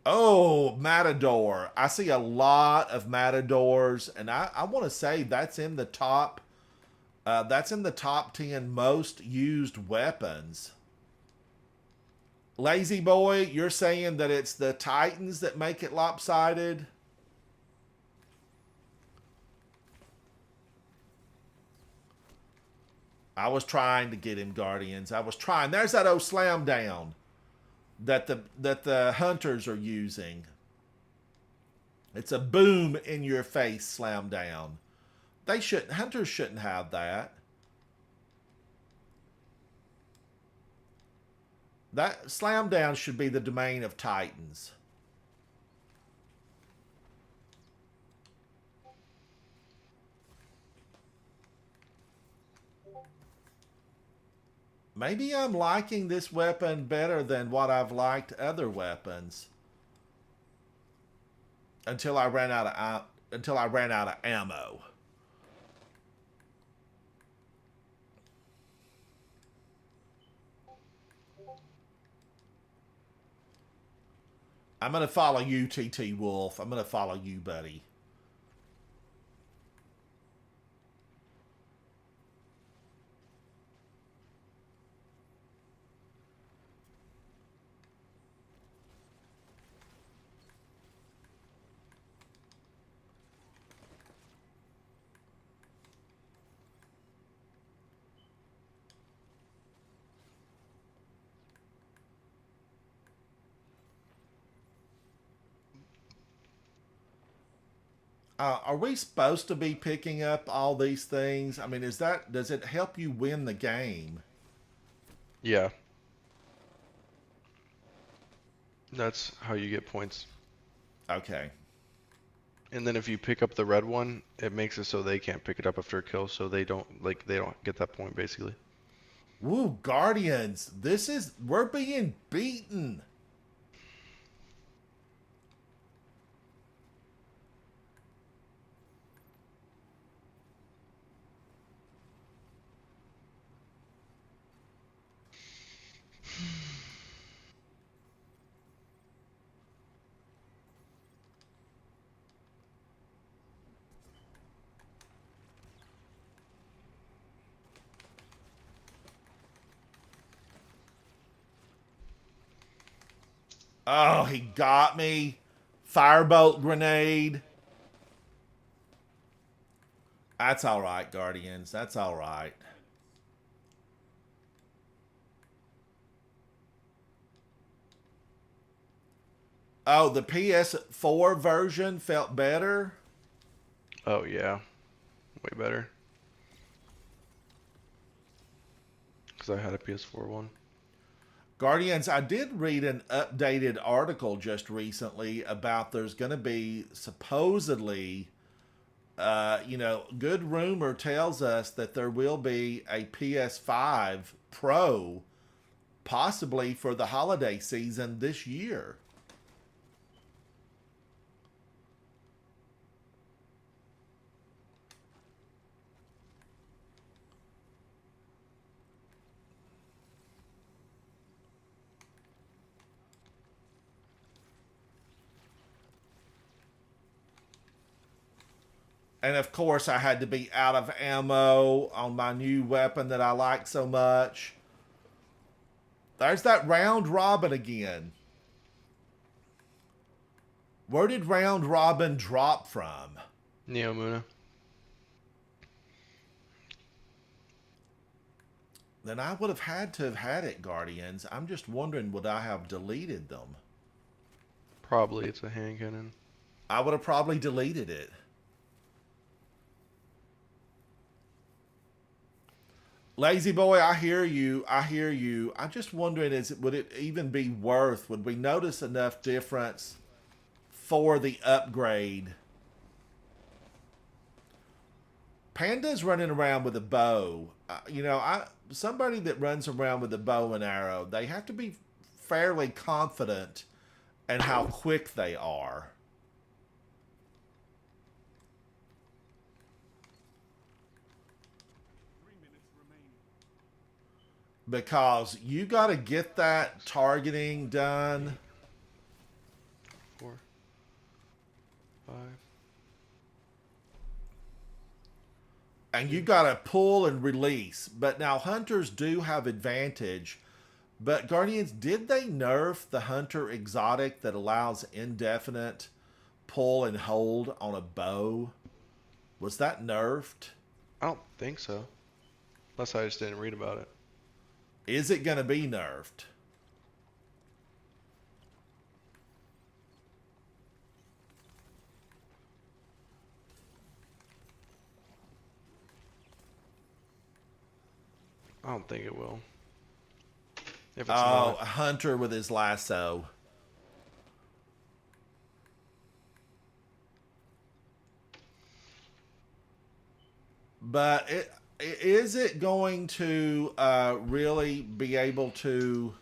Oh, Matador. I see a lot of Matadors, and I want to say that's in the top 10 most used weapons. Lazy Boy, you're saying that it's the Titans that make it lopsided? I was trying to get him, Guardians. I was trying. There's that old slam down that the hunters are using. It's a boom in your face slam down. Hunters shouldn't have that. That slam down should be the domain of Titans. Maybe I'm liking this weapon better than what I've liked other weapons. Until I ran out of ammo. I'm gonna follow you, TT Wolf. I'm gonna follow you, buddy. Are we supposed to be picking up all these things? I mean, does it help you win the game? Yeah. That's how you get points. Okay. And then if you pick up the red one, it makes it so they can't pick it up after a kill, so they don't get that point basically. Woo, Guardians. We're being beaten. Oh, he got me. Firebolt grenade. That's all right, Guardians. That's all right. Oh, the PS4 version felt better? Oh yeah, way better. Because I had a PS4 one. Guardians, I did read an updated article just recently about there's going to be supposedly, good rumor tells us that there will be a PS5 Pro possibly for the holiday season this year. And of course, I had to be out of ammo on my new weapon that I like so much. There's that round robin again. Where did round robin drop from? Neomuna. Then I would have had to have had it, Guardians. I'm just wondering, would I have deleted them? Probably it's a hand cannon. I would have probably deleted it. Lazy boy, I hear you. I hear you. I'm just wondering, would it even be worth? Would we notice enough difference for the upgrade? Panda's running around with a bow. Somebody that runs around with a bow and arrow, they have to be fairly confident in how quick they are. Because you got to get that targeting done. 4, 5. And you got to pull and release. But now hunters do have advantage. But Guardians, did they nerf the hunter exotic that allows indefinite pull and hold on a bow? Was that nerfed? I don't think so. Unless I just didn't read about it. Is it going to be nerfed? I don't think it will. If it's Oh, not. a hunter with his lasso. But is it going to really be able to...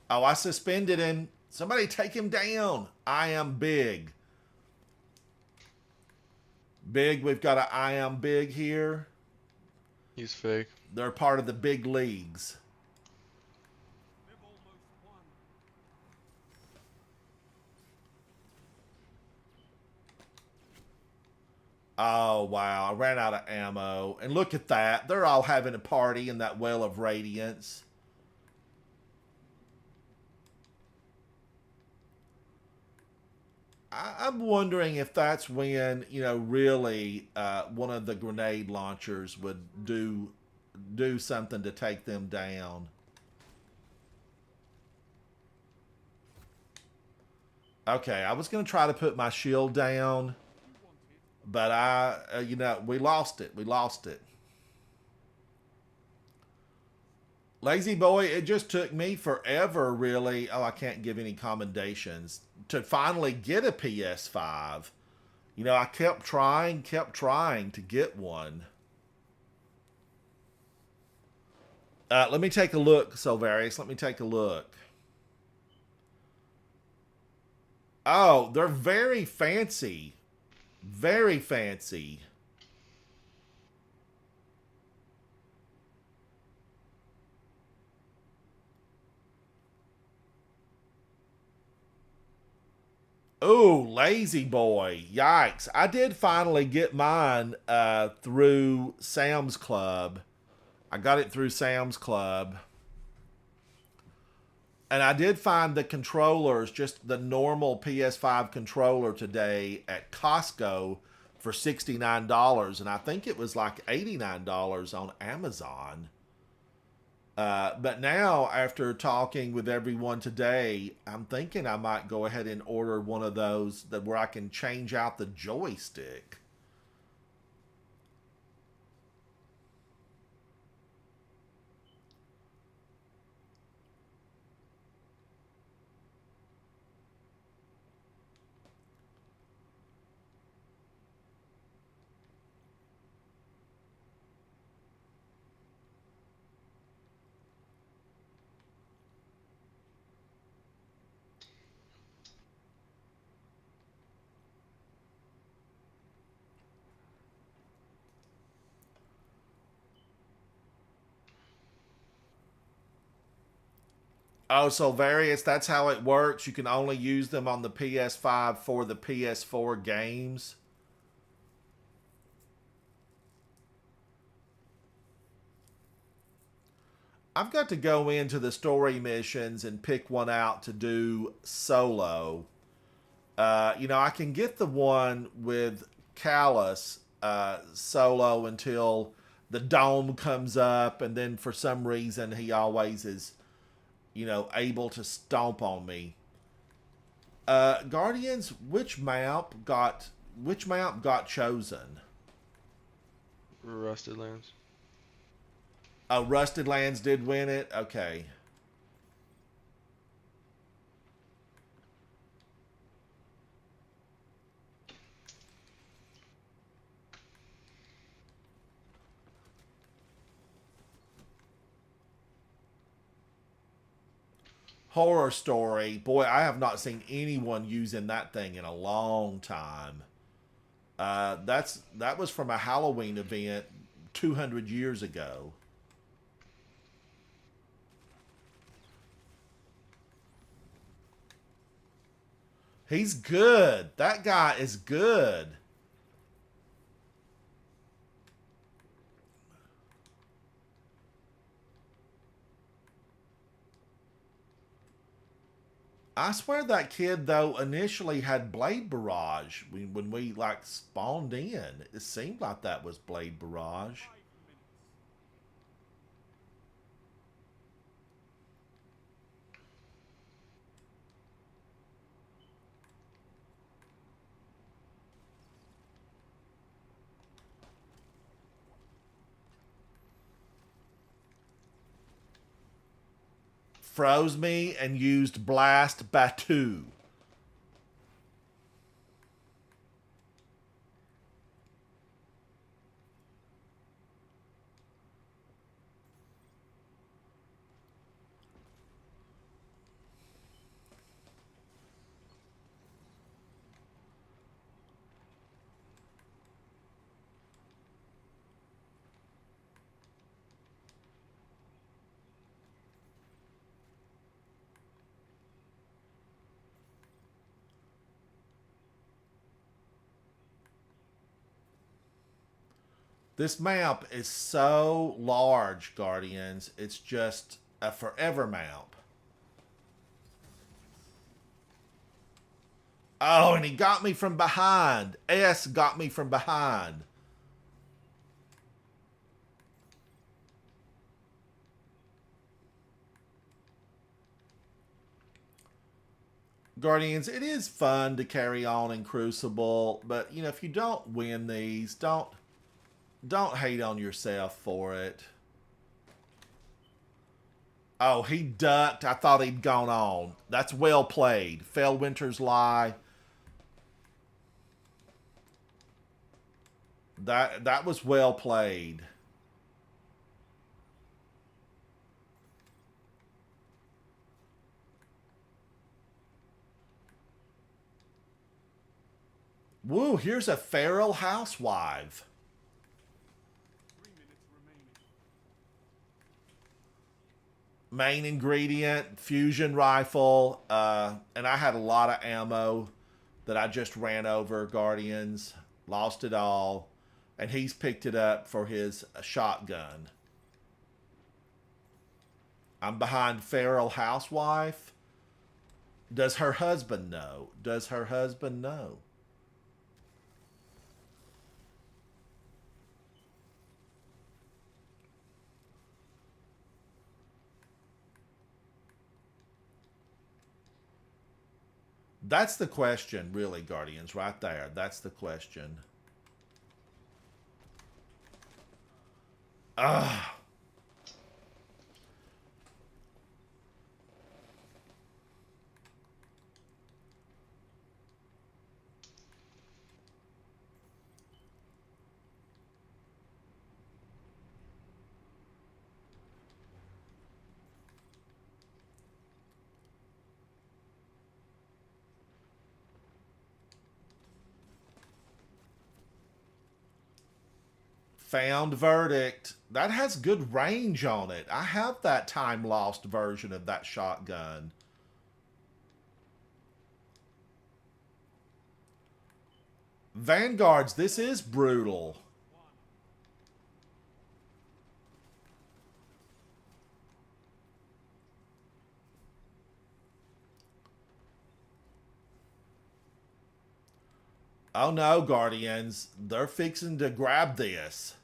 Oh, I suspended him. Somebody take him down. I am big. Big, we've got an I am big here. He's fake. They're part of the big leagues. They've almost won. Oh, wow. I ran out of ammo. And look at that. They're all having a party in that well of radiance. I'm wondering if that's when, you know, really one of the grenade launchers would do something to take them down. Okay, I was going to try to put my shield down, but you know, we lost it. We lost it. Lazy boy, it just took me forever, really. Oh, I can't give any commendations to finally get a PS5. You know, I kept trying to get one. Let me take a look, Silvarius. Let me take a look. Oh, they're very fancy. Very fancy. Oh, lazy boy. Yikes. I did finally get mine through Sam's Club. I got it through Sam's Club. And I did find the controllers, just the normal PS5 controller today at Costco for $69. And I think it was like $89 on Amazon. But now, after talking with everyone today, I'm thinking I might go ahead and order one of those where I can change out the joystick. Oh, so various, that's how it works. You can only use them on the PS5 for the PS4 games. I've got to go into the story missions and pick one out to do solo. You know, I can get the one with Callus solo until the dome comes up, and then for some reason he always is, you know, able to stomp on me. Guardians, which map got chosen? Rusted Lands. Oh, Rusted Lands did win it? Okay. Horror Story. Boy, I have not seen anyone using that thing in a long time. That was from a Halloween event 200 years ago. He's good. That guy is good. I swear that kid, though, initially had Blade Barrage when we, like, spawned in. It seemed like that was Blade Barrage. Froze me and used Blast Batu. This map is so large, Guardians. It's just a forever map. Oh, and he got me from behind. S got me from behind. Guardians, it is fun to carry on in Crucible, but you know, if you don't win these, don't hate on yourself for it. Oh, he ducked. I thought he'd gone on. That's well played. Fellwinter's Lie. That was well played. Woo, here's a feral housewife. 3 minutes remaining. Main ingredient, fusion rifle, and I had a lot of ammo that I just ran over, Guardians. Lost it all. And he's picked it up for his shotgun. I'm behind feral housewife. Does her husband know? Does her husband know? That's the question, really, Guardians, right there. That's the question. Ugh. Found Verdict. That has good range on it. I have that time lost version of that shotgun. Vanguards, this is brutal. Oh no, Guardians. They're fixing to grab this.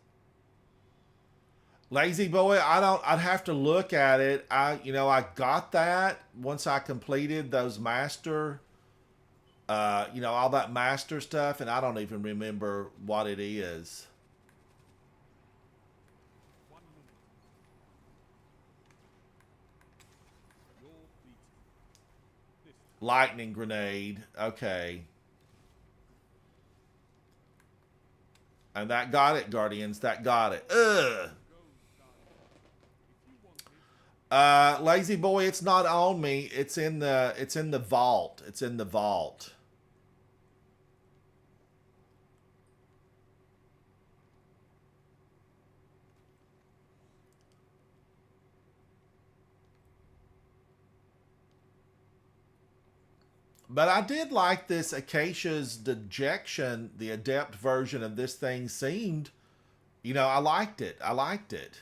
Lazy Boy, I'd have to look at it. I got that once I completed those master, all that master stuff, and I don't even remember what it is. 1 minute. You're beaten. This time. Lightning grenade. Okay. And that got it, Guardians. That got it. Ugh. Lazy Boy, it's not on me. It's in the vault. It's in the vault. But I did like this Acacia's Dejection, the adept version of this thing seemed. I liked it. I liked it.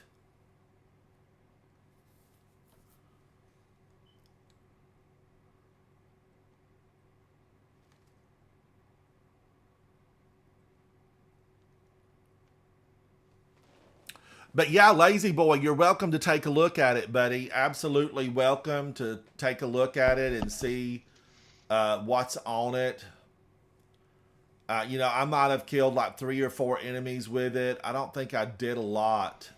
But yeah, Lazy Boy, you're welcome to take a look at it, buddy. Absolutely welcome to take a look at it and see what's on it. I might have killed like 3 or 4 enemies with it. I don't think I did a lot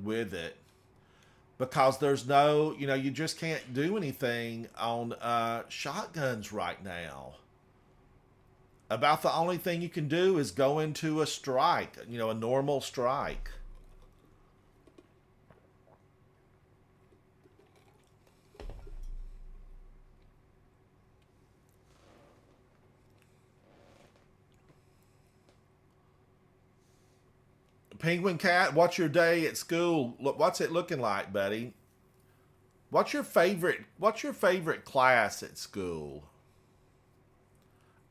with it. Because there's no, you just can't do anything on shotguns right now. About the only thing you can do is go into a strike, a normal strike. Penguin Cat, what's your day at school? Look, what's it looking like, buddy? What's your favorite class at school?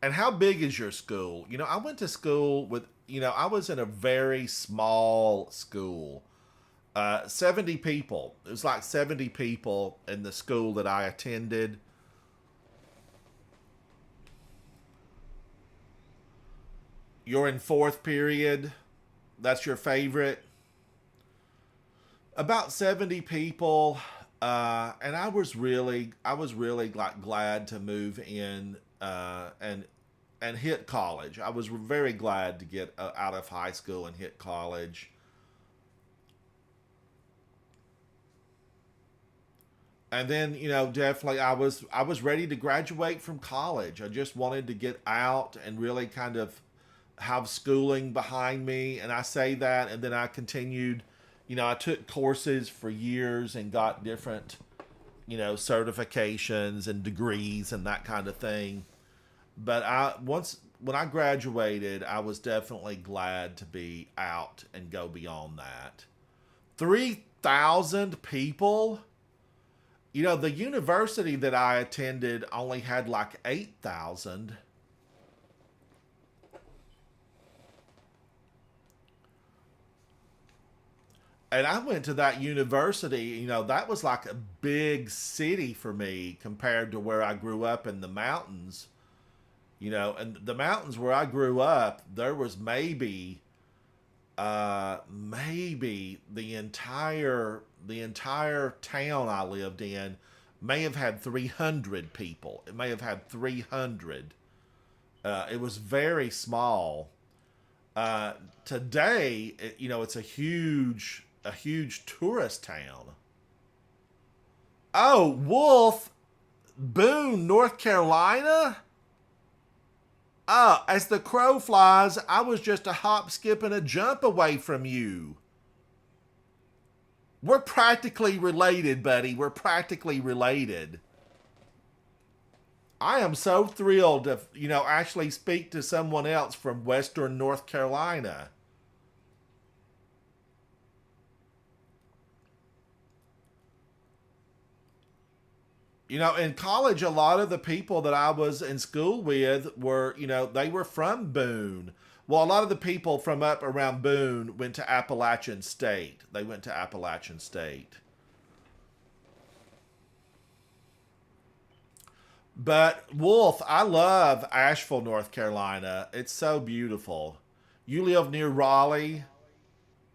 And how big is your school? I went to school with I was in a very small school. 70 people. It was like 70 people in the school that I attended. You're in fourth period. That's your favorite. About 70 people. And I was really like glad to move in and hit college. I was very glad to get out of high school and hit college. And then, definitely I was ready to graduate from college. I just wanted to get out and really kind of have schooling behind me. And I say that, and then I continued. I took courses for years and got different, certifications and degrees and that kind of thing. But when I graduated, I was definitely glad to be out and go beyond that. 3,000 people. The university that I attended only had like 8,000. And I went to that university, that was like a big city for me compared to where I grew up in the mountains. And the mountains where I grew up, there was maybe the entire town I lived in may have had 300 people. It may have had 300. It was very small. Today, it's a huge tourist town. Oh, Wolf, Boone, North Carolina. As the crow flies, I was just a hop, skip, and a jump away from you. We're practically related, buddy. We're practically related. I am so thrilled to, actually speak to someone else from Western North Carolina. In college, a lot of the people that I was in school with were, they were from Boone. Well, a lot of the people from up around Boone went to Appalachian State. They went to Appalachian State. But, Wolf, I love Asheville, North Carolina. It's so beautiful. You live near Raleigh.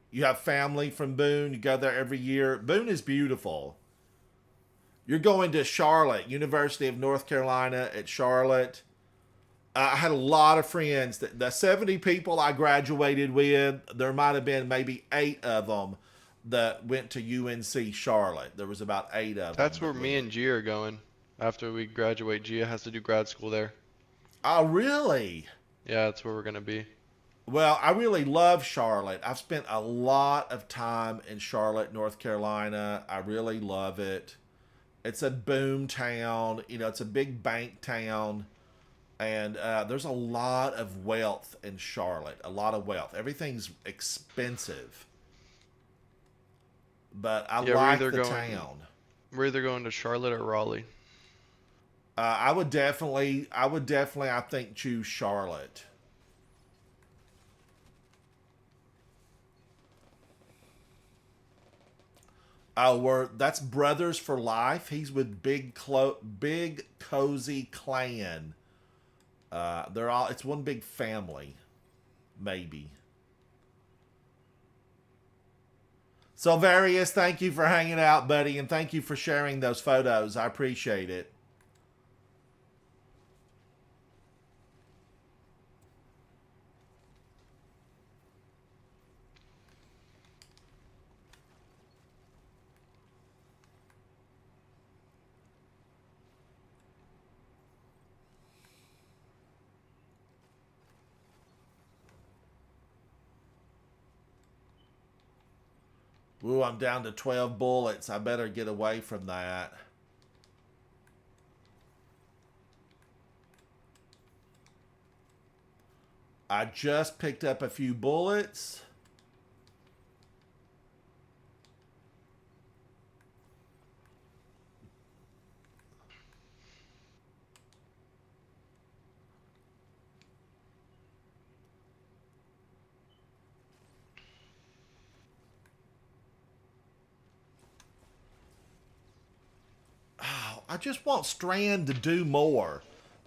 You have family from Boone. You go there every year. Boone is beautiful. You're going to Charlotte, University of North Carolina at Charlotte. I had a lot of friends. The 70 people I graduated with, there might have been maybe 8 of them that went to UNC Charlotte. There was about 8 of them. That's where me and Gia are going. After we graduate, Gia has to do grad school there. Oh, really? Yeah, that's where we're going to be. Well, I really love Charlotte. I've spent a lot of time in Charlotte, North Carolina. I really love it. It's a boom town. It's a big bank town. And there's a lot of wealth in Charlotte. A lot of wealth. Everything's expensive. But I like the town. We're either going to Charlotte or Raleigh. I would definitely, I think, choose Charlotte. That's Brothers for Life. He's with Big Cozy Clan. It's one big family, maybe. So, Various, thank you for hanging out, buddy, and thank you for sharing those photos. I appreciate it. Ooh, I'm down to 12 bullets. I better get away from that. I just picked up a few bullets. I just want Strand to do more.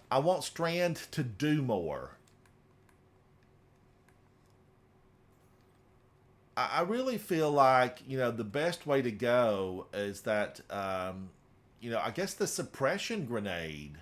I want Strand to do more. I really feel like, you know, the best way to go is that, you know, I guess the suppression grenade.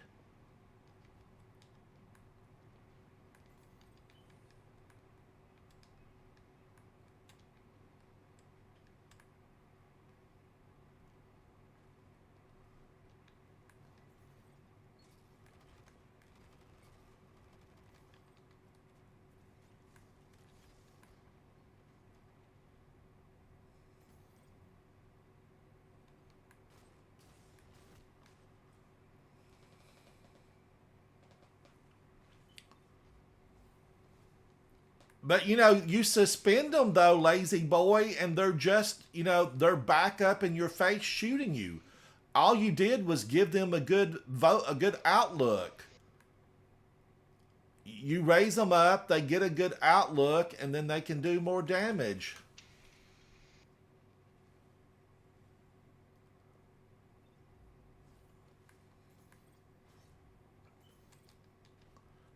But, you know, you suspend them, though, lazy boy, and they're just, you know, they're back up in your face shooting you. All you did was give them a good vote, a good outlook. You raise them up, they get a good outlook, and then they can do more damage.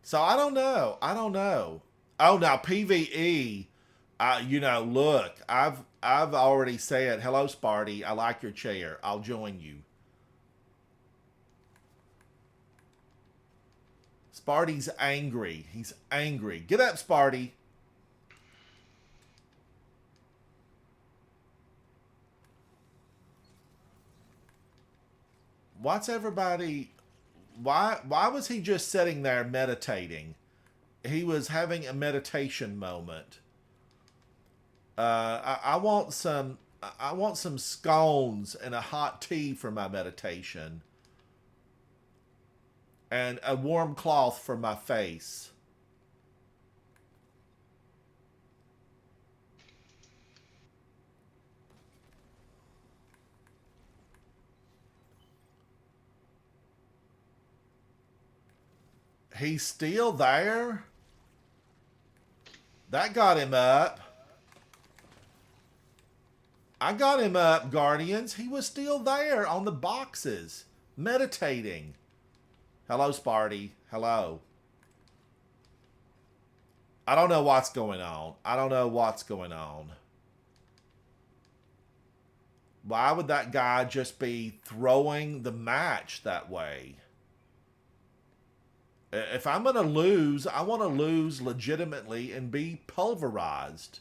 So I don't know. I don't know. Oh, now PVE. You know, look, I've already said hello, Sparty. I like your chair. I'll join you. Sparty's angry. He's angry. Get up, Sparty. What's everybody? Why was he just sitting there meditating? He was having a meditation moment. I want some. I want some scones and a hot tea for my meditation, and a warm cloth for my face. He's still there? That got him up. I got him up, Guardians. He was still there on the boxes, meditating. Hello, Sparty. Hello. I don't know what's going on. I don't know what's going on. Why would that guy just be throwing the match that way? If I'm going to lose, I want to lose legitimately and be pulverized.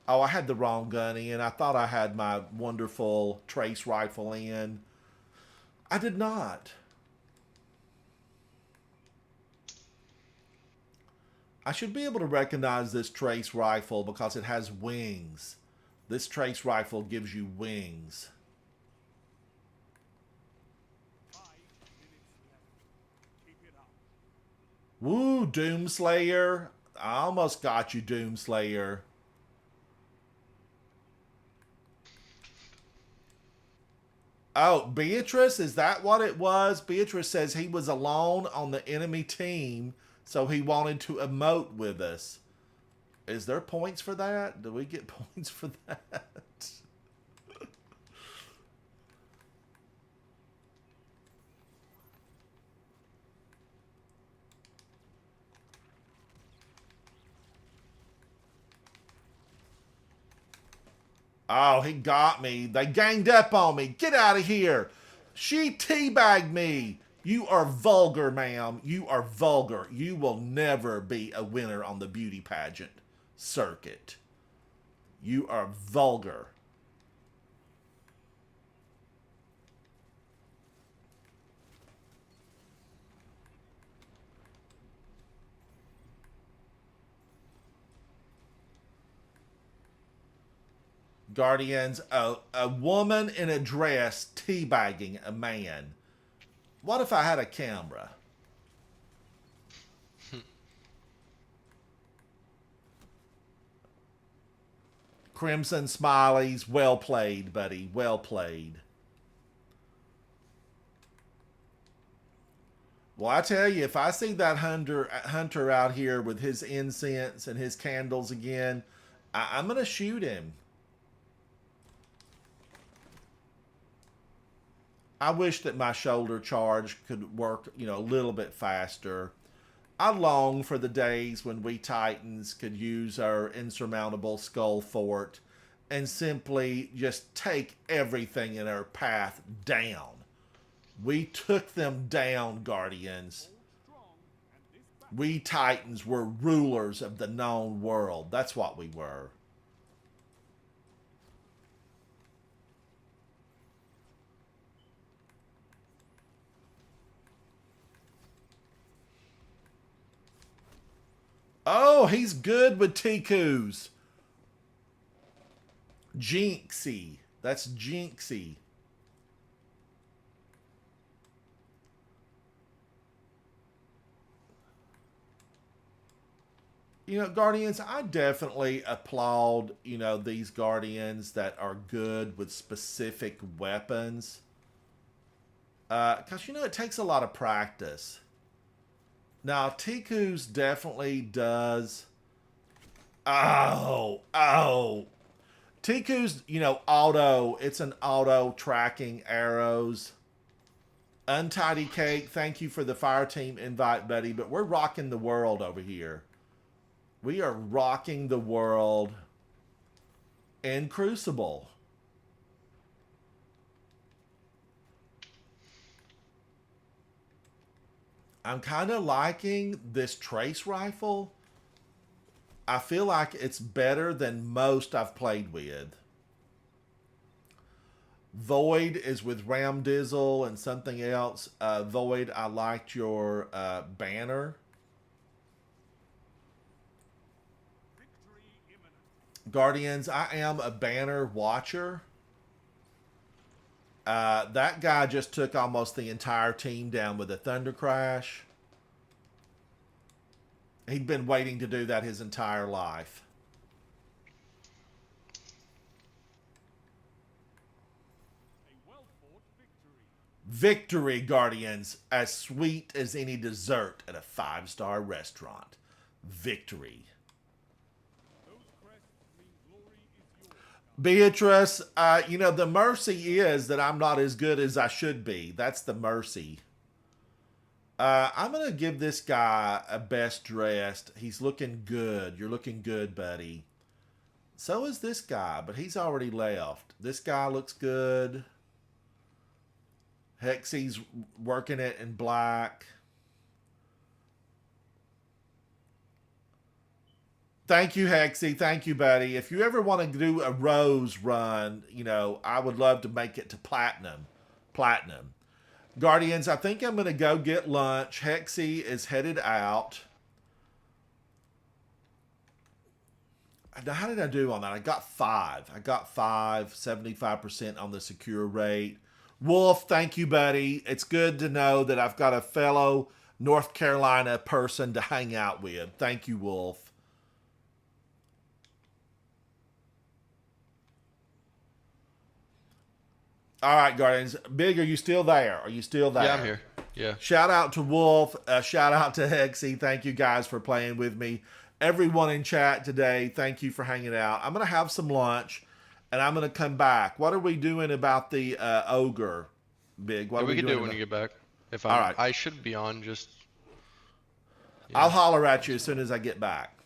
Oh, I had the wrong gun in. I thought I had my wonderful trace rifle in. I did not. I should be able to recognize this trace rifle because it has wings. This trace rifle gives you wings. 5 minutes left. Keep it up. Woo, Doomslayer. I almost got you, Doomslayer. Oh, Beatrice, is that what it was? Beatrice says he was alone on the enemy team, so he wanted to emote with us. Is there points for that? Do we get points for that? Oh, he got me. They ganged up on me. Get out of here. She teabagged me. You are vulgar, ma'am. You are vulgar. You will never be a winner on the beauty pageant circuit. You are vulgar. Guardians, a woman in a dress teabagging a man. What if I had a camera? Crimson Smileys, well played, buddy. Well played. Well, I tell you, if I see that hunter out here with his incense and his candles again, I'm going to shoot him. I wish that my shoulder charge could work, you know, a little bit faster. I long for the days when we Titans could use our insurmountable skull fort and simply just take everything in our path down. We took them down, Guardians. We Titans were rulers of the known world. That's what we were. Oh, he's good with Tikus. Jinxie. That's Jinxie. You know, Guardians, I definitely applaud, you know, these Guardians that are good with specific weapons. Because, you know, it takes a lot of practice. Now, Tiku's definitely does. Oh. Tiku's, you know, auto. It's an auto tracking arrows. Untidy Cake, thank you for the fire team invite, buddy. But we're rocking the world over here. We are rocking the world in Crucible. I'm kind of liking this trace rifle. I feel like it's better than most I've played with. Void is with Ramdizzle and something else. Void, I liked your banner. Guardians, I am a banner watcher. That guy just took almost the entire team down with a Thunder Crash. He'd been waiting to do that his entire life. Victory, Guardians, as sweet as any dessert at a 5-star restaurant. Victory. Beatrice, you know, the mercy is that I'm not as good as I should be. That's the mercy. I'm going to give this guy a best dressed. He's looking good. You're looking good, buddy. So is this guy, but he's already left. This guy looks good. Hexy's working it in black. Thank you, Hexy. Thank you, buddy. If you ever want to do a Rose run, you know, I would love to make it to Platinum. Guardians, I think I'm going to go get lunch. Hexy is headed out. Now, how did I do on that? I got 5. 75% on the secure rate. Wolf, thank you, buddy. It's good to know that I've got a fellow North Carolina person to hang out with. Thank you, Wolf. All right, Guardians. Big, are you still there? Are you still there? Yeah, I'm here. Yeah. Shout out to Wolf. Shout out to Hexy. Thank you guys for playing with me. Everyone in chat today, thank you for hanging out. I'm going to have some lunch, and I'm going to come back. What are we doing about the ogre, Big? What Yeah, are we can do it doing when you get back. If All right. I should be on just. Yeah. I'll holler at you as soon as I get back.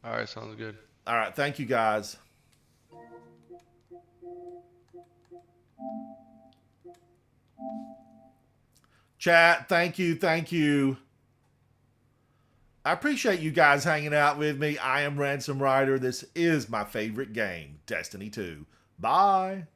All right, sounds good. All right, thank you guys. Chat, thank you. I appreciate you guys hanging out with me. I am Ransom Rider. This is my favorite game, Destiny 2. Bye.